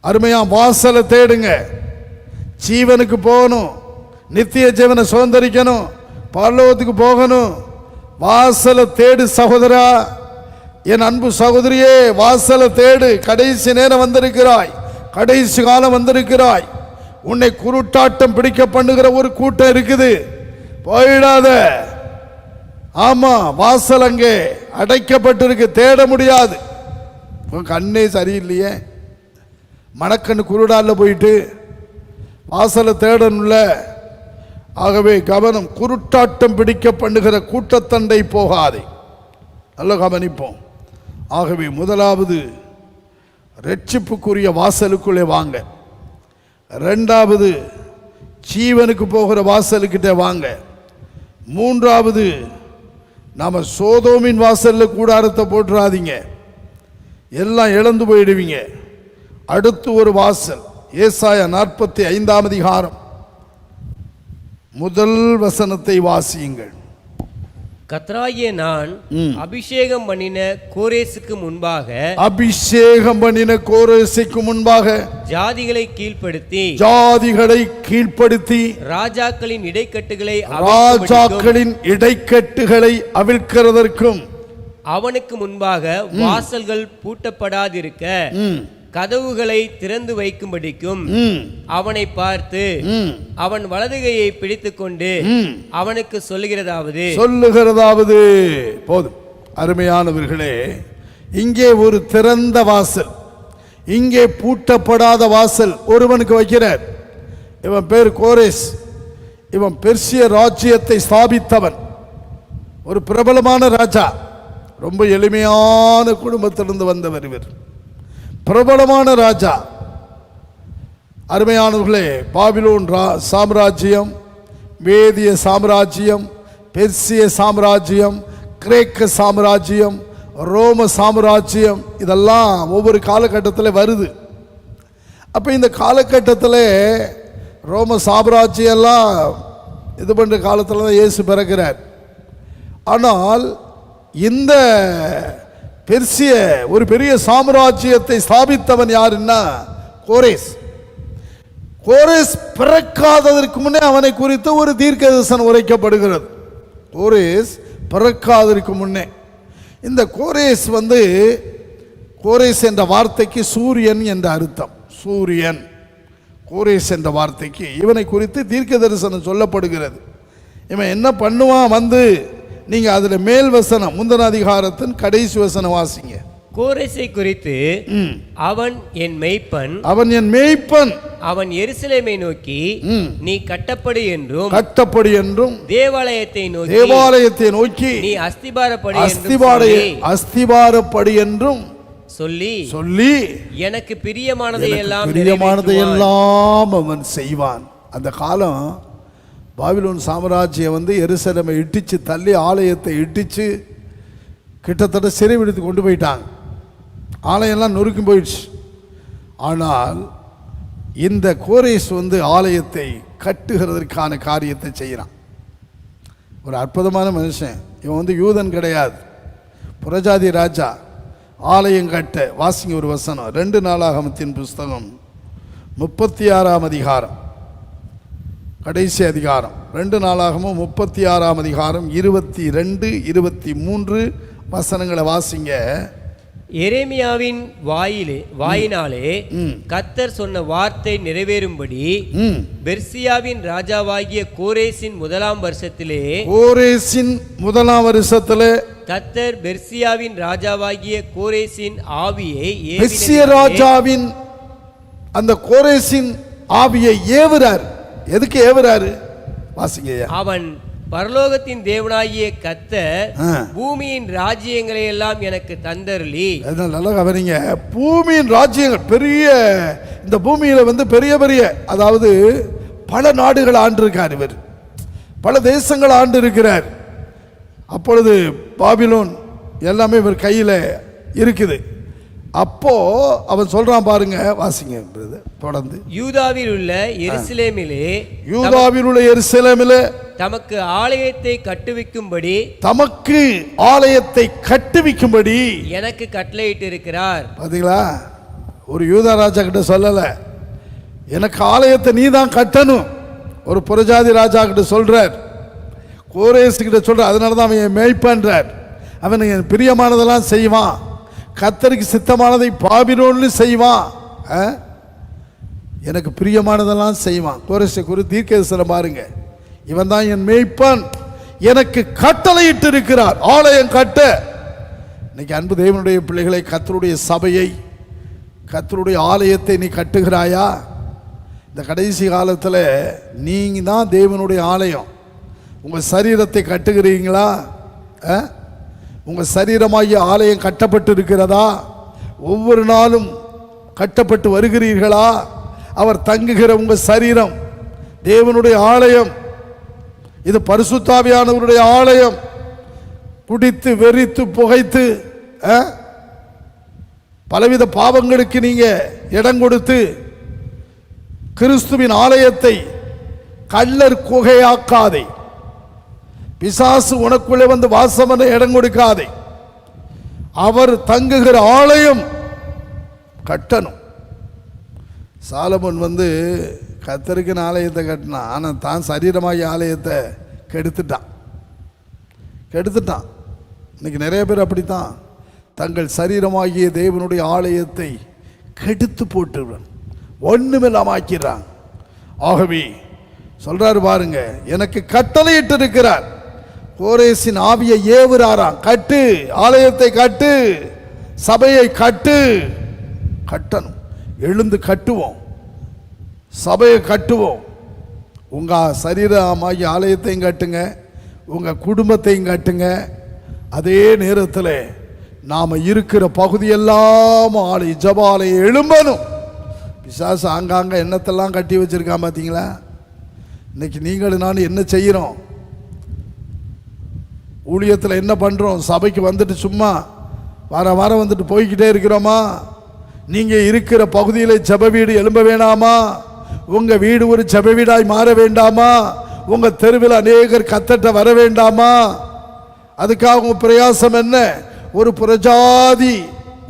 அருமையா வாசலை தேடுங்க. ஜீவனுக்கு போகணும், நித்திய ஜீவனை சுதந்திரிக்கணும், பரலோகத்துக்கு போகணும். வாசலை தேடு சகோதரா, என் அன்பு சகோதரியே, வாசலை தேடு. கடைசி நேரம் வந்திருக்கிறாய், கடைசி காலம் வந்திருக்கிறாய். உன்னை குருட்டாட்டம் பிடிக்க பண்ணுகிற ஒரு கூட்டம் இருக்குது, போயிடாத. ஆமா, வாசல் அங்கே அடைக்கப்பட்டிருக்கு, தேட முடியாது. கண்ணே சரியில்லையே, மணக்கண்ணு குருடால போயிட்டு வாசலை தேடனுள்ள. ஆகவே கவனம், குருட்டாட்டம் பிடிக்க பண்ணுகிற கூட்டத்தண்டை போகாதே. நல்ல கவனிப்போம். ஆகவே முதலாவது ரட்சிப்புக்குரிய வாசலுக்குள்ளே வாங்க. ரெண்டாவது ஜீவனுக்கு போகிற வாசலுக்கிட்ட வாங்க. மூன்றாவது நாம் சோதோமின் வாசலில் கூடாரத்தை போட்டுறாதீங்க, எல்லாம் இழந்து போயிடுவீங்க. அடுத்து ஒரு வாசல், ஏசாயா 45ஆம் அதிகாரம் முதல் வசனத்தை வாசியுங்கள். கர்த்தராகிய நான் அபிஷேகம் பண்ணின கோரேசுக்கு முன்பாக, அபிஷேகம் பண்ணின கோரேசுக்கு முன்பாக ஜாதிகளை கீழ்ப்படுத்தி, ஜாதிகளை கீழ்ப்படுத்தி, ராஜாக்களின் இடைக்கட்டுகளை அவிழ்க்கிறதற்கும், அவனுக்கு முன்பாக வாசல்கள் பூட்டப்படாதிருக்க கதவுகளை திறந்து வைக்கும்படிக்கும் அவனை பார்த்து அவன் வலதுகையை பிடித்துக்கொண்டு அவனுக்கு சொல்லுகிறதாவது போதும். அருமையானவர்களே, இங்கே ஒரு திறந்த வாசல், இங்கே பூட்டப்படாத வாசல் ஒருவனுக்கு வைக்கிறார். இவன் பேர் கோரேஸ். இவன் பெர்சிய ராஜ்யத்தை ஸ்தாபித்தவன், ஒரு பிரபலமான ராஜா. ரொம்ப எளிமையான குடும்பத்திலிருந்து வந்தவர் இவர், பிரபலமான ராஜா. அருமையானவர்களே, பாபிலோன் சாம்ராஜ்யம், வேதிய சாம்ராஜ்யம், பெர்சிய சாம்ராஜ்யம், கிரேக்க சாம்ராஜ்யம், ரோம சாம்ராஜ்யம், இதெல்லாம் ஒவ்வொரு காலகட்டத்தில் வருது. அப்போ இந்த காலகட்டத்தில் ரோம சாம்ராஜ்யெல்லாம் இது பண்ணுற காலத்தில் தான் இயேசு பிறக்கிறார். ஆனால் இந்த பெர்சிய ஒரு பெரிய சாம்ராஜ்யத்தை ஸ்தாபித்தவன் யாருன்னா கோரேஸ். கோரேஸ் பிறக்காததற்கு முன்னே அவனை குறித்து ஒரு தீர்க்கதரிசனம் உரைக்கப்படுகிறது. கோரேஸ் பிறக்காததற்கு முன்னே இந்த கோரேஸ் கோரேஸ் என்ற வார்த்தைக்கு சூரியன் என்ற அர்த்தம். சூரியன், கோரேஸ் என்ற வார்த்தைக்கு இவனை குறித்து தீர்க்கதரிசனம் சொல்லப்படுகிறது. இவன் என்ன பண்ணுவான்? நீங்க அதுல மேல் வசனம், முந்தின அதிகாரத்தின் கடைசி வசனம் வாசிங்க. கோரேசை குறித்து, அவன் என் மேய்ப்பன், அவன் என் மேய்ப்பன், அவன் எருசலேமை நோக்கி நீ கட்டப்படு என்றும் தேவாலயத்தை நோக்கி நீ அஸ்திபாரப்படி என்றும் சொல்லி எனக்கு பிரியமானதை எல்லாம் அவன் செய்வான். அந்த காலம் பாபிலோன் சாம்ராஜ்யம் எருசலேமை இட்டிச்சு தள்ளி, ஆலயத்தை இட்டிச்சு கிட்டத்தட்ட சிறைபிடித்து கொண்டு போயிட்டாங்க. ஆலயம்லாம் நொறுக்கி போயிடுச்சு. ஆனால் இந்த கோரேஸ் ஆலயத்தை கட்டுகிறதற்கான காரியத்தை செய்கிறான். ஒரு அற்புதமான மனுஷன் இவன். யூதன் கிடையாது, புறஜாதி ராஜா. ஆலயம் கட்ட வாசிங்க ஒரு வசனம், 2 நாளாகமத்தின் புஸ்தகம் 36ஆம் அதிகாரம், கடைசி அதிகாரம். 2 நாளாகமும் 36ஆம் அதிகாரம் 22, 23 வசனங்களை வாசிங்க. எரேமியாவின் வாயினாலே கர்த்தர் சொன்ன வார்த்தை நிறைவேறும்படி பெர்சியாவின் ராஜாவாகிய கோரேசின் முதலாம் வருஷத்திலே கர்த்தர் பெர்சியாவின் ராஜாவாகிய கோரேசின் ஆவியை, பெர்சிய ராஜாவின் அந்த கோரேசின் ஆவியை ஏவுறார். எதுக்கு ஏவுறாரு? வாசிங்க. அவன் பரலோகத்தின் தேவனாகிய கர்த்தர் பூமியின் ராஜ்யங்களை எல்லாம் எனக்கு தந்தருளி. நல்லா கவனிங்க. பூமியின் ராஜ்யங்கள் பெரிய, இந்த பூமியில பெரிய பெரிய, அதாவது பல நாடுகள் ஆண்டு இருக்கார் இவர், பல தேசங்கள் ஆண்டு இருக்கிறார். அப்பொழுது பாபிலோன் எல்லாமே இவர் கையில் இருக்குது. அப்போ அவன் சொல்றான் பாருங்க, வாசிங்க தொடர்ந்து. யூதாவில் உள்ள எருசலேமிலே தமக்கு ஆலயத்தை கட்டுவிக்கும்படி எனக்கு கட்டளையிட்டு இருக்கிறார். பாத்தீங்களா? ஒரு யூதா ராஜா கிட்ட சொல்லல, எனக்கு ஆலயத்தை நீ தான் கட்டணும். ஒரு புறஜாதி ராஜா கிட்ட சொல்றார், கோரேஸ் கிட்ட சொல்ற. அதனாலதான் அவன் மேய்ப்பன்றார். அவன் பிரியமானதெல்லாம் செய்வான், கர்த்தருக்கு சித்தமானதை பாபிலோன்ல செய்வான், எனக்கு பிரியமானதெல்லாம் செய்வான். கோரேசை குறித்து தீர்க்கதரிசனம் பாருங்க. இவன் தான் என் மேய்ப்பன், எனக்கு கட்டளையிட்டு இருக்கிறார் ஆலயம் கட்ட. இன்னைக்கு அன்பு தேவனுடைய பிள்ளைகளை, கர்த்தருடைய சபையை, கர்த்தருடைய ஆலயத்தை நீ கட்டுகிறாயா? இந்த கடைசி காலத்தில் நீங்கள் தான் தேவனுடைய ஆலயம். உங்கள் சரீரத்தை கட்டுகிறீங்களா? உங்கள் சரீரமாகிய ஆலயம் கட்டப்பட்டு இருக்கிறதா? ஒவ்வொரு நாளும் கட்டப்பட்டு வருகிறீர்களா? அவர் தங்குகிற உங்கள் சரீரம் தேவனுடைய ஆலயம். இது பரிசுத்தாவியானவருடைய ஆலயம். குடித்து வெறித்து புகைத்து பலவித பாவங்களுக்கு நீங்க இடம் கொடுத்து கிறிஸ்துவின் ஆலயத்தை கள்ளர் குகையாக்காதே. பிசாசு உனக்குள்ளே வந்து வாசம் பண்ண இடம் கொடுக்காதே. அவர் தங்குகிற ஆலயம் கட்டணும். சாலமோன் வந்து கர்த்தருக்கு ஆலயத்தை கட்டினான். ஆனால் தான் சரீரமாகிய ஆலயத்தை கெடுத்துட்டான். இன்னைக்கு நிறைய பேர் அப்படித்தான் தங்கள் சரீரமாகிய தேவனுடைய ஆலயத்தை கெடுத்து போட்டு ஒண்ணுமில்லாம ஆக்கிறான். ஆகவே சொல்றாரு பாருங்க, எனக்கு கட்டளையிட்டு இருக்கிறார். கோரேசின் ஆவியை ஏவுறாராம். கட்டு, ஆலயத்தை கட்டு, சபையை கட்டு. கட்டணும். எழுந்து கட்டுவோம், சபையை கட்டுவோம். உங்க சரீரமாகிய ஆலயத்தையும் கட்டுங்க, உங்க குடும்பத்தையும் கட்டுங்க. அதே நேரத்தில் நாம் இருக்கிற பகுதியெல்லாம் ஆலயம், ஜபாலயம் எழும்பணும். பிசாசு ஆங்காங்க எண்ணத்தெல்லாம் கட்டி வச்சிருக்கான் பார்த்தீங்களா? இன்னைக்கு நீங்களும் நான் என்ன செய்கிறோம்? ஊழியத்தில் என்ன பண்ணுறோம்? சபைக்கு வந்துட்டு சும்மா வாரம் வந்துட்டு போய்கிட்டே இருக்கிறோமா? நீங்கள் இருக்கிற பகுதியில் ஜப வீடு எழும்ப வேண்டாமா? உங்கள் வீடு ஒரு ஜப வீடாய் மாற வேண்டாமா? உங்கள் தெருவில் அநேகர் கத்தட்ட வர வேண்டாமா? அதுக்காக உங்கள் பிரயாசம் என்ன? ஒரு புறஜாதி,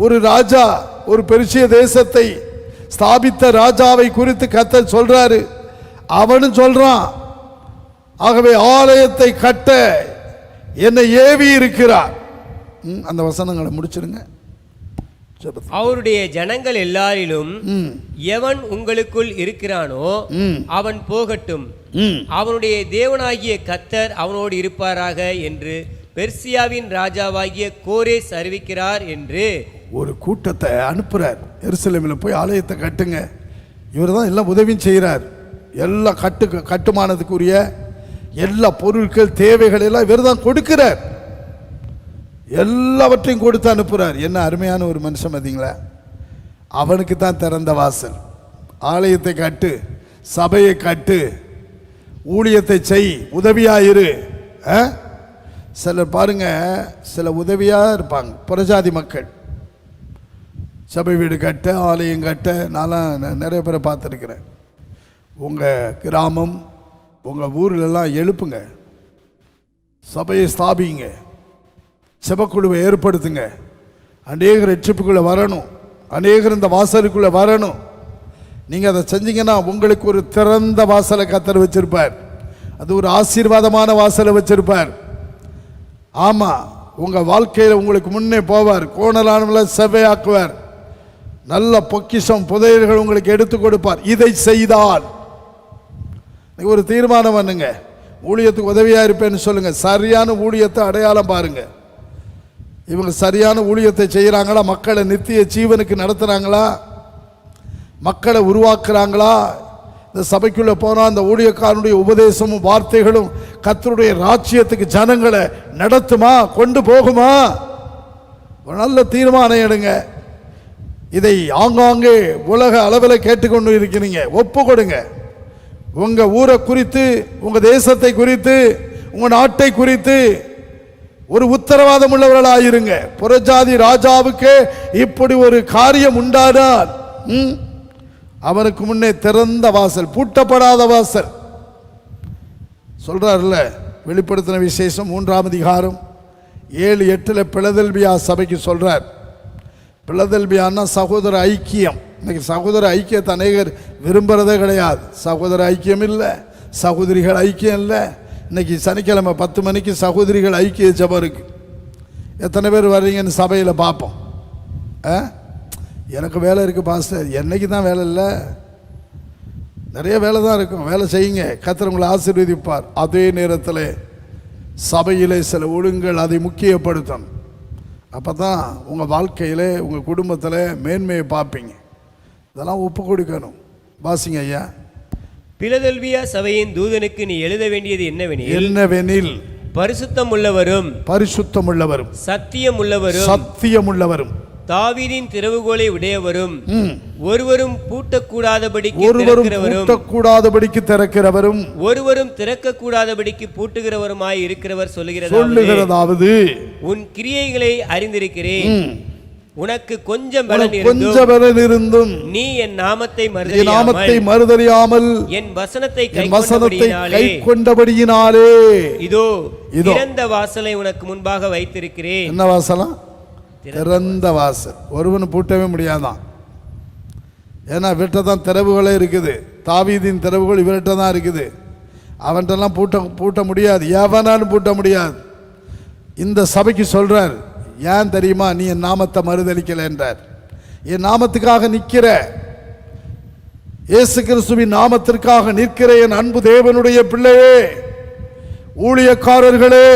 ஒரு ராஜா, ஒரு பெரிய தேசத்தை ஸ்தாபித்த ராஜாவை குறித்து கர்த்தர் சொல்றாரு. அவனும் சொல்றான், ஆகவே ஆலயத்தை கட்ட என்னை ஏவி இருக்கிறார். அந்த வசனங்களை முடிச்சிருங்க. அவருடைய ஜனங்கள் எல்லாரிலும் எவன் உங்களுக்குள் இருக்கிறானோ அவன் போகட்டும், அவனுடைய தேவனாகிய கர்த்தர் அவனோடு இருப்பாராக என்று பெர்சியாவின் ராஜாவாகிய கோரேஸ் அறிவிக்கிறார் என்று ஒரு கூட்டத்தை அனுப்புறார். எருசலேமில் போய் ஆலயத்தை கட்டுங்க. இவர் தான் எல்லாம் உதவியும் செய்கிறார். எல்லா கட்டுமானத்துக்குரிய எல்லா பொருட்கள் தேவைகள் எல்லாம் இவர் தான் கொடுக்கிறார். எல்லாவற்றையும் கொடுத்து அனுப்புகிறார். என்ன அருமையான ஒரு மனுஷன் பார்த்தீங்களா? அவனுக்கு தான் திறந்த வாசல். ஆலயத்தை கட்டு, சபையை கட்டு, ஊழியத்தை செய், உதவியாயிரு. சிலர் பாருங்க, சில உதவியாக இருப்பாங்க, புறஜாதி மக்கள். சபை வீடு கட்ட, ஆலயம் கட்ட நான் நிறைய பேரை பார்த்துருக்கிறேன். உங்கள் கிராமம், உங்கள் ஊரிலெல்லாம் எழுப்புங்க, சபையை ஸ்தாபிங்க, செபக்குழுவை ஏற்படுத்துங்க. அநேகர் ரட்சிப்புக்குள்ளே வரணும், அநேகர் இந்த வாசலுக்குள்ளே வரணும். நீங்கள் அதை செஞ்சீங்கன்னா உங்களுக்கு ஒரு திறந்த வாசலை கர்த்தர் வச்சிருப்பார். அது ஒரு ஆசீர்வாதமான வாசலை வச்சிருப்பார். ஆமாம், உங்கள் வாழ்க்கையில் உங்களுக்கு முன்னே போவார், கோணலானவளை செவ்வையாக்குவார், நல்ல பொக்கிஷம் புதையல்கள் உங்களுக்கு எடுத்து கொடுப்பார். இதை செய்தால் ஒரு தீர்மானம் பண்ணுங்க, ஊழியத்துக்கு உதவியாக இருப்பேன்னு சொல்லுங்க. சரியான ஊழியத்தை அடையாளம் பாருங்க. இவங்க சரியான ஊழியத்தை செய்கிறாங்களா? மக்களை நித்திய ஜீவனுக்கு நடத்துகிறாங்களா? மக்களை உருவாக்குறாங்களா? இந்த சபைக்குள்ளே போனால் அந்த ஊழியக்காரனுடைய உபதேசமும் வார்த்தைகளும் கர்த்தருடைய ராஜ்யத்துக்கு ஜனங்களை நடத்துமா, கொண்டு போகுமா? ஒரு நல்ல தீர்மானம் எடுங்க. இதை ஆங்காங்கே உலக அளவில் கேட்டுக்கொண்டு இருக்கிறீங்க, ஒப்பு கொடுங்க. உங்கள் ஊரை குறித்து, உங்கள் தேசத்தை குறித்து, உங்கள் நாட்டை குறித்து ஒரு உத்தரவாதம் உள்ளவர்களாயிருங்க. புறஜாதி ராஜாவுக்கு இப்படி ஒரு காரியம் உண்டானால் அவனுக்கு முன்னே திறந்த வாசல், பூட்டப்படாத வாசல். சொல்றாருல்ல, வெளிப்படுத்தின விசேஷம் 3ஆம் அதிகாரம் 7-8 பிலதெல்பியா சபைக்கு சொல்றார். பிலதெல்பியான்னா சகோதர ஐக்கியம். இன்னைக்கு சகோதர ஐக்கியத்தை அநேகர் விரும்புறதே கிடையாது. சகோதர ஐக்கியம் இல்லை, சகோதரிகள் ஐக்கியம் இல்லை. இன்னைக்கு சனிக்கிழமை 10 மணிக்கு சகோதரிகள் ஐக்கிய ஜெபம் இருக்கு. எத்தனை பேர் வர்றீங்கன்னு சபையில் பார்ப்போம். எனக்கு வேலை இருக்குது பாஸ்டர். என்னைக்கு தான் வேலை இல்லை? நிறைய வேலை தான் இருக்கும். வேலை செய்யுங்க, கர்த்தர் உங்களை ஆசீர்வதிப்பார். அதே நேரத்தில் சபையிலே சில ஒழுங்குகள் அதை முக்கியப்படுத்தணும். அப்போ தான் உங்கள் வாழ்க்கையில், உங்கள் குடும்பத்தில் மேன்மையை பார்ப்பீங்க. இதெல்லாம் ஒப்பு கொடுக்கணும். வாசிங்க ஐயா. பிலதெல்பியா சபையின் தூதனுக்கு நீ எழுத வேண்டியது என்னவெனில் பரிசுத்தம் உள்ளவரும் சத்தியம் உள்ளவரும் தாவீதின் திறவுகோலை உடையவரும் ஒருவரும் பூட்டக்கூடாதபடிக்கு திறக்கிறவரும் ஒருவரும் திறக்கக்கூடாதபடிக்கு பூட்டுகிறவருமாய் இருக்கிறவர் சொல்லுகிறதாவது, உன் கிரியைகளை அறிந்திருக்கிறேன். உனக்கு கொஞ்சம் பலன் இருந்தும் நீ என் நாமத்தை மறுதலியாமல் என் வசனத்தை கைக்கொண்டபடியினாலே இதோ திறந்த வாசலை உனக்கு முன்பாக வைத்திருக்கிறேன். என்ன வாசலாம்? திறந்த வாசல். ஒருவன் பூட்டவே முடியாதான். ஏன்னா இவர்கிட்ட தான் திறவுகளே இருக்குது. தாவீதின் திறவுகள் இவர்கிட்ட தான் இருக்குது. அவன்கிட்டலாம் பூட்ட முடியாது. எவனாலும் பூட்ட முடியாது. இந்த சபைக்கு சொல்றார், ஏன் தெரியுமா? நீ என் நாமத்தை மறுதலிக்கல என்றார். என் நாமத்துக்காக நிற்கிற, இயேசு கிறிஸ்துவின் நாமத்திற்காக நிற்கிற என் அன்பு தேவனுடைய பிள்ளையே, ஊழியக்காரர்களே,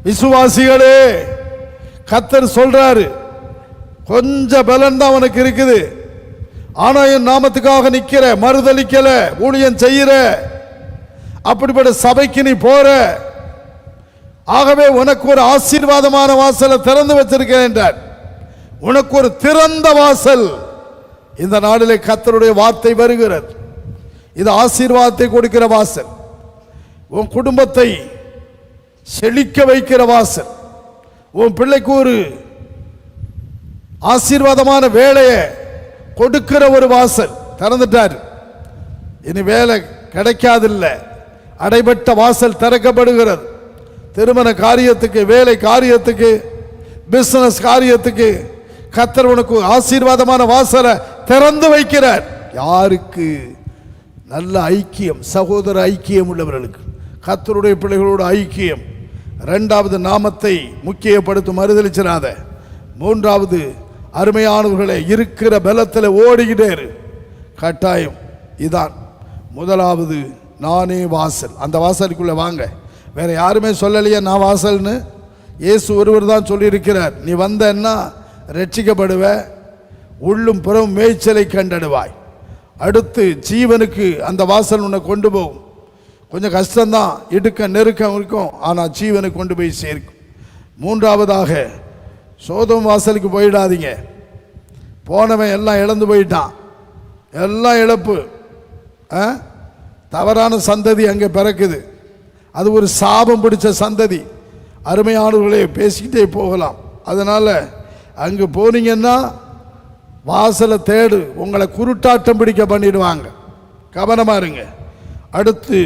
விசுவாசிகளே, கர்த்தர் சொல்றாரு, கொஞ்சம் பலன் தான் உனக்கு இருக்குது. ஆனா என் நாமத்துக்காக நிற்கிற, மறுதலிக்கல, ஊழியம் செய்கிற, அப்படிப்பட்ட சபைக்கு நீ போற, ஆகவே உனக்கு ஒரு ஆசீர்வாதமான வாசலை திறந்து வச்சிருக்கிறேன் என்றார். உனக்கு ஒரு திறந்த வாசல் இந்த நாளிலே கர்த்தருடைய வார்த்தை வருகிறது. இது ஆசீர்வாதத்தை கொடுக்கிற வாசல், உன் குடும்பத்தை செழிக்க வைக்கிற வாசல், உன் பிள்ளைக்கு ஒரு ஆசீர்வாதமான வேலையை கொடுக்கிற ஒரு வாசல் திறந்துட்டார். இனி வேலை கிடைக்காதில்ல, அடைபட்ட வாசல் திறக்கப்படுகிறது. திருமண காரியத்துக்கு, வேலை காரியத்துக்கு, பிசினஸ் காரியத்துக்கு கர்த்தர் உனக்கு ஆசீர்வாதமான வாசலை திறந்து வைக்கிறார். யாருக்கு? நல்ல ஐக்கியம், சகோதர ஐக்கியம் உள்ளவர்களுக்கு, கர்த்தருடைய பிள்ளைகளோட ஐக்கியம். இரண்டாவது, நாமத்தை முக்கியப்படுத்தும், மறுதலிச்சிடாத. மூன்றாவது, அருமையானவர்களை இருக்கிற பலத்தில் ஓடிக்கிட்டே இரு. கட்டாயம் இதான். முதலாவது, நானே வாசல். அந்த வாசலுக்குள்ள வாங்க. வேற யாருமே சொல்லலையே நான் வாசல்னு. இயேசு ஒருவர் தான் சொல்லியிருக்கிறார். நீ வந்தன்னா ரட்சிக்கப்படுவ, உள்ளும் புறம் மேய்ச்சலை கண்டடுவாய். அடுத்து ஜீவனுக்கு அந்த வாசல் உன்னை கொண்டு போகும். கொஞ்சம் கஷ்டம்தான், இடுக்க நெருக்கம் இருக்கும், ஆனால் ஜீவனை கொண்டு போய் சேர்க்கும். மூன்றாவதாக, சோதோம் வாசலுக்கு போயிடாதீங்க. போனவன் எல்லாம் இழந்து போயிட்டான், எல்லாம் இழப்பு. தவறான சந்ததி அங்கே பிறக்குது. அது ஒரு சாபம் பிடிச்ச சந்ததி. அருமையானவர்களே, பேசிக்கிட்டே போகலாம். அதனால அங்கே போனீங்கன்னா வாசலை தேடு, உங்களை குருட்டாட்டம் பிடிக்க பண்ணிடுவாங்க. கவனமா இருங்க. அடுத்து,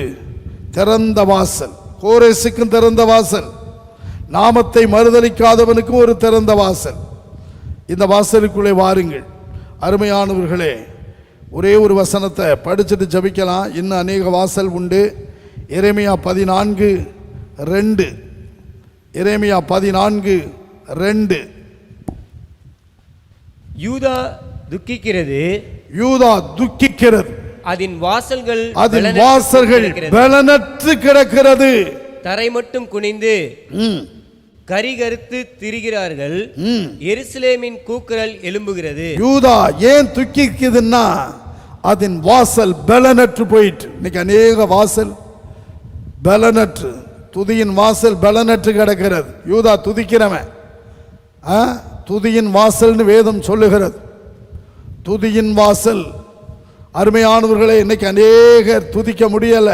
திறந்த வாசல். கோரேசுக்கும் திறந்த வாசல், நாமத்தை மறுதலிக்காதவனுக்கும் ஒரு திறந்த வாசல். இந்த வாசலுக்குள்ளே வாருங்கள். அருமையானவர்களே, ஒரே ஒரு வசனத்தை படிச்சுட்டு ஜபிக்கலாம். இன்னும் அநேக வாசல் உண்டு. எரேமியா 14:2. எரேமியா 14:2. யூதா துக்கிக்கிறது, அதன் வாசல்கள் பலனற்று கிடக்கிறது. தரை மட்டும் குனிந்து கரிகருத்து திரிகிறார்கள். எருசலேமின் கூக்குரல் எழும்புகிறது. யூதா ஏன் துக்கிக்குதுன்னா அதன் வாசல் பலனற்று போயிட்டு. இன்னைக்கு அநேக வாசல் பலனற்று, துதியின் வாசல் பலனற்று கிடக்கிறது. யூதா துதிக்கிறவன், துதியின் வாசல்னு வேதம் சொல்லுகிறது. துதியின் வாசல். அருமையானவர்களே, இன்னைக்கு அநேகர் துதிக்க முடியல,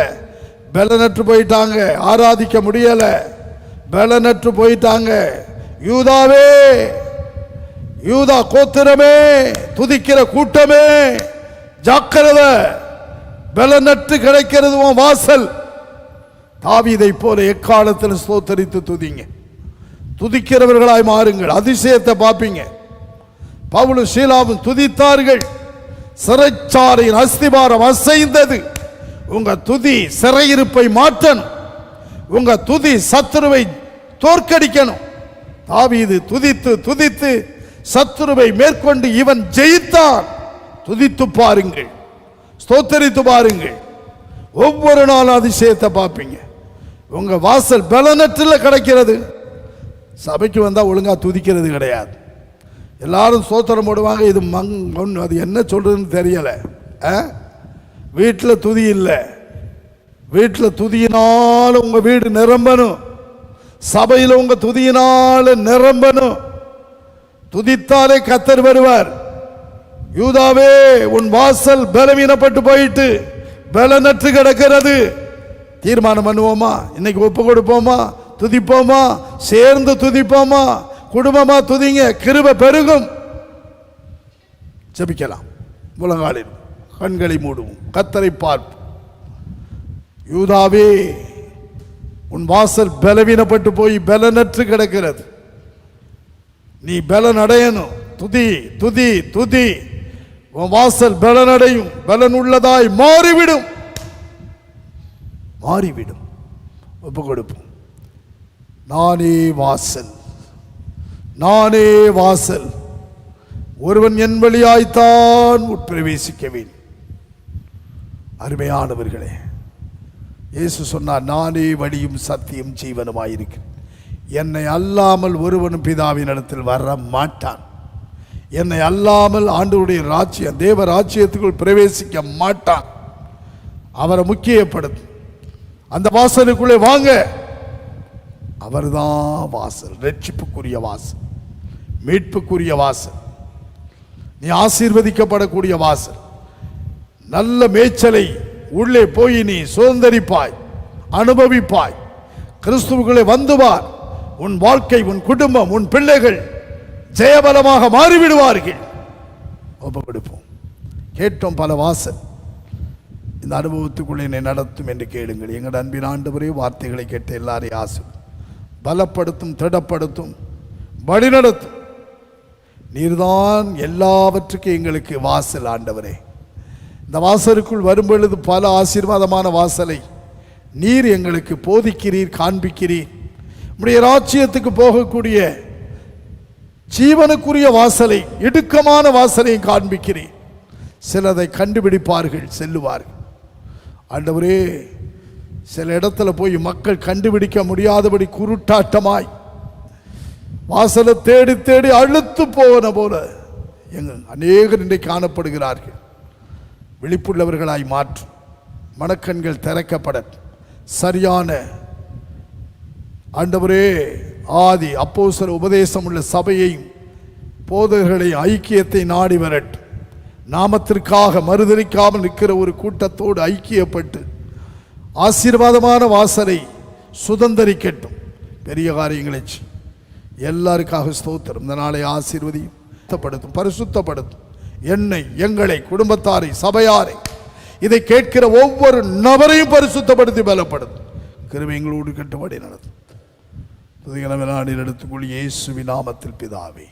பலனற்று போயிட்டாங்க. ஆராதிக்க முடியல, பலனற்று போயிட்டாங்க. யூதாவே, யூதா கோத்திரமே, துதிக்கிற கூட்டமே, ஜாக்கிரதை, பலனற்று கிடைக்கிறது உன் வாசல். தாவீதை போல எக்காலத்தில் ஸ்தோத்தரித்து துதிங்க. துதிக்கிறவர்களாய் மாறுங்கள். அதிசயத்தை பார்ப்பீங்க. பவுலும் சீலாவும் துதித்தார்கள். சிறைச்சாலையின் அஸ்திபாரம் அசைந்தது. உங்க துதி சிறையிருப்பை மாற்றணும். உங்க துதி சத்துருவை தோற்கடிக்கணும். தாவீது துதித்து துதித்து சத்துருவை மேற்கொண்டு இவன் ஜெயித்தான். துதித்து பாருங்கள், ஸ்தோத்தரித்து பாருங்கள். ஒவ்வொரு நாளும் அதிசயத்தை பார்ப்பீங்க. உங்க வாசல் பலனற்றில் கிடைக்கிறது. சபைக்கு வந்தால் ஒழுங்கா துதிக்கிறது கிடையாது. எல்லாரும் ஸ்தோத்திரம் போடுவாங்க. இது அது என்ன சொல்றதுன்னு தெரியல. வீட்டில் துதி இல்லை. வீட்டில் துதியினால உங்க வீடு நிரம்பணும். சபையில் உங்க துதியினால நிரம்பணும். துதித்தாலே கர்த்தர் வருவார். யூதாவே, உன் வாசல் பலவீனப்பட்டு போயிட்டு பலனற்று கிடக்கிறது. தீர்மானம் பண்ணுவோமா? இன்னைக்கு ஒப்பு கொடுப்போமா? துதிப்போமா? சேர்ந்து துதிப்போமா? குடும்பமா துதிங்க, கிருபை பெருகும். ஜெபிக்கலாம். முழங்காலில் கண்களை மூடுவோம், கர்த்தரை பார்ப்போம். யூதாவே, உன் வாசல் பலவீனப்பட்டு போய் பலனற்று கிடக்கிறது. நீ பலன் அடையணும். துதி துதி துதி. உன் வாசல் பலனடையும், பலன் உள்ளதாய் மாறிவிடும். மாறிவிடும். ஒப்பு கொடுப்போம். நானே வாசல், நானே வாசல், ஒருவன் என் வழியாய்த்தான் உட்பிரவேசிக்க வேண்டும். அருமையானவர்களே, இயேசு சொன்னார், நானே வழியும் சத்தியம் ஜீவனுமாயிருக்கிறேன். என்னை அல்லாமல் ஒருவனும் பிதாவின் இடத்தில் வர மாட்டான். என்னை அல்லாமல் ஆண்டவருடைய ராஜ்யம், தேவ ராஜ்யத்துக்குள் பிரவேசிக்க மாட்டான். அவரை முக்கியப்படுத்தும். அந்த வாசலுக்குள்ளே வாங்க. அவர்தான் வாசல், ரட்சிப்புக்குரிய வாசல், மீட்புக்குரிய வாசல், நீ ஆசீர்வதிக்கப்படக்கூடிய வாசல். நல்ல மேய்ச்சலை உள்ளே போய் நீ சுதந்தரிப்பாய், அனுபவிப்பாய். கிறிஸ்துவுக்குள்ளே வந்துவார். உன் வாழ்க்கை, உன் குடும்பம், உன் பிள்ளைகள் ஜெயபலமாக மாறிவிடுவார்கள். ஒப்புக்கொடுப்போம். கேட்டோம் பல வாசல். இந்த அனுபவத்துக்குள்ளே என்னை நடத்தும் என்று கேளுங்கள். எங்கள் அன்பின் ஆண்டவரே, வார்த்தைகளை கேட்ட எல்லாரையும் ஆசை பலப்படுத்தும், திடப்படுத்தும், வழிநடத்தும். நீர்தான் எல்லாவற்றுக்கும் எங்களுக்கு வாசல். ஆண்டவரே, இந்த வாசலுக்குள் வரும்பொழுது பல ஆசீர்வாதமான வாசலை நீர் எங்களுக்கு போதிக்கிறீர், காண்பிக்கிறீர். உம்முடைய ராஜ்யத்துக்கு போகக்கூடிய ஜீவனுக்குரிய வாசலை, இடுக்கமான வாசலையும் காண்பிக்கிறீர். சிலதை கண்டுபிடிப்பார்கள், செல்லுவார்கள். ஆண்டவரே, சில இடத்துல போய் மக்கள் கண்டுபிடிக்க முடியாதபடி குருட்டாட்டமாய் வாசலை தேடி தேடி அழுத்து போன போல எங்கள் அநேகர் இன்றைக்கு காணப்படுகிறார்கள். விழிப்புள்ளவர்களாய் மாற்றும். மனக்கண்கள் திறக்கப்பட சரியான ஆண்டவரே ஆதி அப்போஸ்தலர் உபதேசம் உள்ள சபையையும் போதகர்களை ஐக்கியத்தை நாடி வரட்டும். நாமத்திற்காக மறுதலிக்காமல் நிற்கிற ஒரு கூட்டத்தோடு ஐக்கியப்பட்டு ஆசீர்வாதமான வாசலை சுதந்தரிக்கட்டும். பெரிய காரியங்களை எல்லாருக்காக ஸ்தோத்திரம். இந்த நாளை ஆசீர்வதியும், பரிசுத்தப்படுத்தும். என்னை, எங்களை, குடும்பத்தாரை, சபையாரை, இதை கேட்கிற ஒவ்வொரு நபரையும் பரிசுத்தப்படுத்தி பலப்படுத்தும். கிருபை எங்களோடு கட்டுப்படி நடத்தும். புதிய எடுத்துக்கொள் இயேசுவின் நாமத்தில் பிதாவே,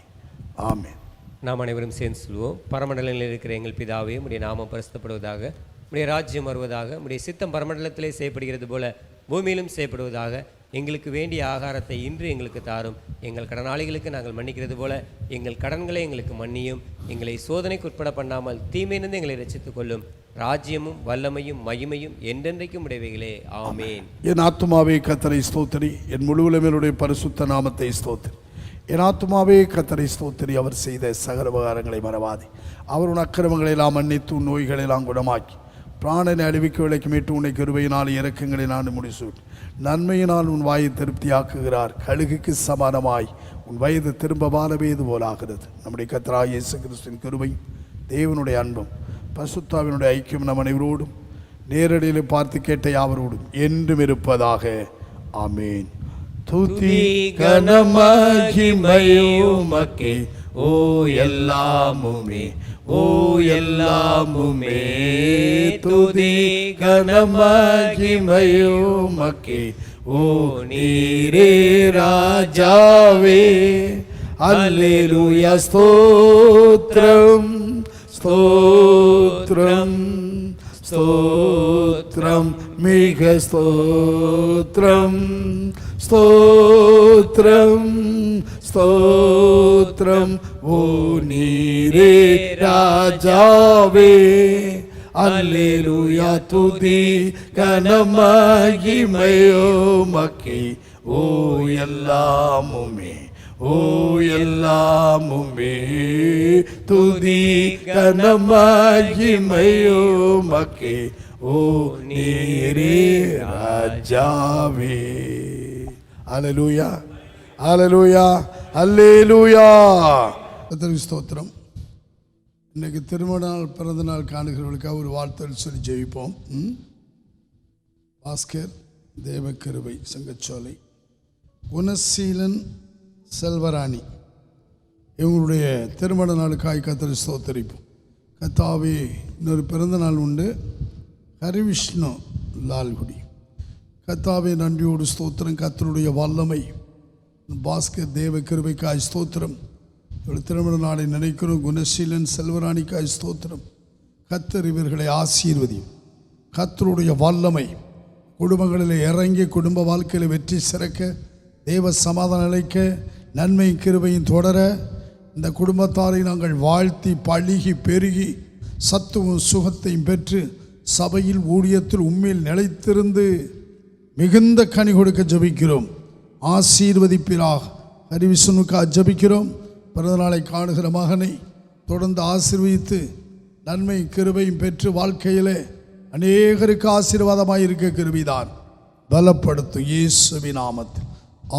ஆமென். நாம் அனைவரும் சேர்ந்து சொல்வோம். பரமண்டலங்களில் இருக்கிற எங்கள் பிதாவே, உம்முடைய நாமம் பரிசுத்தப்படுவதாக, உம்முடைய ராஜ்யம் வருவதாக, உம்முடைய சித்தம் பரமண்டலத்திலே செய்யப்படுகிறது போல பூமியிலும் செய்யப்படுவதாக. எங்களுக்கு வேண்டிய ஆகாரத்தை இன்று எங்களுக்கு தாரும். எங்கள் கடனாளிகளுக்கு நாங்கள் மன்னிக்கிறது போல எங்கள் கடன்களை எங்களுக்கு மன்னியும். எங்களை சோதனைக்கு உட்பட பண்ணாமல் தீமையிலிருந்து எங்களை ரட்சித்துக் கொள்ளும். ராஜ்யமும் வல்லமையும் மகிமையும் என்றென்றைக்கும் உடையவைகளே, ஆமேன். என் ஆத்துமாவே கர்த்தரை ஸ்தோத்திரி, என் முழுவலுமையுடைய பரிசுத்த நாமத்தை ஸ்தோத்திரி. என் ஆத்துமாவே கர்த்தரை ஸ்தோத்திரி, அவர் செய்த சகல உபகாரங்களை மறவாதே. அவர் உன் அக்கிரமங்களை எல்லாம் மன்னித்து, உன் நோய்களை எல்லாம் குணமாக்கி, பிராணனை அழிவிக்க விலைக்கு மீட்டு, உன்னை கிருபையினால் இரக்கங்களை நான் முடிசூட்டு, நன்மையினால் உன் வாயை திருப்தியாக்குகிறார். கழுகுக்கு சமானமாய் உன் வயது திரும்ப வாழவேது போலாகிறது. நம்முடைய கர்த்தராகிய இயேசு கிறிஸ்துவின் கிருபையும் தேவனுடைய அன்பும் பரிசுத்தாவினுடைய ஐக்கியம் நம் அனைவரோடும் நேரடியில் பார்த்து கேட்ட யாவரோடும் என்றும் இருப்பதாக. ஆமேன். துதி கனமகிமையுமக்கே, ஓ எல்லாமுமே, ஓ எல்லாமுமே. துதி கனமகிமையுமக்கே, ஓ நீரே ராஜாவே. அல்லேலூயா, ஸ்தோத்திரம் ஸ்தோத்திரம் ஸ்தோத்திரம், மிக ஸ்தோத்திரம் ஸ்தோத்திரம் ஸ்தோத்திரம். ஓ நீரே ராஜாவே. அல்லேலூயா, துதி கனமகிமையுமக்கே, ஓ எல்லாமுமே, ஓ எல்லாமுமே துதி கனமகிமையுமக்கே, ஓ நீரே ராஜாவே. அல்லேலூயா, அல்லேலூயா, அல்லேலூயா. கர்த்தருக்கு ஸ்தோத்திரம். இன்னைக்கு திருமண நாள், பிறந்த நாள் காணுகிறவர்களுக்காக ஒரு வாழ்த்து சொல்லி ஜெயிப்போம். பாஸ்கர் தேவக்கிருபை சங்கச்சோலை, குணசீலன் செல்வராணி, இவங்களுடைய திருமண நாளுக்காய் கர்த்தரை ஸ்தோத்தரிப்போம். கர்த்தாவே, இன்னொரு பிறந்த நாள் உண்டு, ஹரிவிஷ்ணு லால்குடி. கர்த்தாவே, நன்றியோடு ஸ்தோத்திரம். கர்த்தருடைய வல்லமை பாஸ்கர் தேவக்கிருபைக்காய் ஸ்தோத்திரம். இவருடைய திருமண நாளை நினைக்கிறோம். குணசீலன் செல்வராணிக்காய் ஸ்தோத்திரம். கர்த்தர் இவர்களை ஆசீர்வதியும். கர்த்தருடைய வல்லமை குடும்பங்களில் இறங்கி குடும்ப வாழ்க்கையில் வெற்றி சிறக்க, தேவ சமாதானம் நிலைக்க, நன்மை கிருபையும் தொடர இந்த குடும்பத்தாரை நாங்கள் வாழ்த்தி பழுகி பெருகி சத்துவம் சுகத்தையும் பெற்று சபையில் ஊழியத்தில் உண்மையில் நிலைத்திருந்து மிகுந்த கனி கொடுக்க ஜெபிக்கிறோம். ஆசீர்வதிப்பிலாக ஹரிவிஷ்ணுக்காக ஜெபிக்கிறோம். பிறந்த நாளை காணுகிற மகனை தொடர்ந்து ஆசீர்வதித்து நன்மை கிருபையும் பெற்று வாழ்க்கையிலே அநேகருக்கு ஆசீர்வாதமாக இருக்க கிருபைதான் பலப்படுத்தும் இயேசுவின் நாமத்தில்.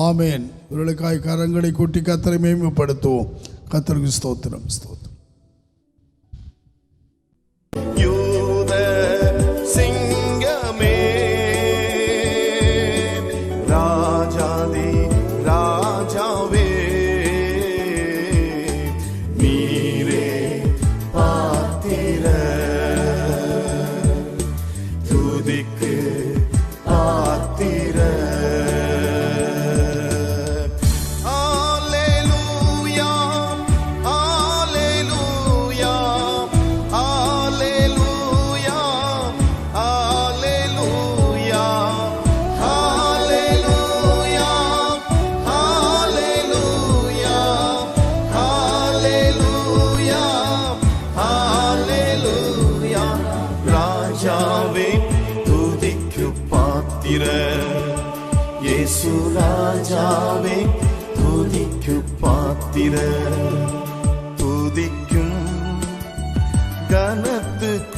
ஆமேன். இவர்களுக்காய் கரங்களை கூட்டி கர்த்தரை மேன்மைப்படுத்துவோம். கர்த்தருக்கு ஸ்தோத்திரம், ஸ்தோத்திரம். யூத சிங்கமே, ராஜாதி ராஜாவே, நீரே பாத்திர துதிக்கு பாத்திர. இயேசு ராஜாவே துதிக்கு பாத்திர, துதிக்கும் கனத்துக்கு